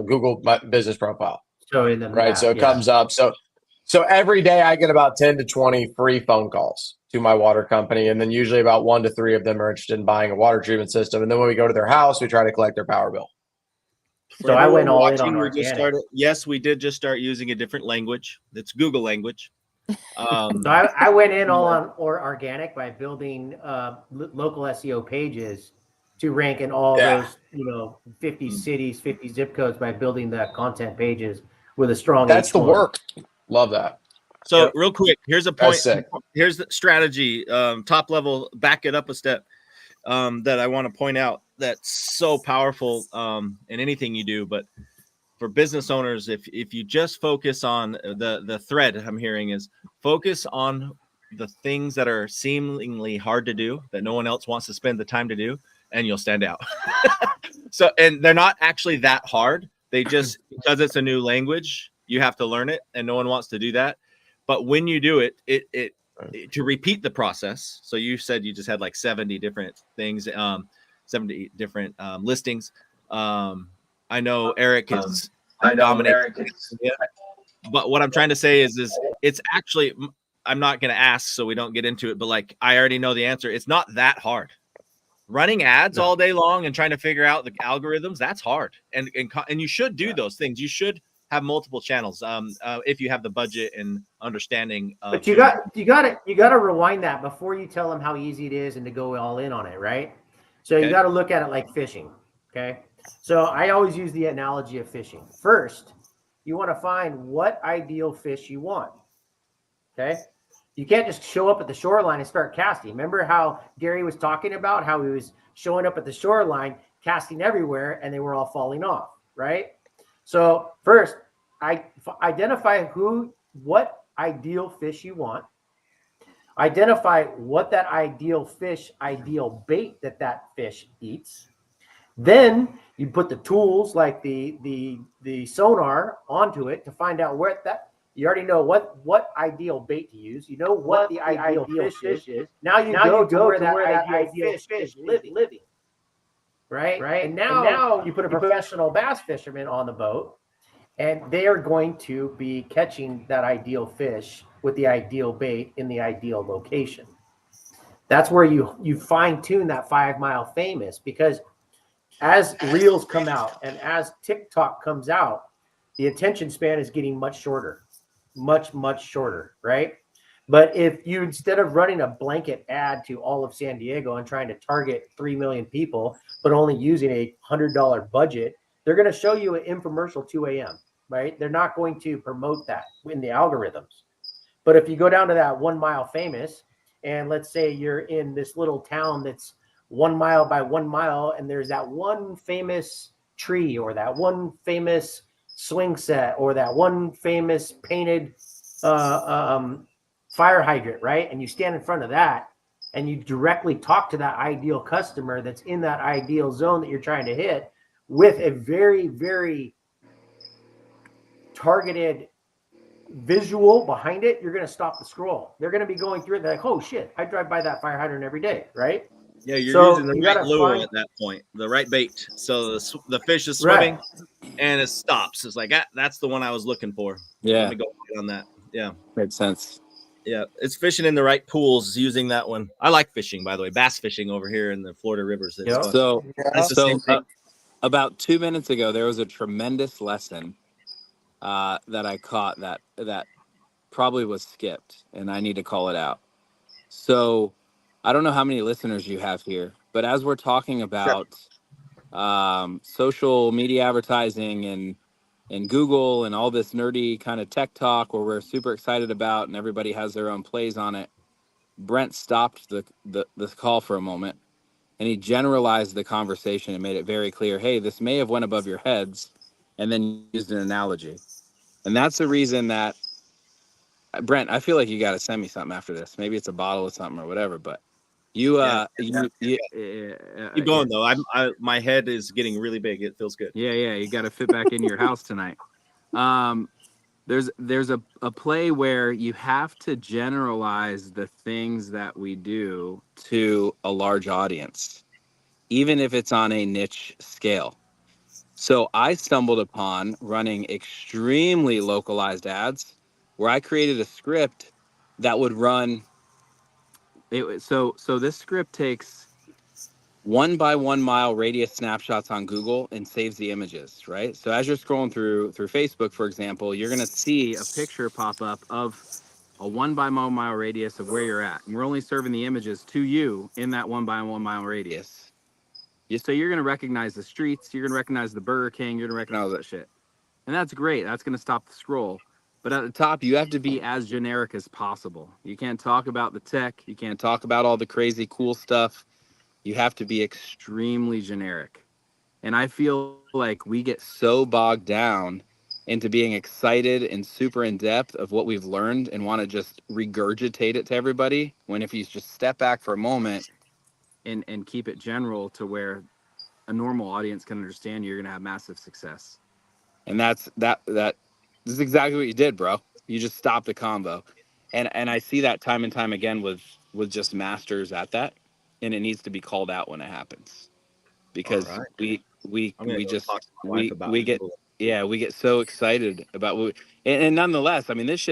Google my business profile. So in the Right. map, So it yeah. comes up. So every day I get about 10 to 20 free phone calls to my water company. And then usually about 1 to 3 of them are interested in buying a water treatment system. And then when we go to their house, we try to collect their power bill. So I went all in on we just organic. started. Yes, we did just start using a different language. It's Google language. So I went in all on organic by building local SEO pages to rank in all those 50 cities, 50 zip codes by building the content pages with a strong. That's H1. the work. Love that. So real quick, here's a point. Sick. Here's the strategy. Top level. Back it up a step. That I want to point out that's so powerful in anything you do, but for business owners, if you just focus on the thread I'm hearing is focus on the things that are seemingly hard to do that no one else wants to spend the time to do, and you'll stand out. So, and they're not actually that hard. They just, because it's a new language, you have to learn it, and no one wants to do that. But when you do it, to repeat the process. So you said you just had like 70 different things, 70 different listings. I know Eric is dominating. But what I'm trying to say is it's actually, I'm not going to ask so we don't get into it, but like I already know the answer. It's not that hard. Running ads all day long and trying to figure out the algorithms, that's hard. And you should do those things. You should have multiple channels if you have the budget and understanding. But you got to rewind that before you tell them how easy it is and to go all in on it, right? So you got to look at it like fishing. Okay. So I always use the analogy of fishing. First, you want to find what ideal fish you want. Okay. You can't just show up at the shoreline and start casting. Remember how Gary was talking about how he was showing up at the shoreline, casting everywhere, and they were all falling off, right? So first, identify what ideal fish you want. Identify what that ideal bait that fish eats. Then you put the tools like the sonar onto it to find out where that. You already know what ideal bait to use. You know what the ideal fish is. Now you go to where that ideal fish is living. Right? And now you put a professional bass fisherman on the boat, and they are going to be catching that ideal fish with the ideal bait in the ideal location. That's where you fine-tune that 5 Mile Famous, because as reels come out and as TikTok comes out, the attention span is getting much shorter. Much shorter, right? But if you, instead of running a blanket ad to all of San Diego and trying to target 3 million people, but only using a $100 budget, they're going to show you an infomercial 2 a.m., right? They're not going to promote that in the algorithms. But if you go down to that 1 Mile Famous, and let's say you're in this little town that's 1 mile by 1 mile, and there's that one famous tree or that one famous swing set or that one famous painted fire hydrant, right? And you stand in front of that and you directly talk to that ideal customer that's in that ideal zone that you're trying to hit with a very, very targeted visual behind it, you're going to stop the scroll. They're going to be going through it. They're like, oh shit, I drive by that fire hydrant every day, right? Yeah, you're using the right lure at that point, the right bait. So the fish is swimming, and it stops. It's like, that's the one I was looking for. Yeah. Let me go on that. Yeah. Makes sense. Yeah, it's fishing in the right pools using that one. I like fishing, by the way, bass fishing over here in the Florida rivers. So about 2 minutes ago, there was a tremendous lesson that I caught that probably was skipped, and I need to call it out. So I don't know how many listeners you have here, but as we're talking about social media advertising and Google and all this nerdy kind of tech talk where we're super excited about and everybody has their own plays on it, Brent stopped the call for a moment and he generalized the conversation and made it very clear, hey, this may have went above your heads, and then used an analogy. And that's the reason that, Brent, I feel like you got to send me something after this. Maybe it's a bottle of something or whatever, but keep going though. My head is getting really big. It feels good. Yeah. You got to fit back into your house tonight. There's a play where you have to generalize the things that we do to a large audience, even if it's on a niche scale. So I stumbled upon running extremely localized ads where I created a script that would run. So this script takes 1 by 1 mile radius snapshots on Google and saves the images, right? So as you're scrolling through Facebook, for example, you're going to see a picture pop up of a 1 by 1 mile radius of where you're at. And we're only serving the images to you in that 1 by 1 mile radius. So you're going to recognize the streets, you're going to recognize the Burger King, you're going to recognize all that shit. And that's great. That's going to stop the scroll. But at the top, you have to be as generic as possible. You can't talk about the tech. You can't talk about all the crazy cool stuff. You have to be extremely generic. And I feel like we get so bogged down into being excited and super in depth of what we've learned and want to just regurgitate it to everybody, when if you just step back for a moment and keep it general to where a normal audience can understand, you're going to have massive success. And this is exactly what you did, bro. You just stopped the combo. And I see that time and time again with just masters at that. And it needs to be called out when it happens, because we get so excited about and nonetheless, I mean, this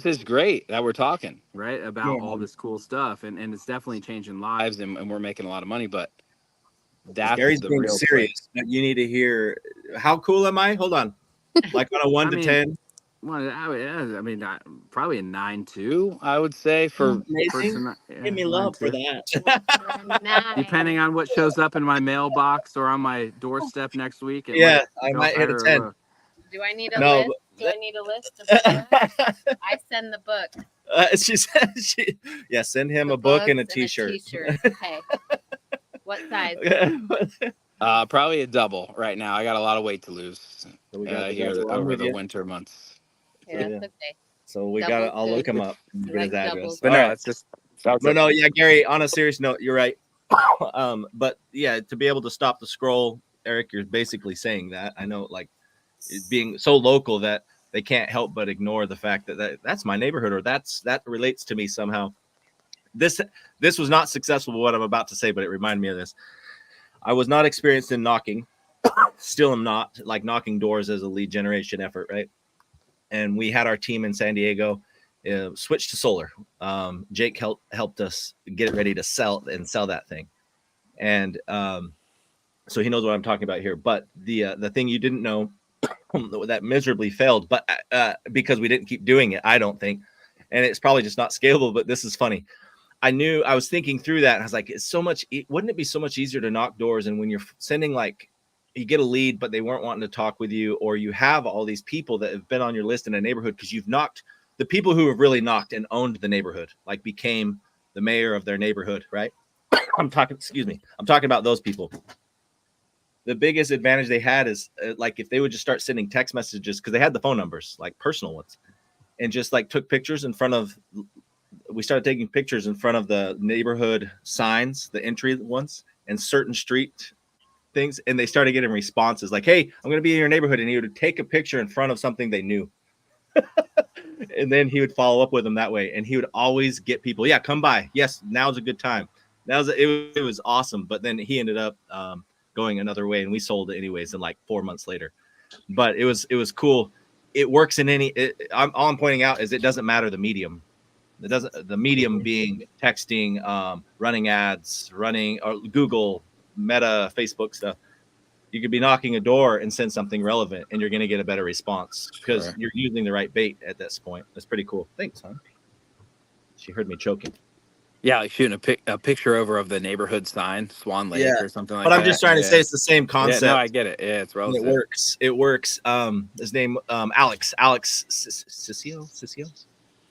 is great that we're talking right about all this cool stuff, and it's definitely changing lives, and we're making a lot of money, but that's Gary's the being real serious. You need to hear how cool am I? Hold on, like on a 1 to 10. Well, I mean, probably a 9.2, I would say for Amazing. Give me love for that. Depending on what shows up in my mailbox or on my doorstep next week. I might hit a 10. Do I need a list? Do I need a list of I send the book. She said, send him a book and a T-shirt. Okay. What size? Probably a double right now. I got a lot of weight to lose here over the winter months. Yeah, that's okay. So we got. I'll look him up. Get his address. But no, it's just. Yeah, Gary. On a serious note, you're right. But yeah, to be able to stop the scroll, Eric, you're basically saying that. I know, like, it being so local that they can't help but ignore the fact that that's my neighborhood, or that relates to me somehow. This was not successful, what I'm about to say, but it reminded me of this. I was not experienced in knocking. Still am not, like, knocking doors as a lead generation effort, right? And we had our team in San Diego switch to solar. Jake helped us get it ready to sell that thing. And so he knows what I'm talking about here. But the thing you didn't know that miserably failed, but because we didn't keep doing it, I don't think. And it's probably just not scalable, but this is funny. I was thinking through that, and I was like, wouldn't it be so much easier to knock doors? And when you're sending, like, you get a lead, but they weren't wanting to talk with you, or you have all these people that have been on your list in a neighborhood because you've knocked the people who have really knocked and owned the neighborhood, like became the mayor of their neighborhood, right? I'm talking about those people. The biggest advantage they had is like if they would just start sending text messages, because they had the phone numbers, like personal ones, and just like took pictures in front of, we started taking pictures in front of the neighborhood signs, the entry ones, and certain street things, and they started getting responses like, hey, I'm going to be in your neighborhood, and he would take a picture in front of something they knew. And then he would follow up with them that way, and he would always get people, yeah, come by, yes, now's a good time. It was awesome. But then he ended up going another way, and we sold it anyways, and like 4 months later. But it was cool. It works in all I'm pointing out is it doesn't matter the medium. The medium being texting, running ads, running or Google, Meta, Facebook stuff. You could be knocking a door and send something relevant, and you're going to get a better response because you're using the right bait at this point. That's pretty cool. Thanks, hon. She heard me choking. Yeah, like shooting a picture over of the neighborhood sign, Swan Lake or something like that. But I'm just trying to say it's the same concept. Yeah, no, I get it. Yeah, it's relative. It works. His name, Alex Sisio.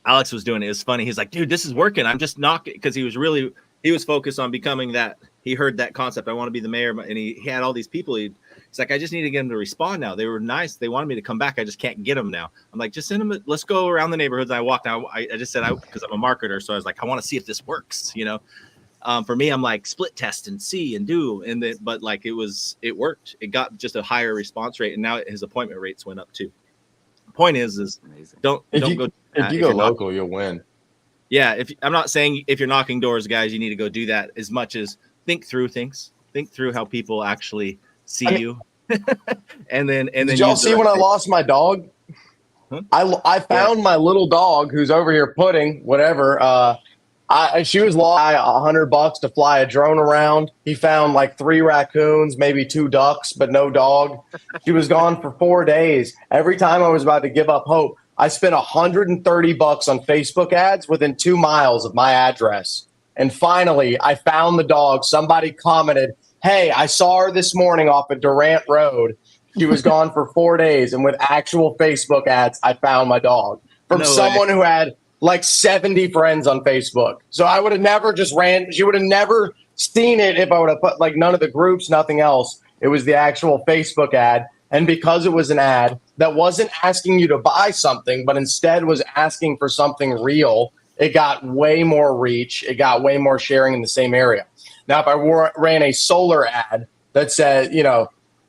Alex was doing it. It was funny. He's like, dude, this is working. I'm just knocking, because he was focused on becoming that he heard that concept. I want to be the mayor, and he had all these people. He's like, I just need to get them to respond now. They were nice. They wanted me to come back. I just can't get them now. I'm like, just send them. Let's go around the neighborhoods. And I walked out. I just said, because I'm a marketer, so I was like, I want to see if this works. You know, for me, I'm like split test and see and do, and then but like it worked. It got just a higher response rate, and now his appointment rates went up too. The point is Amazing. don't go. If you go local, you'll win. Yeah, I'm not saying if you're knocking doors, guys, you need to go do that as much as think through things. Think through how people actually see you. and then did y'all see when I lost my dog? Huh? I found my little dog who's over here putting whatever. She was lost $100 to fly a drone around. He found like 3 raccoons, maybe 2 ducks, but no dog. She was gone for 4 days. Every time I was about to give up hope, I spent $130 on Facebook ads within 2 miles of my address. And finally, I found the dog. Somebody commented, "Hey, I saw her this morning off of Durant Road. She was gone for 4 days." And with actual Facebook ads, I found my dog from someone who had like 70 friends on Facebook. So I would have never just she would have never seen it if I would have put like none of the groups, nothing else. It was the actual Facebook ad. And because it was an ad that wasn't asking you to buy something, but instead was asking for something real, it got way more reach. It got way more sharing in the same area. Now, if I ran a solar ad that said,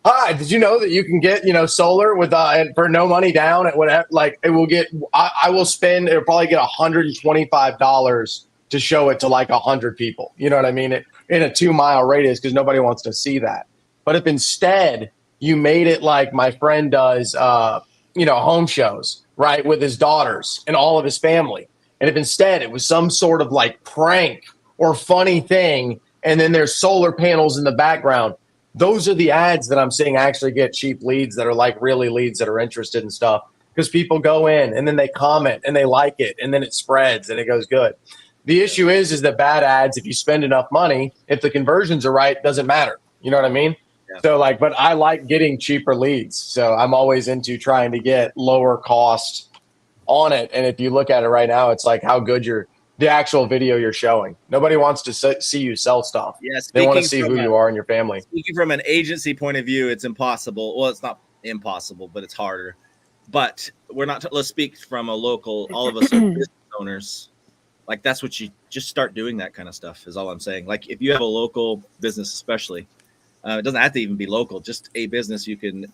"Hi, did you know that you can get, solar with and for no money down at whatever?" Like it will get, I will spend, it'll probably get $125 to show it to like 100 people. You know what I mean? In a 2-mile radius, because nobody wants to see that. But if instead you made it like my friend does, home shows, right, with his daughters and all of his family. And if instead it was some sort of like prank or funny thing, and then there's solar panels in the background, those are the ads that I'm seeing actually get cheap leads that are like really leads that are interested in stuff, because people go in and then they comment and they like it and then it spreads and it goes good. The issue is that bad ads, if you spend enough money, if the conversions are right, doesn't matter. You know what I mean? Yeah. So but I like getting cheaper leads. So I'm always into trying to get lower cost on it. And if you look at it right now, it's like how good the actual video you're showing. Nobody wants to see you sell stuff. Yeah, they want to see who you are and your family. Speaking from an agency point of view, it's impossible. Well, it's not impossible, but it's harder. But we're not. Let's speak from a local. All of us are business owners. Like that's what you just start doing. That kind of stuff is all I'm saying. Like if you have a local business, especially, it doesn't have to even be local. Just a business, you can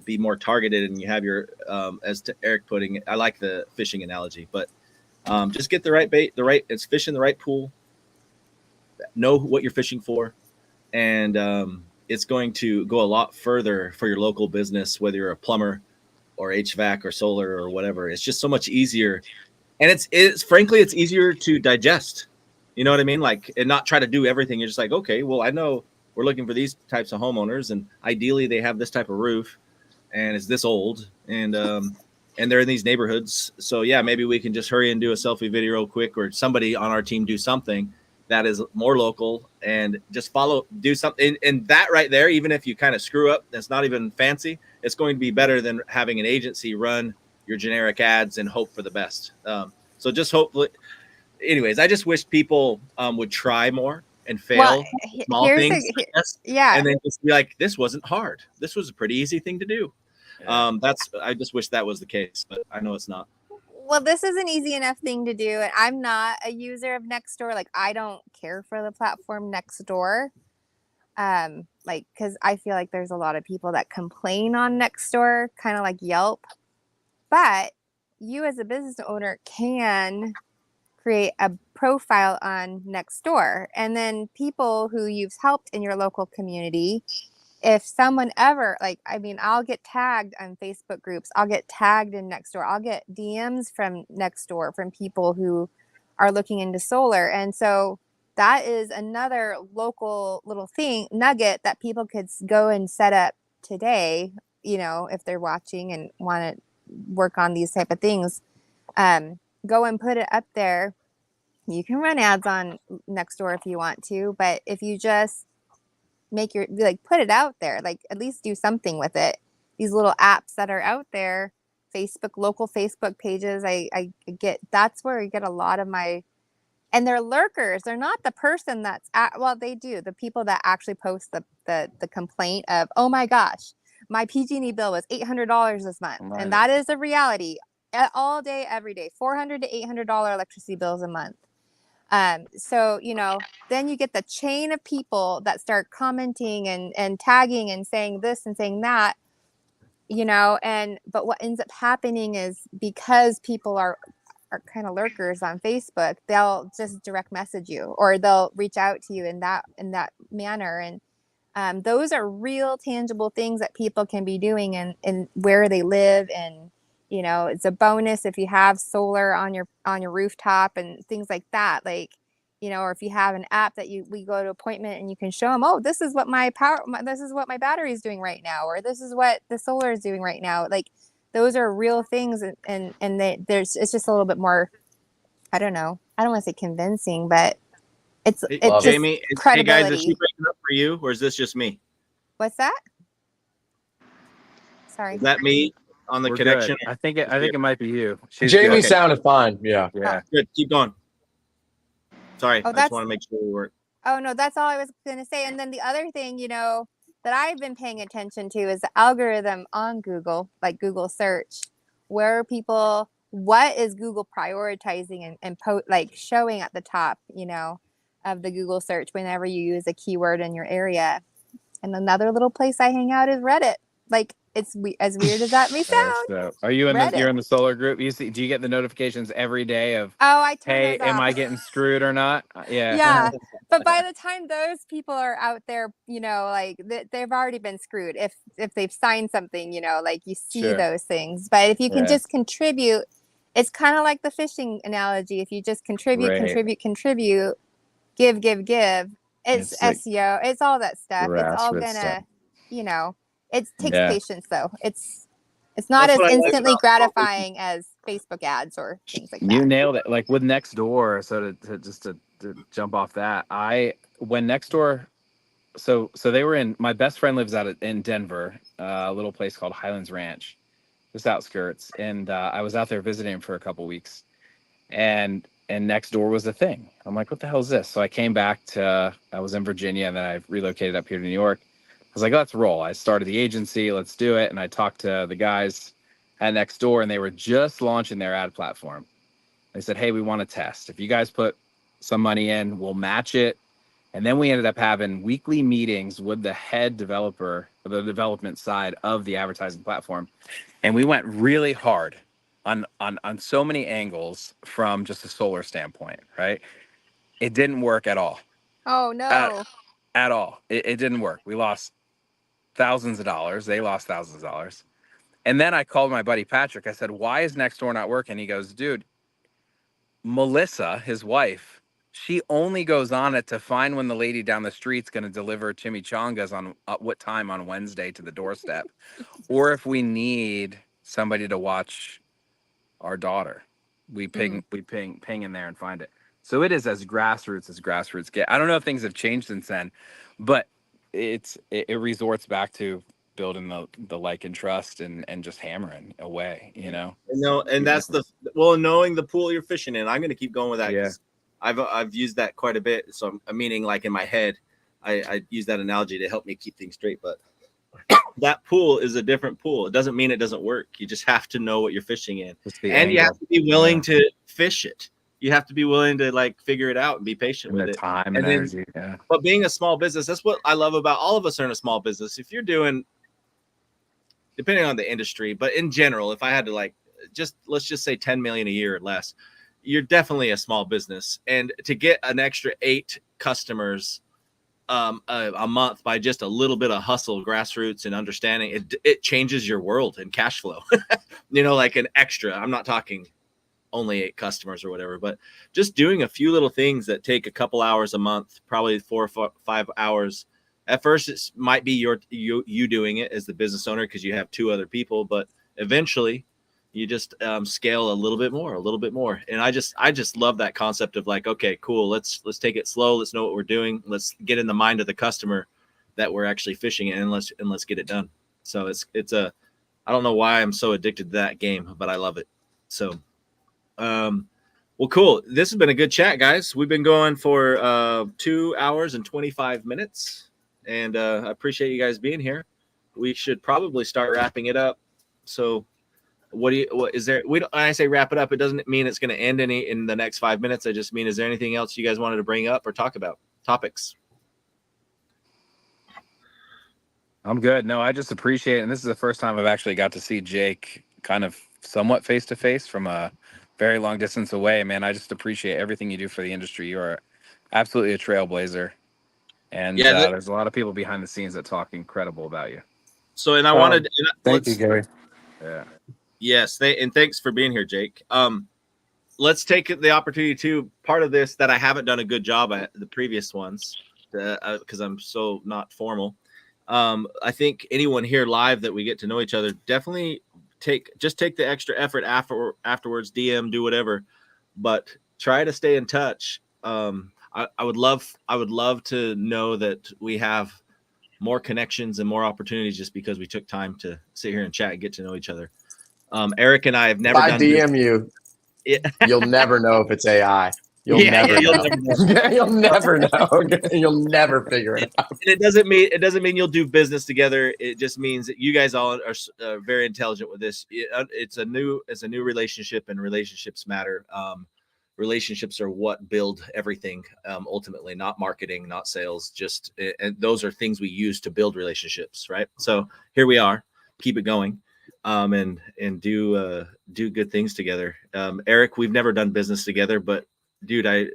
be more targeted, and you have your as to Eric putting it. I like the fishing analogy, but just get the right bait, it's fishing the right pool. Know what you're fishing for, and it's going to go a lot further for your local business, whether you're a plumber or HVAC or solar or whatever. It's just so much easier, and it's frankly it's easier to digest. You know what I mean? Like, and not try to do everything. You're just like, okay, well, I know we're looking for these types of homeowners, and ideally they have this type of roof, and it's this old, and they're in these neighborhoods. So yeah, maybe we can just hurry and do a selfie video real quick, or somebody on our team do something that is more local and just do something. And that right there, even if you kind of screw up, that's not even fancy. It's going to be better than having an agency run your generic ads and hope for the best. So just hopefully, anyways, I just wish people would try more and fail small things. Yeah. And then just be like, this wasn't hard. This was a pretty easy thing to do. I just wish that was the case, but I know it's not. Well, this is an easy enough thing to do, and I'm not a user of Nextdoor. Like, I don't care for the platform Nextdoor. Because I feel like there's a lot of people that complain on Nextdoor, kind of like Yelp. But you as a business owner can create a profile on Nextdoor, and then people who you've helped in your local community, if someone ever, I'll get tagged on Facebook groups. I'll get tagged in Nextdoor. I'll get DMs from Nextdoor from people who are looking into solar. And so that is another local little nugget that people could go and set up today, if they're watching and want to work on these type of things. Go and put it up there. You can run ads on Nextdoor if you want to, but if you just put it out there, at least do something with it. These little apps that are out there, local Facebook pages, that's where I get a lot of my and they're lurkers. They're not the person that's well, they do. The people that actually post the complaint of, oh my gosh, my PG&E bill was $800 this month. Right. And that is a reality all day, every day, $400 to $800 electricity bills a month. So, you know, then you get the chain of people that start commenting and tagging and saying this and saying that, you know, but what ends up happening is because people are kind of lurkers on Facebook, they'll just direct message you or they'll reach out to you in that manner. And those are real tangible things that people can be doing and where they live. And, you know, it's a bonus if you have solar on your rooftop and things like that. Like, you know, or if you have an app that we go to appointment and you can show them, oh, this is what this is what my battery is doing right now, or this is what the solar is doing right now. Like, those are real things, and it's just a little bit more, I don't know, I don't want to say convincing, but it's just Jamie, credibility. hey guys, is she breaking up for you, or is this just me? What's that? Sorry. Is that me on the We're connection? good. I think it might be you. Jamie good. sounded fine. Yeah. Yeah. Good. Keep going. Sorry, Oh, I just want to make sure we work. Oh no, that's all I was going to say. And then the other thing, you know, that I've been paying attention to is the algorithm on Google, like Google search, what is Google prioritizing and like showing at the top, you know, of the Google search whenever you use a keyword in your area. And another little place I hang out is Reddit. Like, it's as weird as that may sound. So are you you're in the solar group? Do you get the notifications every day of, I turn hey, those am off. I getting screwed or not? Yeah. Yeah. But by the time those people are out there, you know, like they've already been screwed if they've signed something, you know, like you see those things. But if you can just contribute, it's kind of like the fishing analogy. If you just contribute, give, it's SEO, it's all that stuff. It's all gonna, you know, it takes patience though. It's not as instantly gratifying as Facebook ads or things like that. You nailed it. Like with Nextdoor. So to jump off that, when Nextdoor, so they were my best friend lives in Denver, a little place called Highlands Ranch, just outskirts, and I was out there visiting for a couple weeks, and Nextdoor was the thing. I'm like, what the hell is this? So I came back I was in Virginia, and then I relocated up here to New York. I was like, let's roll. I started the agency, let's do it. And I talked to the guys at Nextdoor, and they were just launching their ad platform. They said, hey, we want to test. If you guys put some money in, we'll match it. And then we ended up having weekly meetings with the head developer, the development side of the advertising platform. And we went really hard on so many angles from just a solar standpoint, right? It didn't work at all. Oh, no. At all. It didn't work. We lost thousands of dollars. They lost thousands of dollars. And then I called my buddy Patrick. I said, why is Nextdoor not working? He goes, dude, Melissa, his wife, she only goes on it to find when the lady down the street's going to deliver chimichangas on what time on Wednesday to the doorstep, or if we need somebody to watch our daughter, we ping in there and find it. So it is as grassroots get. I don't know if things have changed since then, but it resorts back to building the like and trust and just hammering away, you know. And that's knowing the pool you're fishing in. I'm going to keep going with that. Yeah. I've used that quite a bit. So I'm meaning, like, in my head, I use that analogy to help me keep things straight. But that pool is a different pool. It doesn't mean it doesn't work. You just have to know what you're fishing in, and you have to be willing to fish it. You have to be willing to, like, figure it out and be patient with it. Time and energy. Yeah. But being a small business, that's what I love about all of us are in a small business. If you're doing, depending on the industry, but in general, if I had to, like, let's just say 10 million a year or less, you're definitely a small business. And to get an extra 8 customers a month by just a little bit of hustle, grassroots, and understanding, it changes your world and cash flow. You know, like an extra, I'm not talking only 8 customers or whatever, but just doing a few little things that take a couple hours a month, probably 4 or 5 hours. At first, it might be you doing it as the business owner because you have 2 other people, but eventually you just scale a little bit more. And I just love that concept of, like, okay, cool. Let's take it slow. Let's know what we're doing. Let's get in the mind of the customer that we're actually fishing in, and let's get it done. So I don't know why I'm so addicted to that game, but I love it. So, well, Well, cool. This has been a good chat, guys. We've been going for 2 hours and 25 minutes, and I appreciate you guys being here. We should probably start wrapping it up. So, what is there? When I say wrap it up, it doesn't mean it's going to end in the next 5 minutes. I just mean, is there anything else you guys wanted to bring up or talk about? Topics? I'm good. No, I just appreciate it. And this is the first time I've actually got to see Jake kind of somewhat face to face from a very long distance away. Man, I just appreciate everything you do for the industry. You are absolutely a trailblazer. And there's a lot of people behind the scenes that talk incredible about you. So, and I wanted. Thank you, Gary. Yeah. Yes, and thanks for being here, Jake. Let's take the opportunity to part of this that I haven't done a good job at the previous ones because I'm so not formal. I think anyone here live that we get to know each other, definitely take the extra effort afterwards, DM, do whatever, but try to stay in touch. I would love to know that we have more connections and more opportunities just because we took time to sit here and chat and get to know each other. Eric and I have never done DM you. You'll never know if it's AI. You'll never know. You'll never know. You'll never figure it out. And it doesn't mean you'll do business together. It just means that you guys all are very intelligent with this. It's a new relationship, and relationships matter. Relationships are what build everything. Ultimately, not marketing, not sales. And those are things we use to build relationships, right? So here we are. Keep it going. And do good things together. Eric, we've never done business together, but dude, I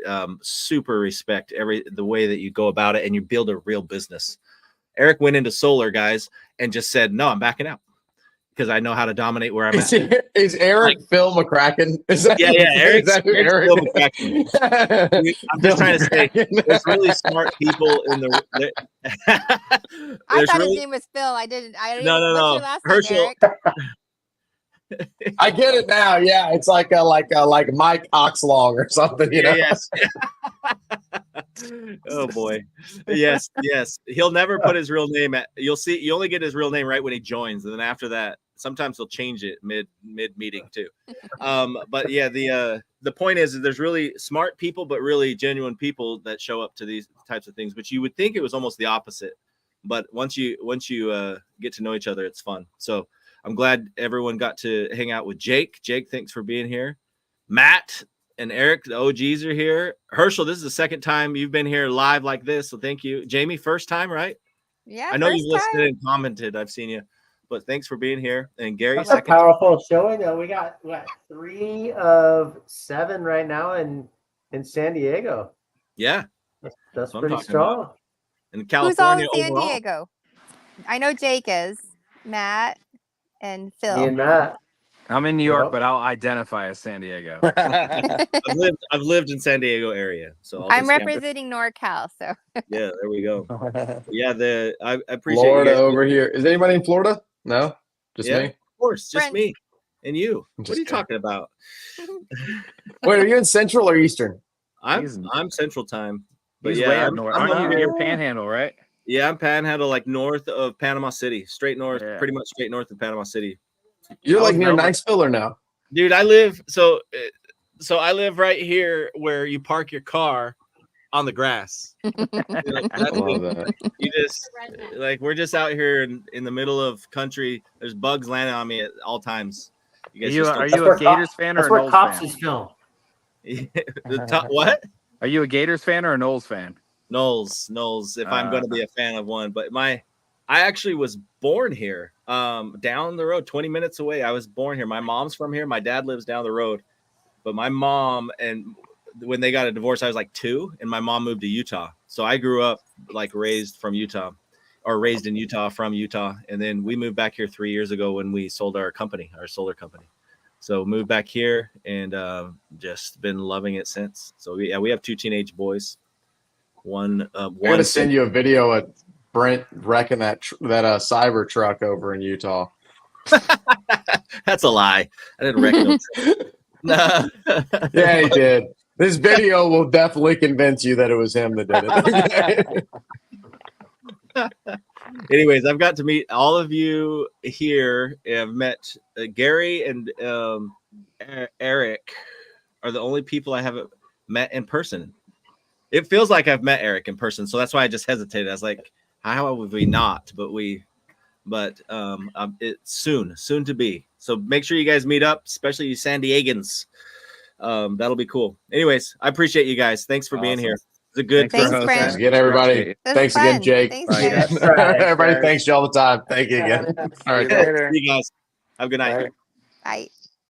super respect the way that you go about it and you build a real business. Eric went into solar, guys, and just said, "No, I'm backing out because I know how to dominate where I'm at." Is Eric Phil McCracken? Yeah. Eric's Phil McCracken. I'm just trying to say, there's really smart people in the. I thought his name was Phil. I didn't. No. What's your last name, Herschel. Eric? I get it now. Yeah, it's like Mike Oxlong or something. You know? Yes. Oh boy. Yes. He'll never put his real name at. You'll see. You only get his real name right when he joins, and then after that, sometimes he'll change it mid meeting too. But yeah, the point is there's really smart people, but really genuine people that show up to these types of things. But you would think it was almost the opposite. But once you get to know each other, it's fun. So I'm glad everyone got to hang out with Jake. Jake, thanks for being here. Matt and Eric, the OGs, are here. Herschel, this is the second time you've been here live like this, so thank you. Jamie, first time, right? Yeah. I know you've listened and commented. I've seen you, but thanks for being here. And Gary, that's a powerful showing. Though we got 3 of 7 right now in San Diego. Yeah, that's pretty strong. About. In California, who's all in San Diego? I know Jake is. Matt and Phil. Me and Matt. I'm in New York, but I'll identify as San Diego. I've lived in San Diego area, so I'm representing NorCal. So yeah, there we go. Yeah, I appreciate Florida over here. Is anybody in Florida? No, just me. Of course, just me and you. What are you talking about? Wait, are you in Central or Eastern? I'm Central time. But He's way up north. You're Panhandle, right? Yeah, I'm Panhandle, like north of Panama City, straight north, pretty much straight north of Panama City. You're like near Niceville or no? Dude, I live I live right here where you park your car on the grass. You just we're just out here in the middle of country. There's bugs landing on me at all times. Are you a Gators fan or a Knowles fan? Is filmed. What? Are you a Gators fan or a Knowles fan? Knowles. If I'm going to be a fan of one, but I actually was born here, down the road, 20 minutes away. I was born here. My mom's from here. My dad lives down the road, but my mom, and when they got a divorce, I was like 2, and my mom moved to Utah. So I grew up raised in Utah from Utah. And then we moved back here 3 years ago when we sold our solar company. So moved back here and just been loving it since. So we have 2 teenage boys. I'm gonna send you a video of Brent wrecking that cyber truck over in Utah. That's a lie. I didn't wreck no truck. No. Yeah, he did. This video will definitely convince you that it was him that did it. Anyways, I've got to meet all of you here. I've met Gary and Eric. are the only people I haven't met in person. It feels like I've met Eric in person, so that's why I just hesitated. I was like, how would we not? But it's soon to be. So make sure you guys meet up, especially you San Diegans. That'll be cool. Anyways, I appreciate you guys. Thanks for being here. It's a good. Thanks, Brent. Again, everybody. Thanks again, Jake. Thanks, Jake. Everybody, thanks you all the time. Thank you again. All right, see you guys. Have a good night. Bye.